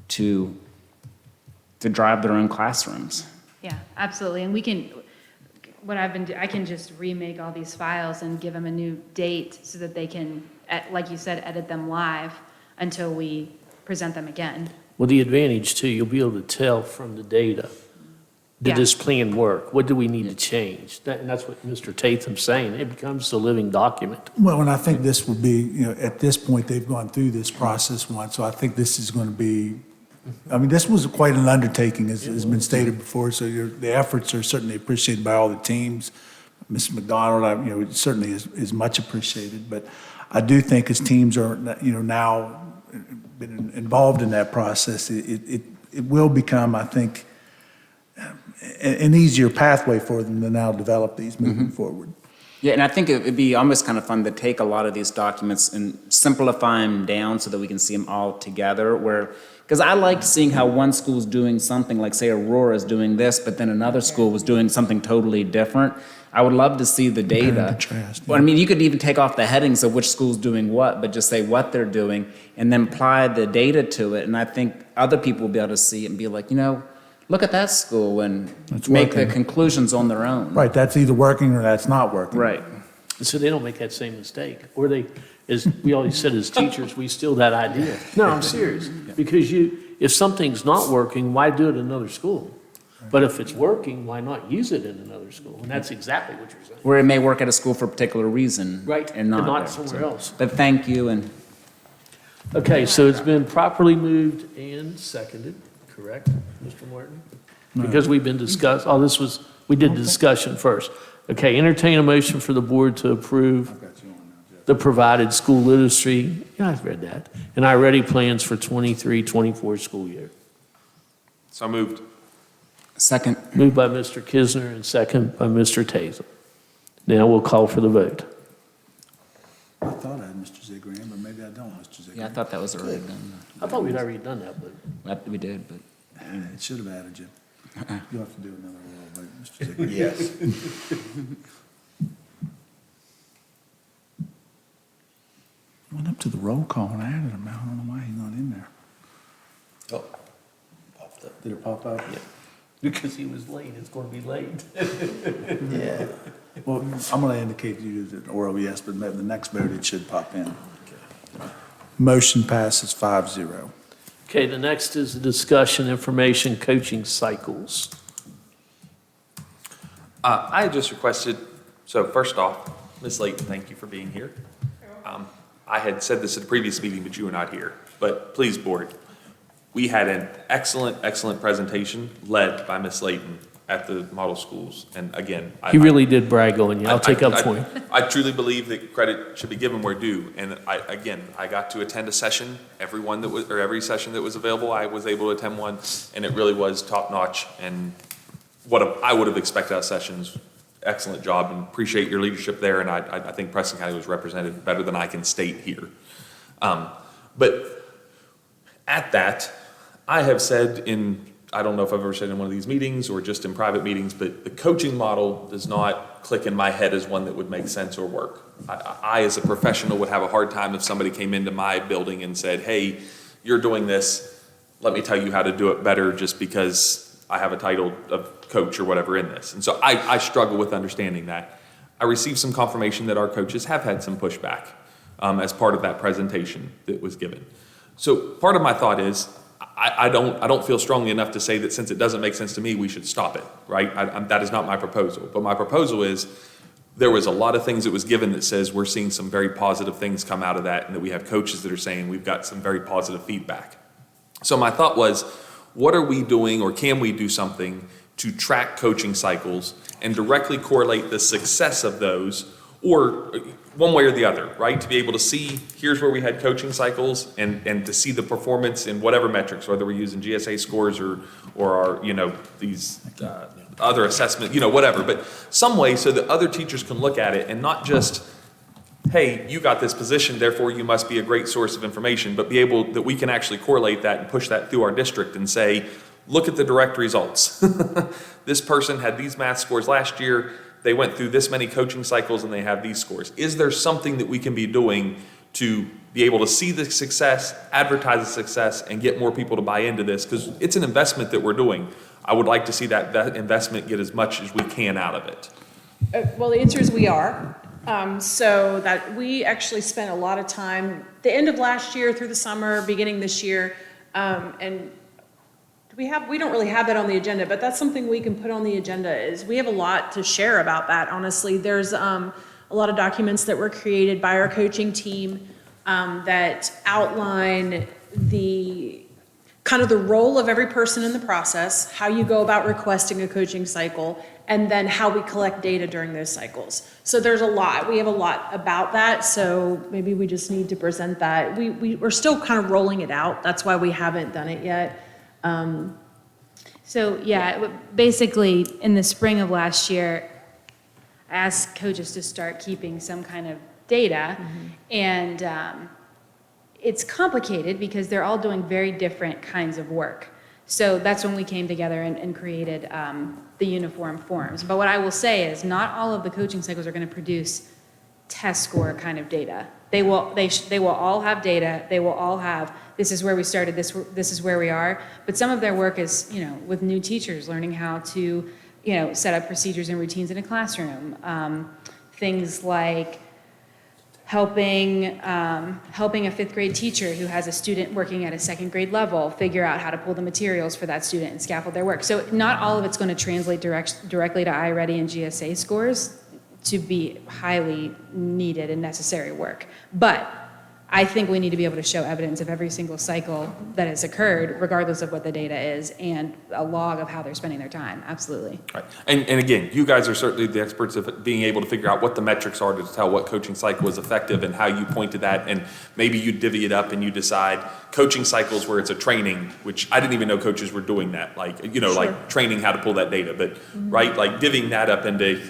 to drive their own classrooms. Yeah, absolutely. And I can just remake all these files and give them a new date so that they can, like you said, edit them live until we present them again. Well, the advantage too, you'll be able to tell from the data, did Yeah. this plan work? What do we need to change? And that's what Mr. Tatham's saying. It becomes a living document. Well, and I think this will be, at this point, they've gone through this process once, so I think this is going to be, this was quite an undertaking, as has been stated before, so the efforts are certainly appreciated by all the teams. Ms. McDonald, certainly is much appreciated, but I do think as teams are, now been involved in that process, it will become, I think, an easier pathway for them to now develop these moving forward. Yeah, and I think it'd be almost kind of fun to take a lot of these documents and simplify them down so that we can see them all together, because I like seeing how one school's doing something, like say Aurora's doing this, but then another school was doing something totally different. I would love to see the data. Contrast, Well, I mean, you could even take off the headings of which school's doing what, but just say what they're doing and then apply the data to it. And I think other people will be able to see it and be like, look at that school and It's make the working. conclusions on their own. Right, that's either working or that's not working. Right. So they don't make that same mistake. Or as we always said as teachers, we steal that idea. No, I'm serious. Because if something's not working, why do it in another school? But if it's working, why not use it in another school? And that's exactly what you're saying. Where it may work at a school for a particular reason. Right, And not there. somewhere else. But thank you, and Okay, so it's been properly moved and seconded, correct, Mr. Martin? Because we've been we did the discussion first. Okay, entertain a motion for the board to approve the provided school literacy, I've read that, and I-ready plans for 23-24 school year. So moved. second. Moved by Mr. Kisner and second by Mr. Tazel. Now we'll call for the vote. I thought I had Mr. Zagran, but maybe I don't, Mr. Zagran. Yeah, I thought that was already done. I thought we'd already done that, but We did, but. It should have added you. You'll have to do another roll vote, Mr. Zagran. Yes. Went up to the roll call and I added him. I don't know why he's not in there. Oh, popped up. Did it pop up? yeah, because he was late, it's going to be late. Yeah. Well, I'm going to indicate to you that oral yes, but maybe the next vote it should pop in. Motion passes 5-0. Okay, the next is the discussion, information, coaching cycles. I just requested, so first off, Ms. Layton, thank you for being here. I had said this at a previous meeting, but you were not here. But please, board, we had an excellent presentation led by Ms. Layton at the model schools. And again, He really did brag on you. I'll take up for you. I truly believe that credit should be given where due. And I got to attend a session, every session that was available, I was able to attend one, and it really was top notch. And what I would have expected out of sessions, excellent job, and appreciate your leadership there. And I think Preston County was represented better than I can state here. But at that, I have said I don't know if I've ever said in one of these meetings or just in private meetings, but the coaching model does not click in my head as one that would make sense or work. I, as a professional, would have a hard time if somebody came into my building and said, hey, you're doing this, let me tell you how to do it better just because I have a title of coach or whatever in this. And so I struggle with understanding that. I received some confirmation that our coaches have had some pushback as part of that presentation that was given. So part of my thought is, I don't feel strongly enough to say that since it doesn't make sense to me, we should stop it, right? That is not my proposal. But my proposal is, there was a lot of things that was given that says we're seeing some very positive things come out of that, and that we have coaches that are saying we've got some very positive feedback. So my thought was, what are we doing, or can we do something to track coaching cycles and directly correlate the success of those, or one way or the other, right? To be able to see, here's where we had coaching cycles, and to see the performance in whatever metrics, whether we're using GSA scores or our, these other assessment, whatever, but some way so that other teachers can look at it and not just, hey, you got this position, therefore you must be a great source of information, but be able, that we can actually correlate that and push that through our district and say, look at the direct results. This person had these math scores last year, they went through this many coaching cycles and they have these scores. Is there something that we can be doing to be able to see the success, advertise the success, and get more people to buy into this? Because it's an investment that we're doing. I would like to see that investment get as much as we can out of it. Well, the answer is we are. So that we actually spent a lot of time, the end of last year through the summer, beginning this year, and we don't really have that on the agenda, but that's something we can put on the agenda. Is we have a lot to share about that, honestly. There's a lot of documents that were created by our coaching team that outline the kind of the role of every person in the process, how you go about requesting a coaching cycle, and then how we collect data during those cycles. So there's a lot. We have a lot about that, so maybe we just need to present that. We're still kind of rolling it out. That's why we haven't done it yet. So, yeah, basically, in the spring of last year, I asked coaches to start keeping some kind of data, and it's complicated because they're all doing very different kinds of work. So that's when we came together and created the uniform forms. But what I will say is not all of the coaching cycles are going to produce test score kind of data. They will all have data. They will all have, this is where we started, this is where we are. But some of their work is, with new teachers, learning how to, set up procedures and routines in a classroom. Things like helping a fifth grade teacher who has a student working at a second grade level figure out how to pull the materials for that student and scaffold their work. So not all of it's going to translate directly to iReady and GSA scores to be highly needed and necessary work. But I think we need to be able to show evidence of every single cycle that has occurred, regardless of what the data is, and a log of how they're spending their time. Absolutely. Right. And again, you guys are certainly the experts of being able to figure out what the metrics are to tell what coaching cycle was effective and how you point to that. And maybe you divvy it up and you decide coaching cycles where it's a training, which I didn't even know coaches were doing that. Like, like training how to pull that data, but right, like divvying that up into,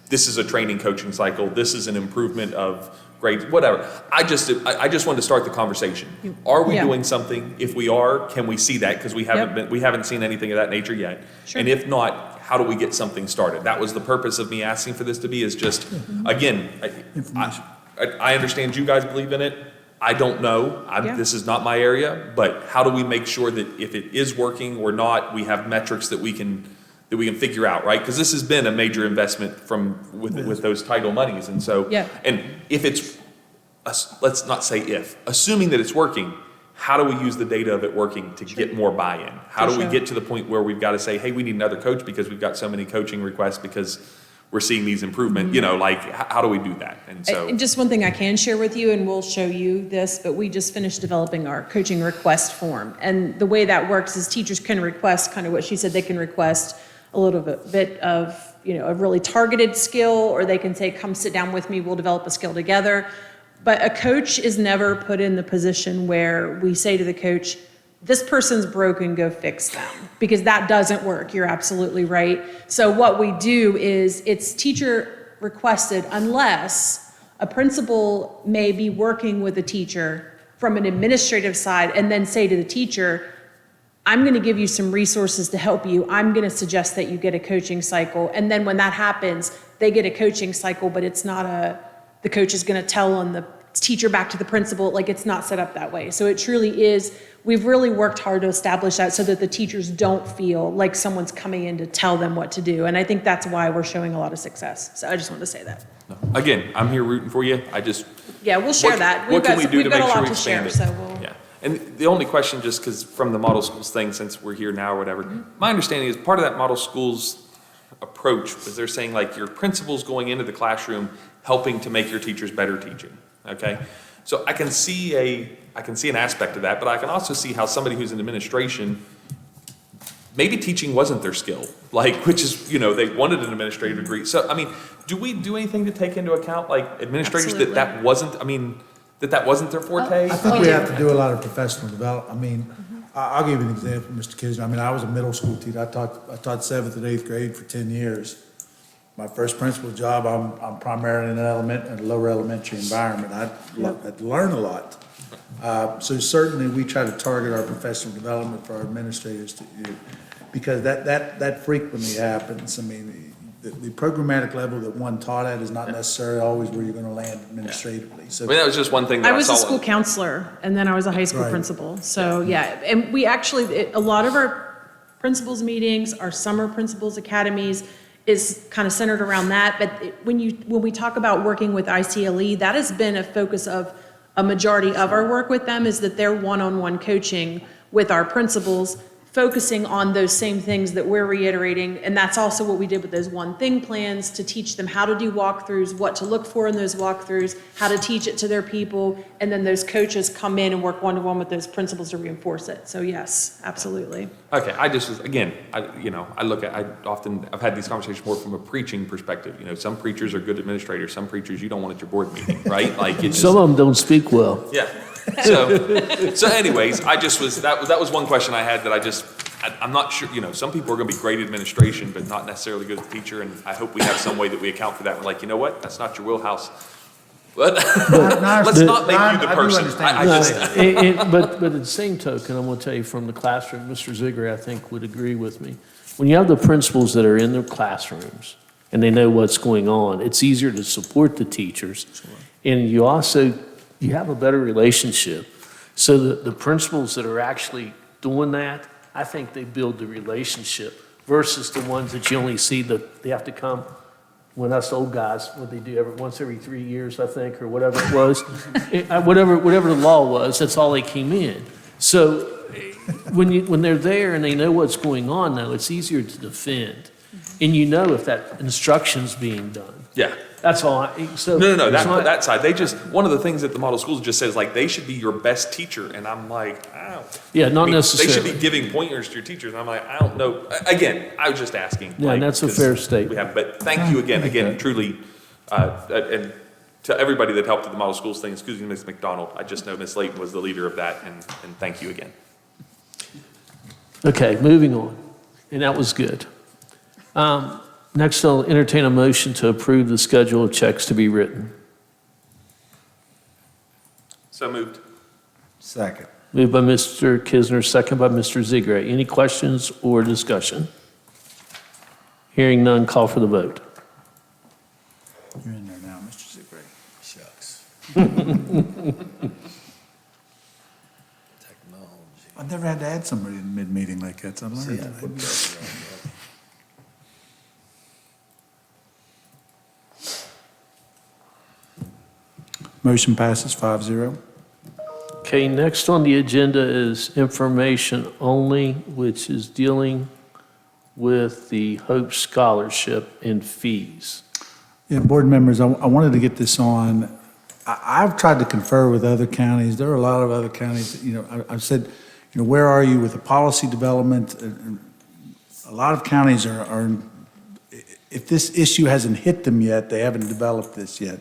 this is a training coaching cycle, this is an improvement of grades, whatever. I just wanted to start the conversation. Are we doing something? If we are, can we see that? Because we haven't seen anything of that nature yet. Sure. And if not, how do we get something started? That was the purpose of me asking for this to be, is just, again, I understand you guys believe in it. I don't know. This is not my area, but how do we make sure that if it is working or not, we have metrics that we can figure out, right? Because this has been a major investment with those title monies. And so, and if it's, let's not say if, assuming that it's working, how do we use the data of it working to get more buy-in? How do we get to the point where we've got to say, hey, we need another coach because we've got so many coaching requests because we're seeing these improvements, how do we do that? And so, just one thing I can share with you, and we'll show you this, but we just finished developing our coaching request form. And the way that works is teachers can request kind of what she said, they can request a little bit of, a really targeted skill, or they can say, come sit down with me, we'll develop a skill together. But a coach is never put in the position where we say to the coach, this person's broken, go fix them, because that doesn't work. You're absolutely right. So what we do is it's teacher requested, unless a principal may be working with a teacher from an administrative side and then say to the teacher, I'm going to give you some resources to help you. I'm going to suggest that you get a coaching cycle. And then when that happens, they get a coaching cycle, but it's not the coach is going to tell on the teacher back to the principal. Like, it's not set up that way. So it truly is, we've really worked hard to establish that so that the teachers don't feel like someone's coming in to tell them what to do. And I think that's why we're showing a lot of success. So I just wanted to say that. Again, I'm here rooting for you. Yeah, we'll share that. What can we do to make sure we expand it? So we'll. Yeah. And the only question, just because from the model schools thing, since we're here now or whatever, my understanding is part of that model schools approach was they're saying like your principal's going into the classroom helping to make your teachers better teaching, okay? So I can see an aspect of that, but I can also see how somebody who's in administration, maybe teaching wasn't their skill, like, which is, they wanted an administrative degree. So, I mean, do we do anything to take into account, like, administrators that wasn't their forte? I think we have to do a lot of professional development. I mean, I'll give you an example, Mr. Kisner. I mean, I was a middle school teacher. I taught 7th and 8th grade for 10 years. My first principal job, I'm primarily in a lower elementary environment. I had to learn a lot. So certainly we try to target our professional development for our administrators because that frequently happens. I mean, the programmatic level that one taught at is not necessarily always where you're going to land administratively. So I mean, that was just one thing that I was saw. a school counselor, and then I was a high school Right. principal. So, yeah, and we actually, a lot of our principals meetings, our summer principals academies is kind of centered around that. But when we talk about working with ICLE, that has been a focus of a majority of our work with them, is that they're one-on-one coaching with our principals, focusing on those same things that we're reiterating. And that's also what we did with those one thing plans, to teach them how to do walkthroughs, what to look for in those walkthroughs, how to teach it to their people. And then those coaches come in and work one-to-one with those principals to reinforce it. So yes, absolutely. Okay, I've had these conversations more from a preaching perspective. Some preachers are good administrators, some preachers you don't want at your board meeting, right? Like it's Some of them don't speak well. yeah. So anyways, that was one question I had that I'm not sure, some people are going to be great administration, but not necessarily good as a teacher. And I hope we have some way that we account for that. We're like, you know what? That's not your wheelhouse. But let's not make you the person. But at the same token, I'm going to tell you from the classroom, Mr. Ziegler, I think, would agree with me. When you have the principals that are in their classrooms and they know what's going on, it's easier to support the teachers. And you have a better relationship. So the principals that are actually doing that, I think they build the relationship versus the ones that you only see that they have to come when us old guys, what they do once every 3 years, I think, or whatever it was, whatever the law was, that's all they came in. So when they're there and they know what's going on now, it's easier to defend. And if that instruction's being done. Yeah. That's all. No. That side. One of the things that the model schools just says, like, they should be your best teacher. And I'm like, I don't. Yeah, not necessarily. They should be giving pointers to your teachers. And I'm like, I don't know. Again, I was just asking. Yeah, and that's a fair statement. But thank you again, truly. And to everybody that helped with the model schools thing, excuse me, Ms. McDonald. I just know Ms. Layton was the leader of that. And thank you again. Okay, moving on. And that was good. Next, I'll entertain a motion to approve the schedule of checks to be written. So moved. Second. Moved by Mr. Kisner, second by Mr. Ziegler. Any questions or discussion? Hearing none, call for the vote. You're in there now, Mr. Ziegler. Shucks. Technology. I've never had to add somebody in mid-meeting like that, so I'm learning that. Motion passes 5-0. Okay, next on the agenda is information only, which is dealing with the Hope Scholarship and fees. Yeah, board members, I wanted to get this on. I've tried to confer with other counties. There are a lot of other counties, I've said, where are you with the policy development? And a lot of counties are, if this issue hasn't hit them yet, they haven't developed this yet.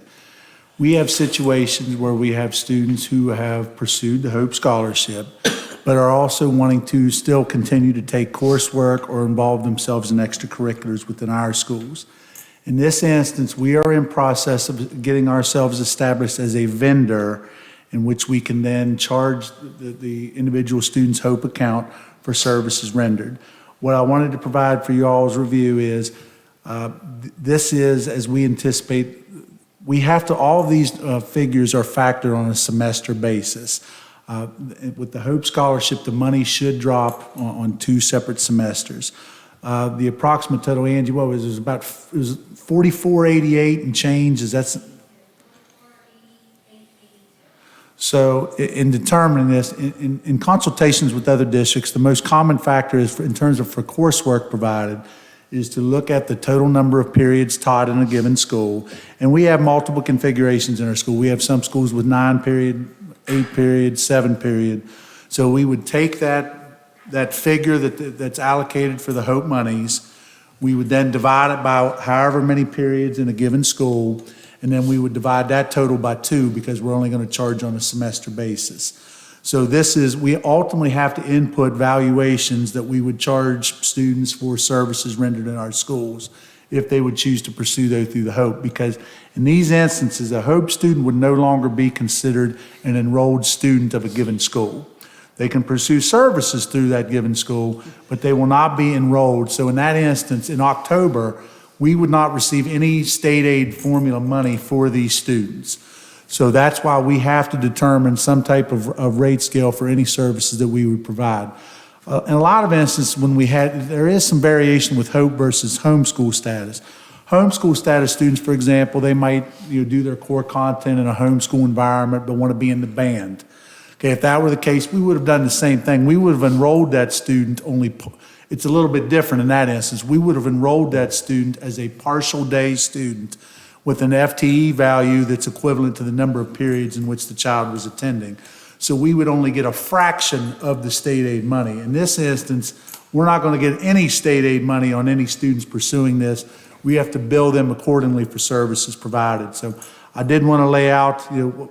We have situations where we have students who have pursued the Hope Scholarship, but are also wanting to still continue to take coursework or involve themselves in extracurriculars within our schools. In this instance, we are in process of getting ourselves established as a vendor in which we can then charge the individual student's Hope account for services rendered. What I wanted to provide for you all's review is, this is, as we anticipate, we have to, all of these figures are factored on a semester basis. With the Hope Scholarship, the money should drop on 2 separate semesters. The approximate total, Angie, what was it? It was $44.88 and change. Is that? So in determining this, in consultations with other districts, the most common factor is in terms of for coursework provided is to look at the total number of periods taught in a given school. And we have multiple configurations in our school. We have some schools with 9 period, 8 period, 7 period. So we would take that figure that's allocated for the HOPE monies. We would then divide it by however many periods in a given school, and then we would divide that total by 2 because we're only going to charge on a semester basis. So we ultimately have to input valuations that we would charge students for services rendered in our schools if they would choose to pursue those through the HOPE, because in these instances, a HOPE student would no longer be considered an enrolled student of a given school. They can pursue services through that given school, but they will not be enrolled. So in that instance, in October, we would not receive any state aid formula money for these students. So that's why we have to determine some type of rate scale for any services that we would provide. In a lot of instances, there is some variation with HOPE versus homeschool status. Homeschool status students, for example, they might do their core content in a homeschool environment but want to be in the band. Okay, if that were the case, we would have done the same thing. We would have enrolled that student it's a little bit different in that instance. We would have enrolled that student as a partial day student with an FTE value that's equivalent to the number of periods in which the child was attending. So we would only get a fraction of the state aid money. In this instance, we're not going to get any state aid money on any students pursuing this. We have to bill them accordingly for services provided. So I did want to lay out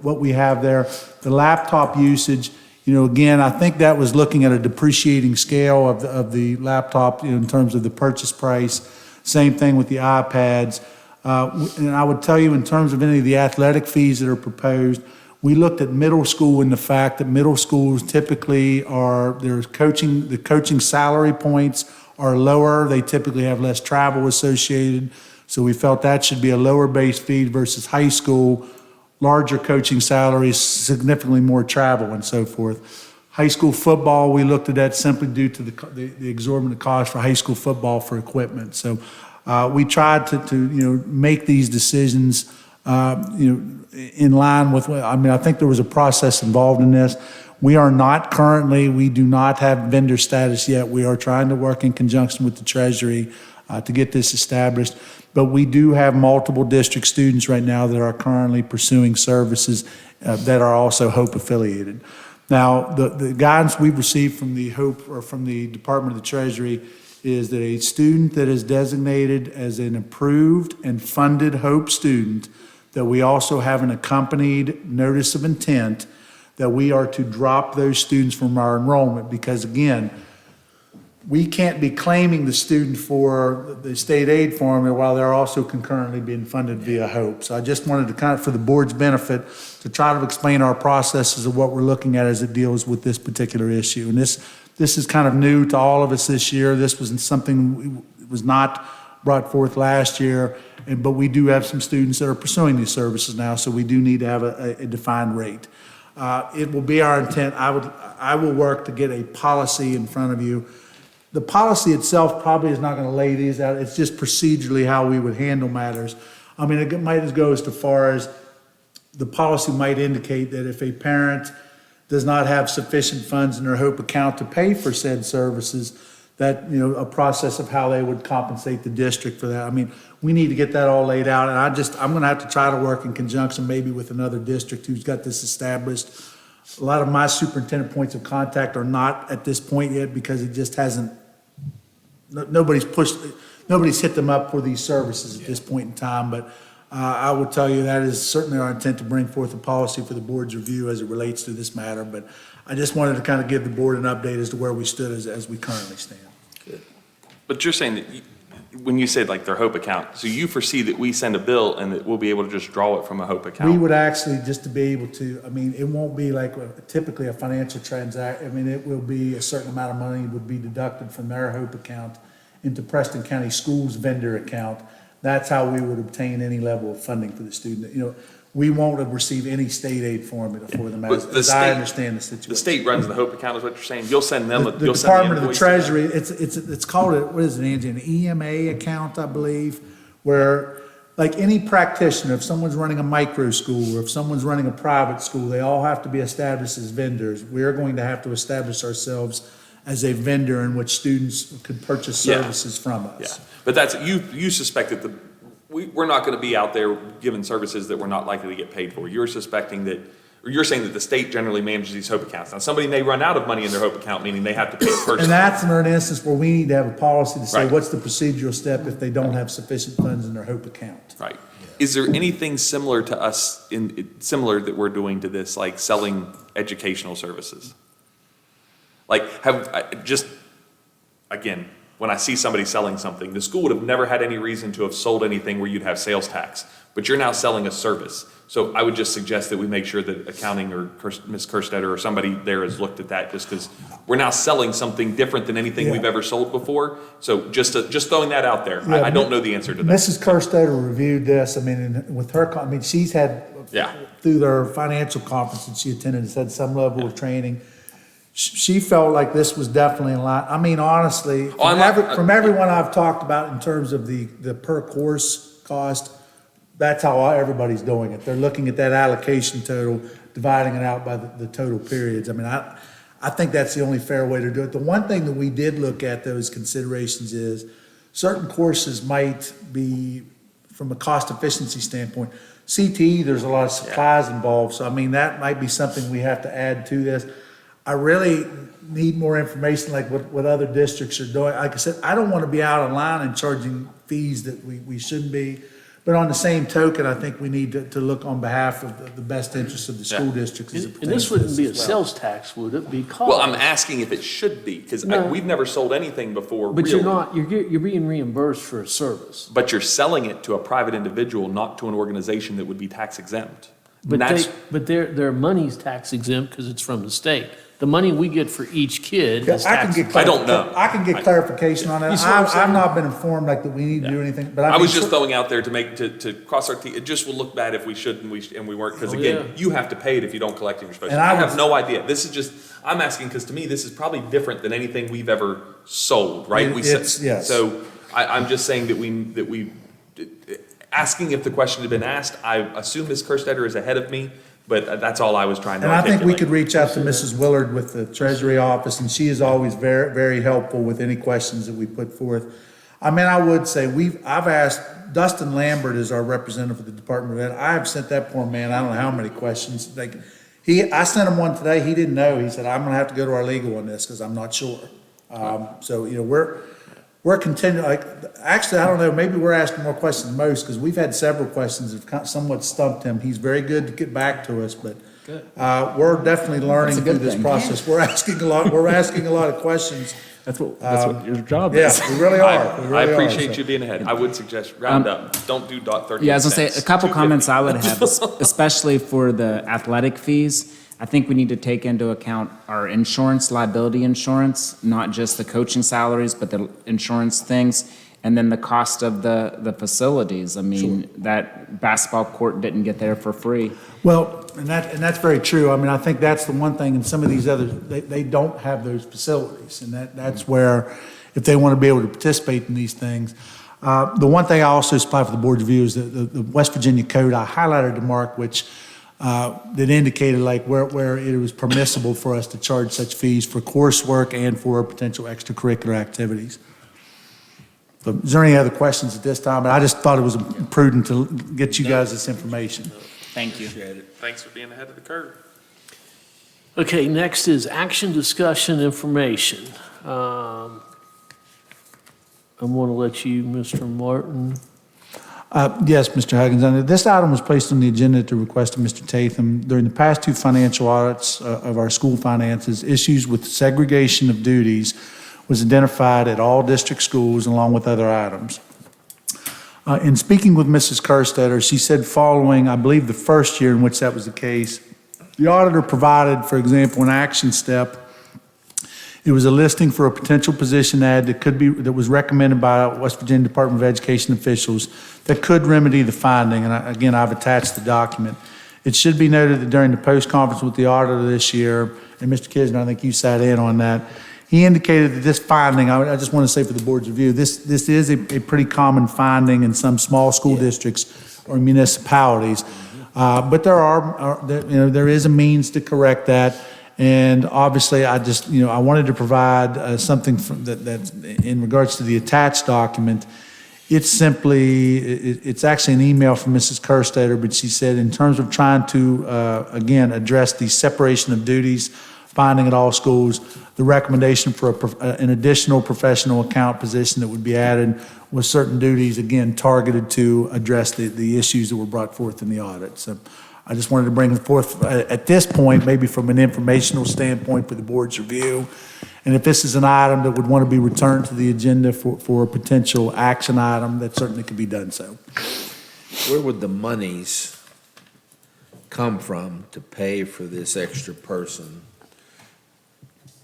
what we have there. The laptop usage, again, I think that was looking at a depreciating scale of the laptop in terms of the purchase price. Same thing with the iPads. And I would tell you in terms of any of the athletic fees that are proposed, we looked at middle school and the fact that middle schools typically the coaching salary points are lower. They typically have less travel associated. So we felt that should be a lower base fee versus high school, larger coaching salaries, significantly more travel and so forth. High school football, we looked at that simply due to the exorbitant cost for high school football for equipment. So we tried to make these decisions in line with, I think there was a process involved in this. We do not have vendor status yet. We are trying to work in conjunction with the Treasury to get this established. But we do have multiple district students right now that are currently pursuing services that are also HOPE affiliated. Now, the guidance we've received from the HOPE or from the Department of the Treasury is that a student that is designated as an approved and funded HOPE student, that we also have an accompanied notice of intent that we are to drop those students from our enrollment, because again, we can't be claiming the student for the state aid formula while they're also concurrently being funded via HOPE. So I just wanted to for the board's benefit, to try to explain our processes of what we're looking at as it deals with this particular issue. And this is kind of new to all of us this year. This was something was not brought forth last year, but we do have some students that are pursuing these services now, so we do need to have a defined rate. It will be our intent. I will work to get a policy in front of you. The policy itself probably is not going to lay these out. It's just procedurally how we would handle matters. It might go as far as the policy might indicate that if a parent does not have sufficient funds in their HOPE account to pay for said services, that, a process of how they would compensate the district for that. We need to get that all laid out, and I'm going to have to try to work in conjunction maybe with another district who's got this established. A lot of my superintendent points of contact are not at this point yet because it just hasn't, nobody's hit them up for these services at this point in time, but I will tell you that is certainly our intent to bring forth a policy for the board's review as it relates to this matter, but I just wanted to give the board an update as to where we stood as we currently stand. Good. But you're saying that when you said their HOPE account, so you foresee that we send a bill and that we'll be able to just draw it from a HOPE account? We would actually, just to be able to, it won't be typically a financial transaction. It will be a certain amount of money would be deducted from their HOPE account into Preston County Schools vendor account. That's how we would obtain any level of funding for the student. We won't receive any state aid formula for them, as I understand the situation. The state runs the HOPE account, is what you're saying? You'll send them, The Department of the Treasury, it's called, what is it, Angie, an EMA account, I believe, where, like any practitioner, if someone's running a micro school or if someone's running a private school, they all have to be established as vendors. We're going to have to establish ourselves as a vendor in which students could purchase Yeah. services from us. Yeah, but that's, you suspect that we're not gonna be out there giving services that we're not likely to get paid for. You're suspecting that, or you're saying that the state generally manages these HOPE accounts. Now, somebody may run out of money in their HOPE account, meaning they have to pay a person. And that's an instance where we need to have a policy to say, Right. what's the procedural step if they don't have sufficient funds in their HOPE account? Right. Is there anything similar to us, similar that we're doing to this, like selling educational services? Like, again, when I see somebody selling something, the school would have never had any reason to have sold anything where you'd have sales tax, but you're now selling a service. So I would just suggest that we make sure that accounting or Ms. Kerstetter or somebody there has looked at that, just because we're now selling something different than anything we've ever sold before. So just throwing that out there. I don't know the answer to that. Mrs. Kerstetter reviewed this, I mean, and with her, I mean, she's had, Yeah. through their financial conference that she attended, has had some level of training. She felt like this was definitely in line. I mean, honestly, from everyone I've talked about in terms of the per course cost, that's how everybody's doing it. They're looking at that allocation total, dividing it out by the total periods. I mean, I think that's the only fair way to do it. The one thing that we did look at, those considerations, is certain courses might be, from a cost efficiency standpoint, CTE, there's a lot of supplies involved. So, I mean, that might be something we have to add to this. I really need more information, like what other districts are doing. Like I said, I don't want to be out of line and charging fees that we shouldn't be. But on the same token, I think we need to look on behalf of the best interests of the school districts. as it And pertains this to wouldn't be a as well. sales tax, would it? Because. Well, I'm asking if it should be, because No. we've never sold anything before, But you're really. not, you're being reimbursed for a service. But you're selling it to a private individual, not to an organization that would be tax exempt. And that's, But their money's tax exempt because it's from the state. The money we get for each kid is I can tax get exempt. I don't know. I can get clarification on that. You see what I'm saying? I've not been informed like that we need to do anything, but I I was mean, just throwing out there to cross our T, it just will look bad if we should and we weren't, because Oh, again, yeah. you have to pay it if you don't collect it, you're supposed to. And I I have was- no idea. This is just, I'm asking, because to me, this is probably different than anything we've ever sold, right? Yes. So I'm just saying that we, asking if the question had been asked, I assume Ms. Kerstetter is ahead of me, but that's all I was trying to and I think we articulate. could reach out to Mrs. Willard with the Treasury Office, and she is always very, very helpful with any questions that we put forth. I mean, I would say I've asked, Dustin Lambert is our representative for the Department of Ed. I have sent that poor man, I don't know how many questions. Like, I sent him one today, he didn't know. He said, I'm gonna have to go to our legal on this because I'm not sure. So, you know, we're continuing, like, actually, I don't know, maybe we're asking more questions than most, because we've had several questions that have somewhat stumped him. He's very good to get back to us, but we're definitely learning That's a through good this thing. process. We're asking a lot of questions. That's what your job is. Yeah, we really are. We I really are, appreciate so. you being ahead. I would suggest round up, don't do .38 Yeah, I was gonna say, a cents. couple comments I would 250. have, especially for the athletic fees. I think we need to take into account our insurance, liability insurance, not just the coaching salaries, but the insurance things. And then the cost of the facilities. I mean, that basketball court didn't get there for free. Well, and that's very true. I mean, I think that's the one thing in some of these others, they don't have those facilities. And that's where, if they want to be able to participate in these things. The one thing I also supply for the board's review is the West Virginia code. I highlighted to Mark, which that indicated like where it was permissible for us to charge such fees for coursework and for potential extracurricular activities. So is there any other questions at this time? I just thought it was prudent to get you guys this information. Thank you. Thanks for being ahead of the curve. Okay, next is action, discussion, information. I'm going to let you, Mr. Martin. Yes, Mr. Huggins. This item was placed on the agenda at the request of Mr. Tatham. During the past two financial audits of our school finances, issues with segregation of duties was identified at all district schools along with other items. In speaking with Mrs. Kerstetter, she said following, I believe, the first year in which that was the case, the auditor provided, for example, an action step. It was a listing for a potential position ad that was recommended by West Virginia Department of Education officials that could remedy the finding. And again, I've attached the document. It should be noted that during the post-conference with the auditor this year, and Mr. Kisner, I think you sat in on that, he indicated that this finding, I just want to say for the board's review, this is a pretty common finding in some small school districts or municipalities. But there is a means to correct that. And obviously, I just, I wanted to provide something that in regards to the attached document. It's simply, it's actually an email from Mrs. Kerstetter, but she said in terms of trying to, again, address the separation of duties, finding at all schools, the recommendation for an additional professional account position that would be added with certain duties, again, targeted to address the issues that were brought forth in the audit. So I just wanted to bring forth at this point, maybe from an informational standpoint for the board's review. And if this is an item that would want to be returned to the agenda for a potential action item, that certainly could be done so. Where would the monies come from to pay for this extra person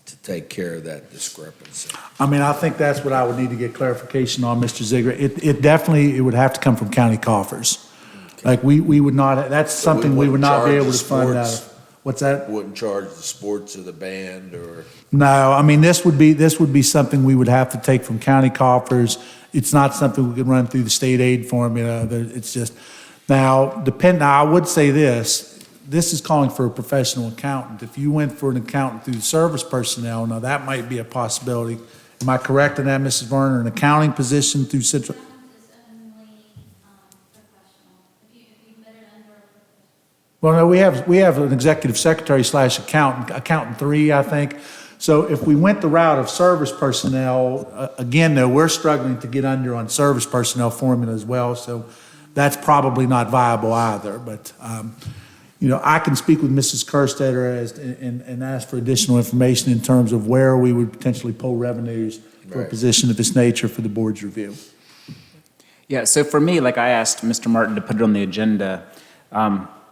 to take care of that discrepancy? I mean, I think that's what I would need to get clarification on, Mr. Ziegler. It definitely, it would have to come from county coffers. Like, we would not, that's something we would not be able to fund out of. What's that? Wouldn't charge the sports or the band or? No, I mean, this would be something we would have to take from county coffers. It's not something we could run through the state aid formula. It's just, now, I would say this is calling for a professional accountant. If you went for an accountant through service personnel, now that might be a possibility. Am I correct in that, Mrs. Varner? An accounting position through Central? Well, no, we have an executive secretary / accountant 3, I think. So if we went the route of service personnel, again, though, we're struggling to get under on service personnel formula as well. So that's probably not viable either. But, I can speak with Mrs. Kerstetter and ask for additional information in terms of where we would potentially pull revenues for a position of this nature for the board's review. Yeah, so for me, like I asked Mr. Martin to put it on the agenda,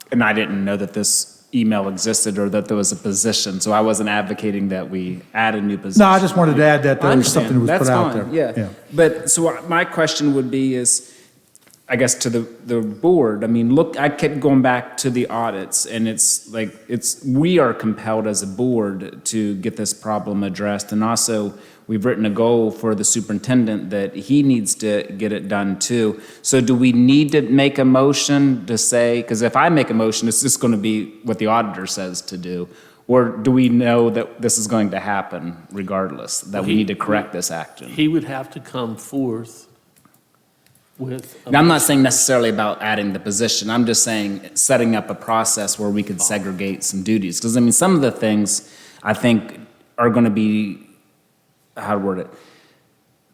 and I didn't know that this email existed or that there was a position, so I wasn't advocating that we add a new position. No, I just wanted to add that there was something that was That's put out fine, there. yeah. But, so my question would be is, I guess to the board, I mean, look, I kept going back to the audits, and it's like, we are compelled as a board to get this problem addressed, and also, we've written a goal for the superintendent that he needs to get it done too. So do we need to make a motion to say, because if I make a motion, it's just going to be what the auditor says to do, or do we know that this is going to happen regardless, that we need to correct this action? He would have to come forth with. Now, I'm not saying necessarily about adding the position. I'm just saying setting up a process where we could segregate some duties. Because, I mean, some of the things I think are going to be, how to word it,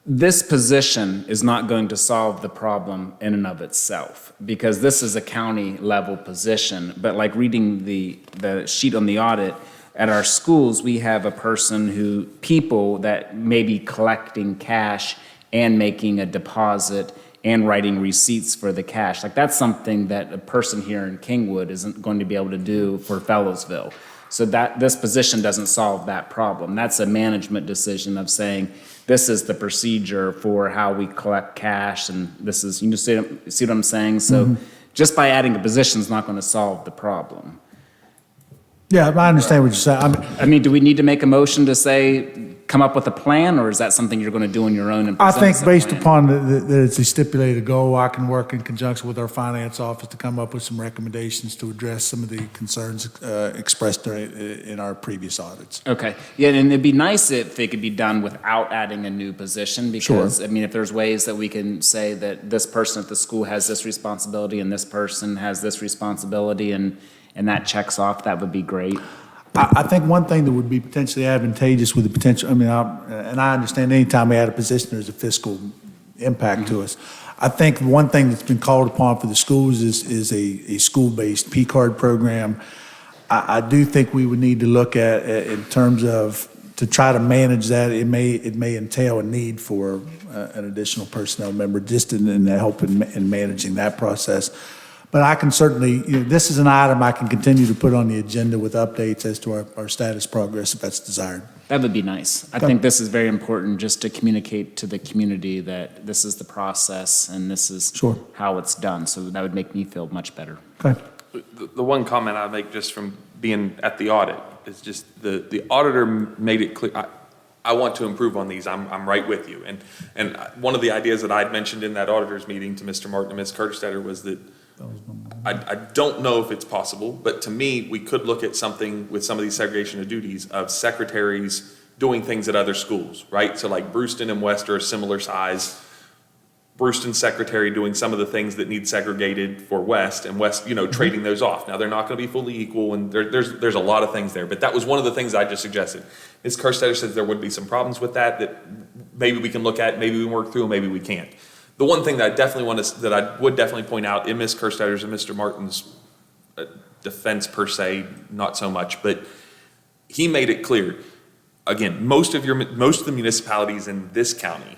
this position is not going to solve the problem in and of itself, because this is a county level position. But like reading the sheet on the audit, at our schools, we have a person people that may be collecting cash and making a deposit and writing receipts for the cash. Like, that's something that a person here in Kingwood isn't going to be able to do for Fellowsville. So that this position doesn't solve that problem. That's a management decision of saying, this is the procedure for how we collect cash, and this is, you see what I'm saying? So just by adding a position is not going to solve the problem. Yeah, I understand what you're saying. I mean, do we need to make a motion to say, come up with a plan, or is that something you're going to do on your own? And I present think as a based plan? upon that it's a stipulated goal, I can work in conjunction with our finance office to come up with some recommendations to address some of the concerns expressed in our previous audits. Okay, yeah, and it'd be nice if it could be done without adding a new position, because, I mean, if there's ways that we can say that this person at the school has this responsibility and this person has this responsibility, and that checks off, that would be great. I think one thing that would be potentially advantageous with the potential, I mean, I understand anytime we add a position, there's a fiscal impact to us. I think one thing that's been called upon for the schools is a school-based P-card program. I do think we would need to look at, in terms of, to try to manage that, it may entail a need for an additional personnel member, just in help in managing that process. But I can certainly, this is an item I can continue to put on the agenda with updates as to our status progress if that's desired. That would be nice. I think this is very important, just to communicate to the community that this is the process and this is how it's done. So that would make me feel much better. Okay. The one comment I make just from being at the audit is just the auditor made it clear. I want to improve on these. I'm right with you. And one of the ideas that I'd mentioned in that auditor's meeting to Mr. Martin and Ms. Kerstetter was that I don't know if it's possible, but to me, we could look at something with some of these segregation of duties of secretaries doing things at other schools, right? So like Brewston and West are a similar size. Brewston secretary doing some of the things that need segregated for West, and West, trading those off. Now, they're not going to be fully equal, and there's a lot of things there, but that was one of the things I just suggested. Ms. Kerstetter says there would be some problems with that maybe we can look at, maybe we can work through, maybe we can't. The one thing that I would definitely point out in Ms. Kerstetter's and Mr. Martin's defense per se, not so much, but he made it clear, again, most of the municipalities in this county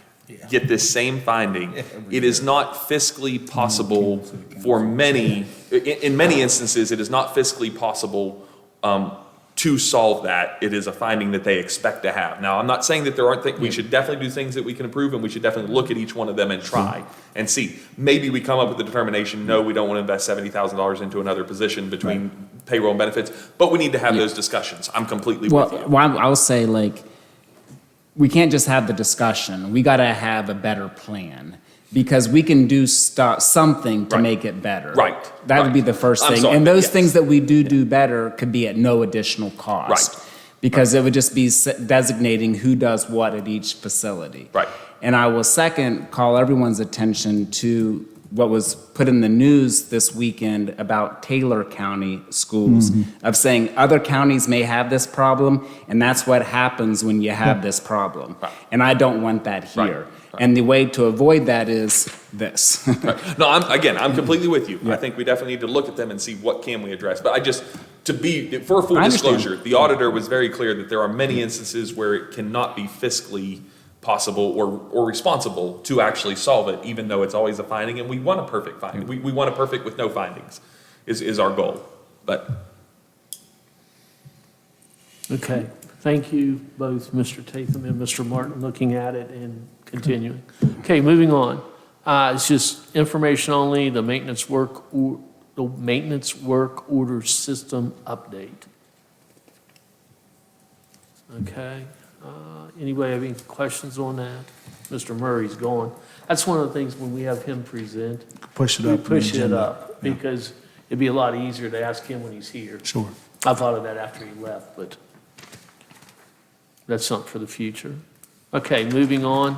get this same finding. It is not fiscally possible for many, in many instances, it is not fiscally possible to solve that. It is a finding that they expect to have. Now, I'm not saying that there aren't things, we should definitely do things that we can improve, and we should definitely look at each one of them and try and see. Maybe we come up with the determination, no, we don't want to invest $70,000 into another position between payroll and benefits, but we need to have those discussions. I'm completely with you. Well, I'll say, we can't just have the discussion. We got to have a better plan, because we can do something to make it better. Right. That would be the first thing. And those things that we do better could be at no additional cost. Right. Because it would just be designating who does what at each facility. Right. And I will second call everyone's attention to what was put in the news this weekend about Taylor County schools, of saying other counties may have this problem, and that's what happens when you have this problem. Right. And I don't want that here. And the way to avoid that is this. No, I'm completely with you. I think we definitely need to look at them and see what can we address. But for full disclosure, the auditor was very clear that there are many instances where it cannot be fiscally possible or responsible to actually solve it, even though it's always a finding, and we want a perfect finding. We want a perfect with no findings is our goal. But Okay, thank you both, Mr. Tatham and Mr. Martin, looking at it and continuing. Okay, moving on. It's just information only, the maintenance work order system update. Okay, anybody have any questions on that? Mr. Murray's gone. That's one of the things when we have him present. Push it we up. Push it up, because it'd be a lot easier to ask him when he's here. Sure. I thought of that after he left, but that's something for the future. Okay, moving on.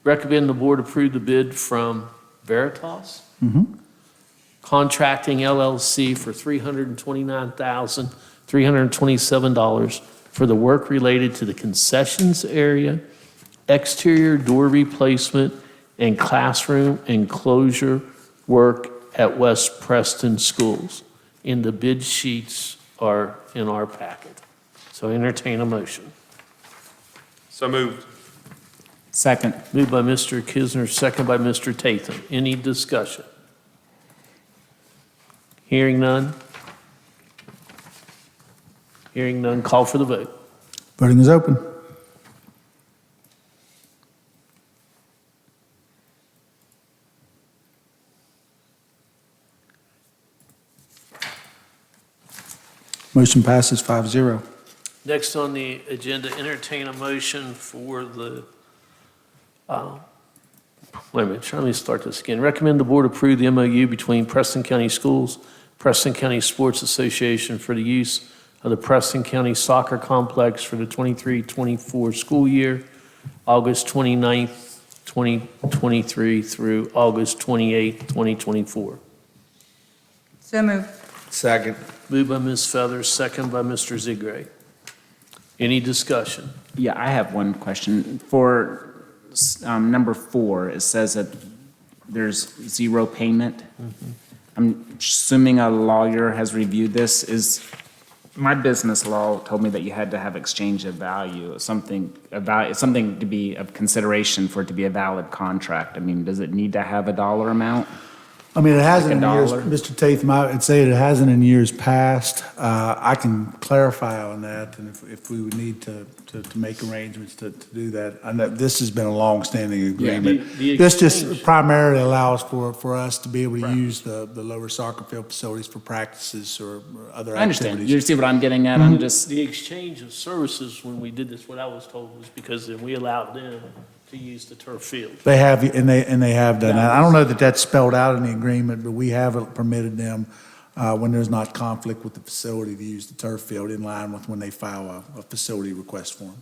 Recommend the board approve the bid from Veritas Contracting LLC for $329,327 for the work related to the concessions area, exterior door replacement, and classroom enclosure work at West Preston schools. And the bid sheets are in our packet. So entertain a motion. so moved. Second. Moved by Mr. Kisner, second by Mr. Tatham. Any discussion? Hearing none? Hearing none, call for the vote. Voting is open. Motion passes 5-0. Next on the agenda, entertain a motion for the, wait a minute, let me start this again. Recommend the board approve the MOU between Preston County Schools, Preston County Sports Association for the use of the Preston County Soccer Complex for the 23-24 school year, August 29th, 2023 through August 28th, 2024. So moved. Second. Moved by Ms. Feathers, second by Mr. Zigray. Any discussion? Yeah, I have one question. For number 4, it says that there's zero payment. I'm assuming a lawyer has reviewed this. My business law told me that you had to have exchange of value, something to be of consideration for it to be a valid contract. I mean, does it need to have a dollar amount? I mean, it hasn't in Like a years, dollar? Mr. Tatham, I would say it hasn't in years past. I can clarify on that, and if we would need to make arrangements to do that. I know this has been a long-standing agreement. The This exchange- just primarily allows for us to be able to use the lower soccer field facilities for practices or other I understand. activities. You see what I'm getting at? I'm just, The exchange of services, when we did this, what I was told was because then we allowed them to use the turf field. They have, and they have done that. I don't know that that's spelled out in the agreement, but we have permitted them, when there's not conflict with the facility, to use the turf field in line with when they file a facility request form.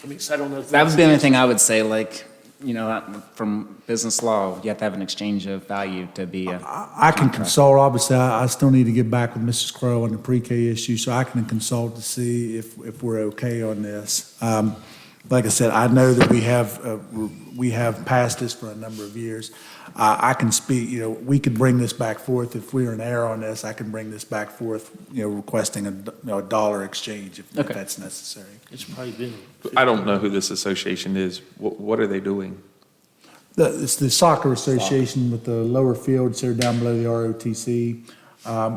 I mean, so I don't know if That that's would be the only thing I would say, like, you know, from business law, you have to have an exchange of value to be a I can contract. consult, obviously, I still need to get back with Mrs. Crowe on the pre-K issue, so I can consult to see if we're okay on this. Like I said, I know that we have passed this for a number of years. I can speak, you know, we could bring this back forth, if we were in error on this, I can bring this back forth, you know, requesting a dollar exchange if Okay. that's necessary. it's probably been. I don't know who this association is. What are they doing? It's the soccer association with the lower fields here down below the ROTC.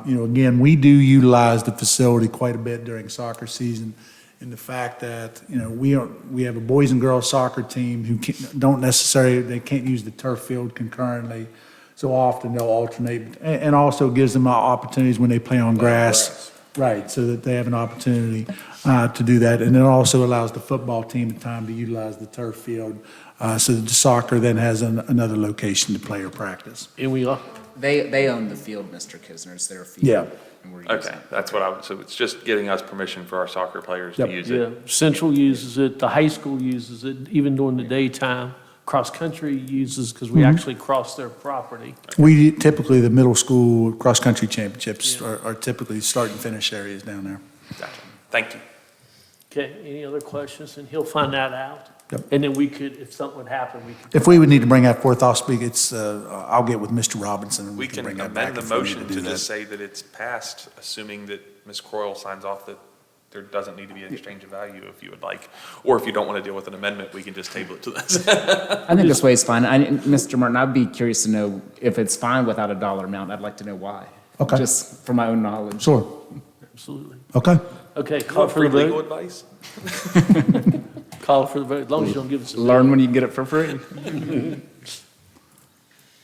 You know, again, we do utilize the facility quite a bit during soccer season, in the fact that, you know, we have a boys and girls soccer team who they can't use the turf field concurrently. So often they'll alternate, and also gives them opportunities when they play on grass. Right, so that they have an opportunity to do that. And it also allows the football team time to utilize the turf field, so that the soccer then has another location to play or practice. And we are, They own the field, Mr. Kisner, it's their field. Yeah. And we're using Okay, it. that's what so it's just getting us permission for our soccer players to Yep. use yeah, it. Central uses it, the high school uses it, even during the daytime. Cross-country uses, because we actually cross their property. We typically, the middle school cross-country championships are typically start and finish areas down there. Gotcha. Thank you. Okay, any other questions? And he'll find that out. Yep. And then we could, if something would happen, we could. If we would need to bring that forth, I'll speak, I'll get with Mr. Robinson and We we can can bring that back. amend the if we need motion do to that. just say that it's passed, assuming that Ms. Croyle signs off that there doesn't need to be an exchange of value if you would like. Or if you don't want to deal with an amendment, we can just table it to this. I think this way is fine. Mr. Martin, I'd be curious to know if it's fine without a dollar amount. I'd like to know why. Okay. Just for my own knowledge. Sure, Absolutely. okay. Okay, call for Free the legal vote. advice? Call for the vote, as long as you don't give us a. Learn when you can get it for free.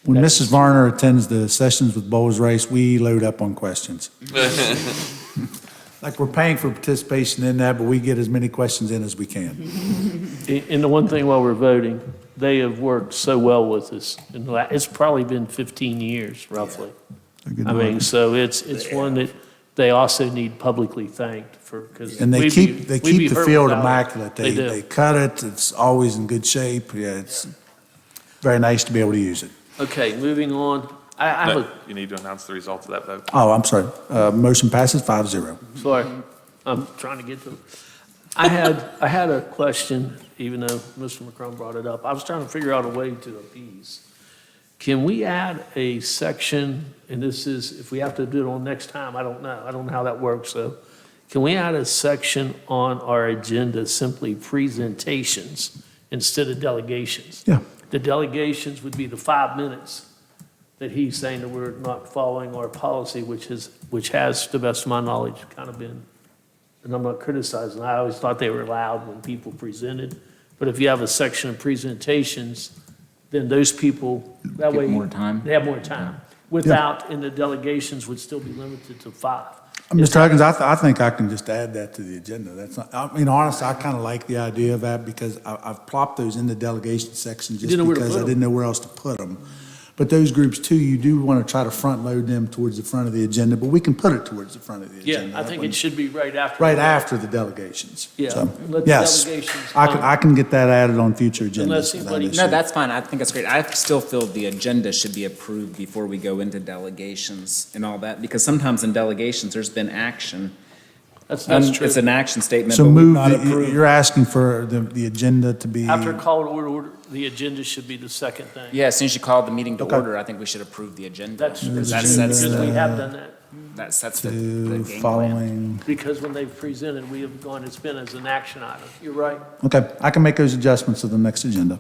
When Mrs. Varner attends the sessions with Bowles Rice, we load up on questions. Like we're paying for participation in that, but we get as many questions in as we can. And the one thing while we're voting, they have worked so well with us. It's probably been 15 years roughly. I mean, so it's one that they also need publicly thanked for, because. And they keep the field immaculate. They cut it, it's always in good shape. Yeah, it's very nice to be able to use it. Okay, moving on. I have No, a, you need to announce the results of that vote. Oh, I'm sorry. Motion passes 5-0. sorry, I'm trying to get to it. I had a question, even though Mr. McCrum brought it up. I was trying to figure out a way to appease. Can we add a section, and this is, if we have to do it on next time, I don't know. I don't know how that works, so. Can we add a section on our agenda, simply presentations instead of delegations? Yeah. The delegations would be the 5 minutes that he's saying that we're not following our policy, which has, to the best of my knowledge, kind of been, and I'm not criticizing, I always thought they were loud when people presented. But if you have a section of presentations, then those people, that Get way. more time. They have more time. Without, and the delegations would still be limited to 5. Mr. Huggins, I think I can just add that to the agenda. That's not, I mean, honestly, I kind of like the idea of that because I've plopped those in the delegation section just didn't know where to because put I 'em. didn't know where else to put them. But those groups too, you do want to try to front load them towards the front of the agenda, but we can put it towards the front of the agenda. Yeah, I think it should be right after. Right after the delegations. Yeah, So, let the yes, delegations I come. can get that added on future agendas. Unless without anybody- issue. No, that's fine. I think that's great. I still feel the agenda should be approved before we go into delegations and all that, because sometimes in delegations, there's been action. That's true. It's an action statement, So but we've move, not approved. you're asking for the agenda to be. After call to order, the agenda should be the second thing. Yeah, as soon as you call the meeting to Okay. order, I think we should approve the agenda. That's true, Because that because sets we the, have done that. that sets the To game plan. following, Because when they've presented, we have gone, it's been as an action item. You're right. okay, I can make those adjustments to the next agenda.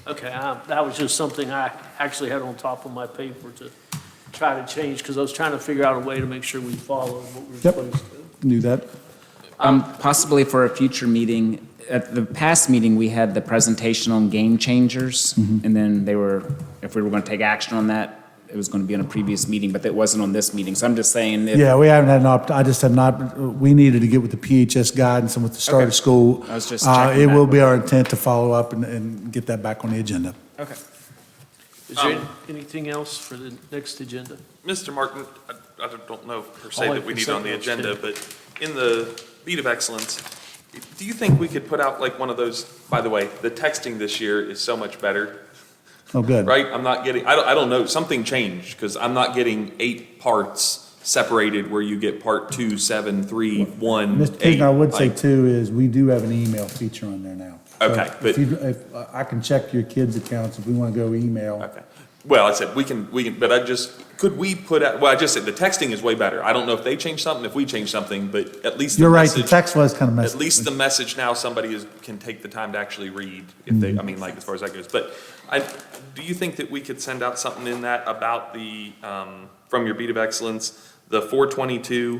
Okay, that was just something I actually had on top of my paper to try to change, because I was trying to figure out a way to make sure we followed what we were Yep. supposed to. Can do that. Possibly for a future meeting, at the past meeting, we had the presentation on game changers, and then they were, if we were going to take action on that, it was going to be on a previous meeting, but it wasn't on this meeting. So I'm just saying if. Yeah, we haven't had I just have not, we needed to get with the PHS guidance and with the start of Okay. school. I was just checking It that. will be our intent to follow up and get that back on the agenda. Okay. Is there anything else for the next agenda? Mr. Martin, I don't know per se All that we need consent on the notes, agenda, too. but in the Beat of Excellence, do you think we could put out like one of those, by the way, the texting this year is so much better, Oh, good. right? I'm not getting, I don't know, something changed, because I'm not getting 8 parts separated where you get part 2, 7, 3, 1, Mr. 8. King, I would say like- too is we do have an email feature on there now. So Okay, but- if I can check your kids' accounts if we want to go email. Okay. Well, I said, we can, but could we put out, well, I just said, the texting is way better. I don't know if they changed something, if we changed something, but at least the You're right, the message- text was kind of messy. At least the message now, somebody can take the time to actually read, if they, I mean, like, as far as that goes. But do you think that we could send out something in that about the, from your Beat of Excellence, the 422,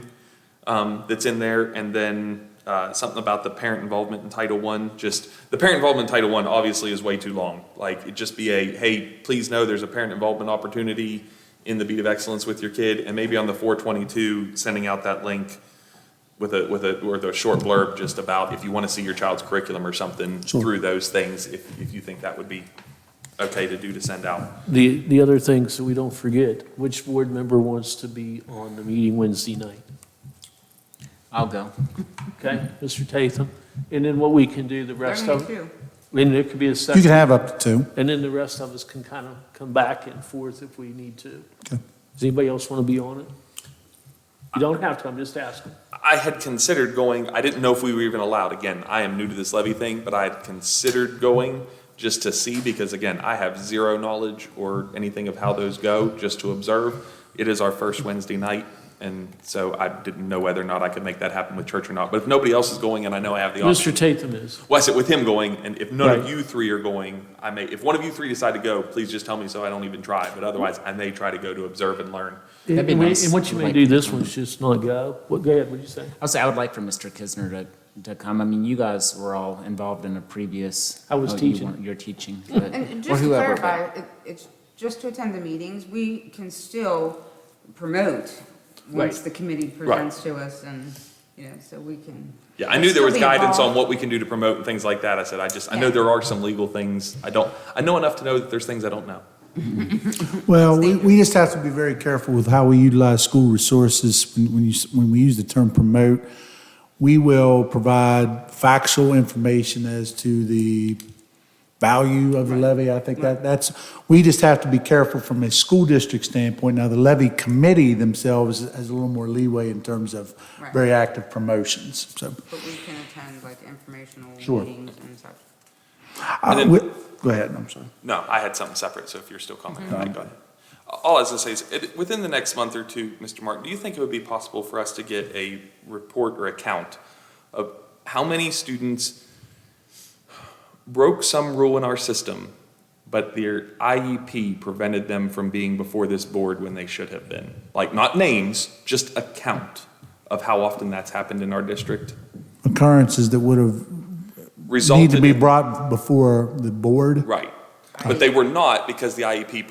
that's in there, and then, something about the parent involvement in Title I? Just, the parent involvement in Title I obviously is way too long. Like, it'd just be hey, please know there's a parent involvement opportunity in the Beat of Excellence with your kid, and maybe on the 422, sending out that link with a short blurb just about if you want to see your child's curriculum or something Sure. through those things, if you think that would be okay to do, to send out. The other things that we don't forget, which board member wants to be on the meeting Wednesday night? I'll go. Okay, Mr. Tatham? And then what we can do, the rest of, too. and there could be a You second. can have up to 2. And then the rest of us can kind of come back and forth if we need to. Okay. Does anybody else want to be on it? You don't have to, I'm just asking. I had considered going, I didn't know if we were even allowed. Again, I am new to this levy thing, but I had considered going just to see, because again, I have zero knowledge or anything of how those go, just to observe. It is our first Wednesday night, and so I didn't know whether or not I could make that happen with church or not. But if nobody else is going and I know I have the option. Mr. Tatham is. Well, I said with him going, and if none of Right. you 3 are going, I may, if one of you 3 decide to go, please just tell me so I don't even try. But otherwise, I may try to go to observe and learn. That'd be And nice. and what you may do this one's just not go. What, go ahead, what'd you say? I'll say I would like for Mr. Kisner to come. I mean, you guys were all involved in a previous. I was you teaching. weren't- You're teaching, but, And or just to whoever. but- clarify, it's just to attend the meetings. We can still promote once Right. the committee presents to us and, so we can. Yeah, I knew there was Still be guidance on involved. what we can do to promote and things like that. I said, I know Yeah. there are some legal things. I know enough to know that there's things I don't know. Well, we just have to be very careful with how we utilize school resources. When we use the term promote, we will provide factual information as to the value of the levy. I think we just have to be careful from a school district standpoint. Now, the levy committee themselves has a little more leeway in terms of Right. very active promotions, so. But we can attend like informational Sure. meetings and such. Go ahead, I'm sorry. No, I had something separate, so if you're still commenting, go ahead. All I was gonna say is, within the next month or two, Mr. Martin, do you think it would be possible for us to get a report or a count of how many students broke some rule in our system, but their IEP prevented them from being before this board when they should have been? Like, not names, just a count of how often that's happened in our district. Occurrences that would have need Resulted to be in- brought before the board Right. But they were not, because the IEP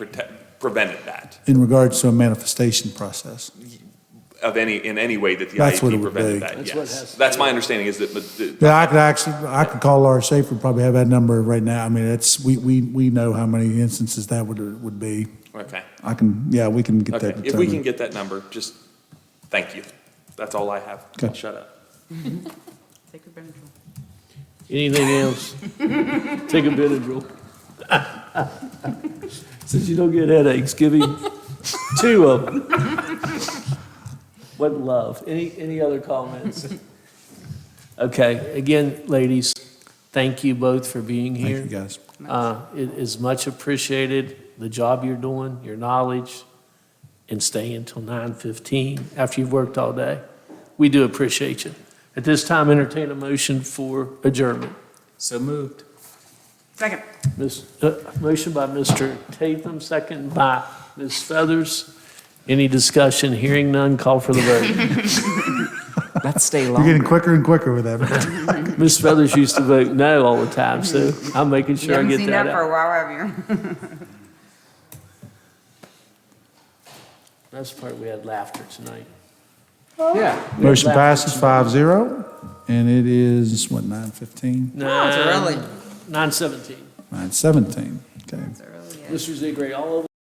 prevented that in regards to a manifestation process. in any way that the That's what it IEP would prevented be. that, That's what yes. has to That's be. my understanding, is that, Yeah, I could call Laura Schaefer, probably have that number right now. I mean, we know how many instances that would be. okay. We can get that Okay, determined. if we can get that number, just, thank you. That's all I have. Okay. I'll shut up. Take a Benadryl. Anything else? Take a Benadryl. Since you don't get headaches, give him 2 of them. What love. Any other comments? Okay, again, ladies, thank you both for being Thank here. you, guys. It is much appreciated, the job you're doing, your knowledge, and staying until 9:15 after you've worked all day. We do appreciate you. At this time, entertain a motion for adjournment. So moved. Second. Motion by Mr. Tatham, second by Ms. Feathers. Any discussion? Hearing none, call for the vote. Let's stay You're longer. getting quicker and quicker with that. Ms. Feathers used to vote no all the time, so I'm making You sure I haven't get seen that that for out. a while, have you? That's the part we had laughter tonight. Yeah. We had Motion laughter passes tonight. 5-0, and it is, what, 9:15? Nine- 9:17. 9:17, okay. It's early, yeah. Mr. Ziegler, all over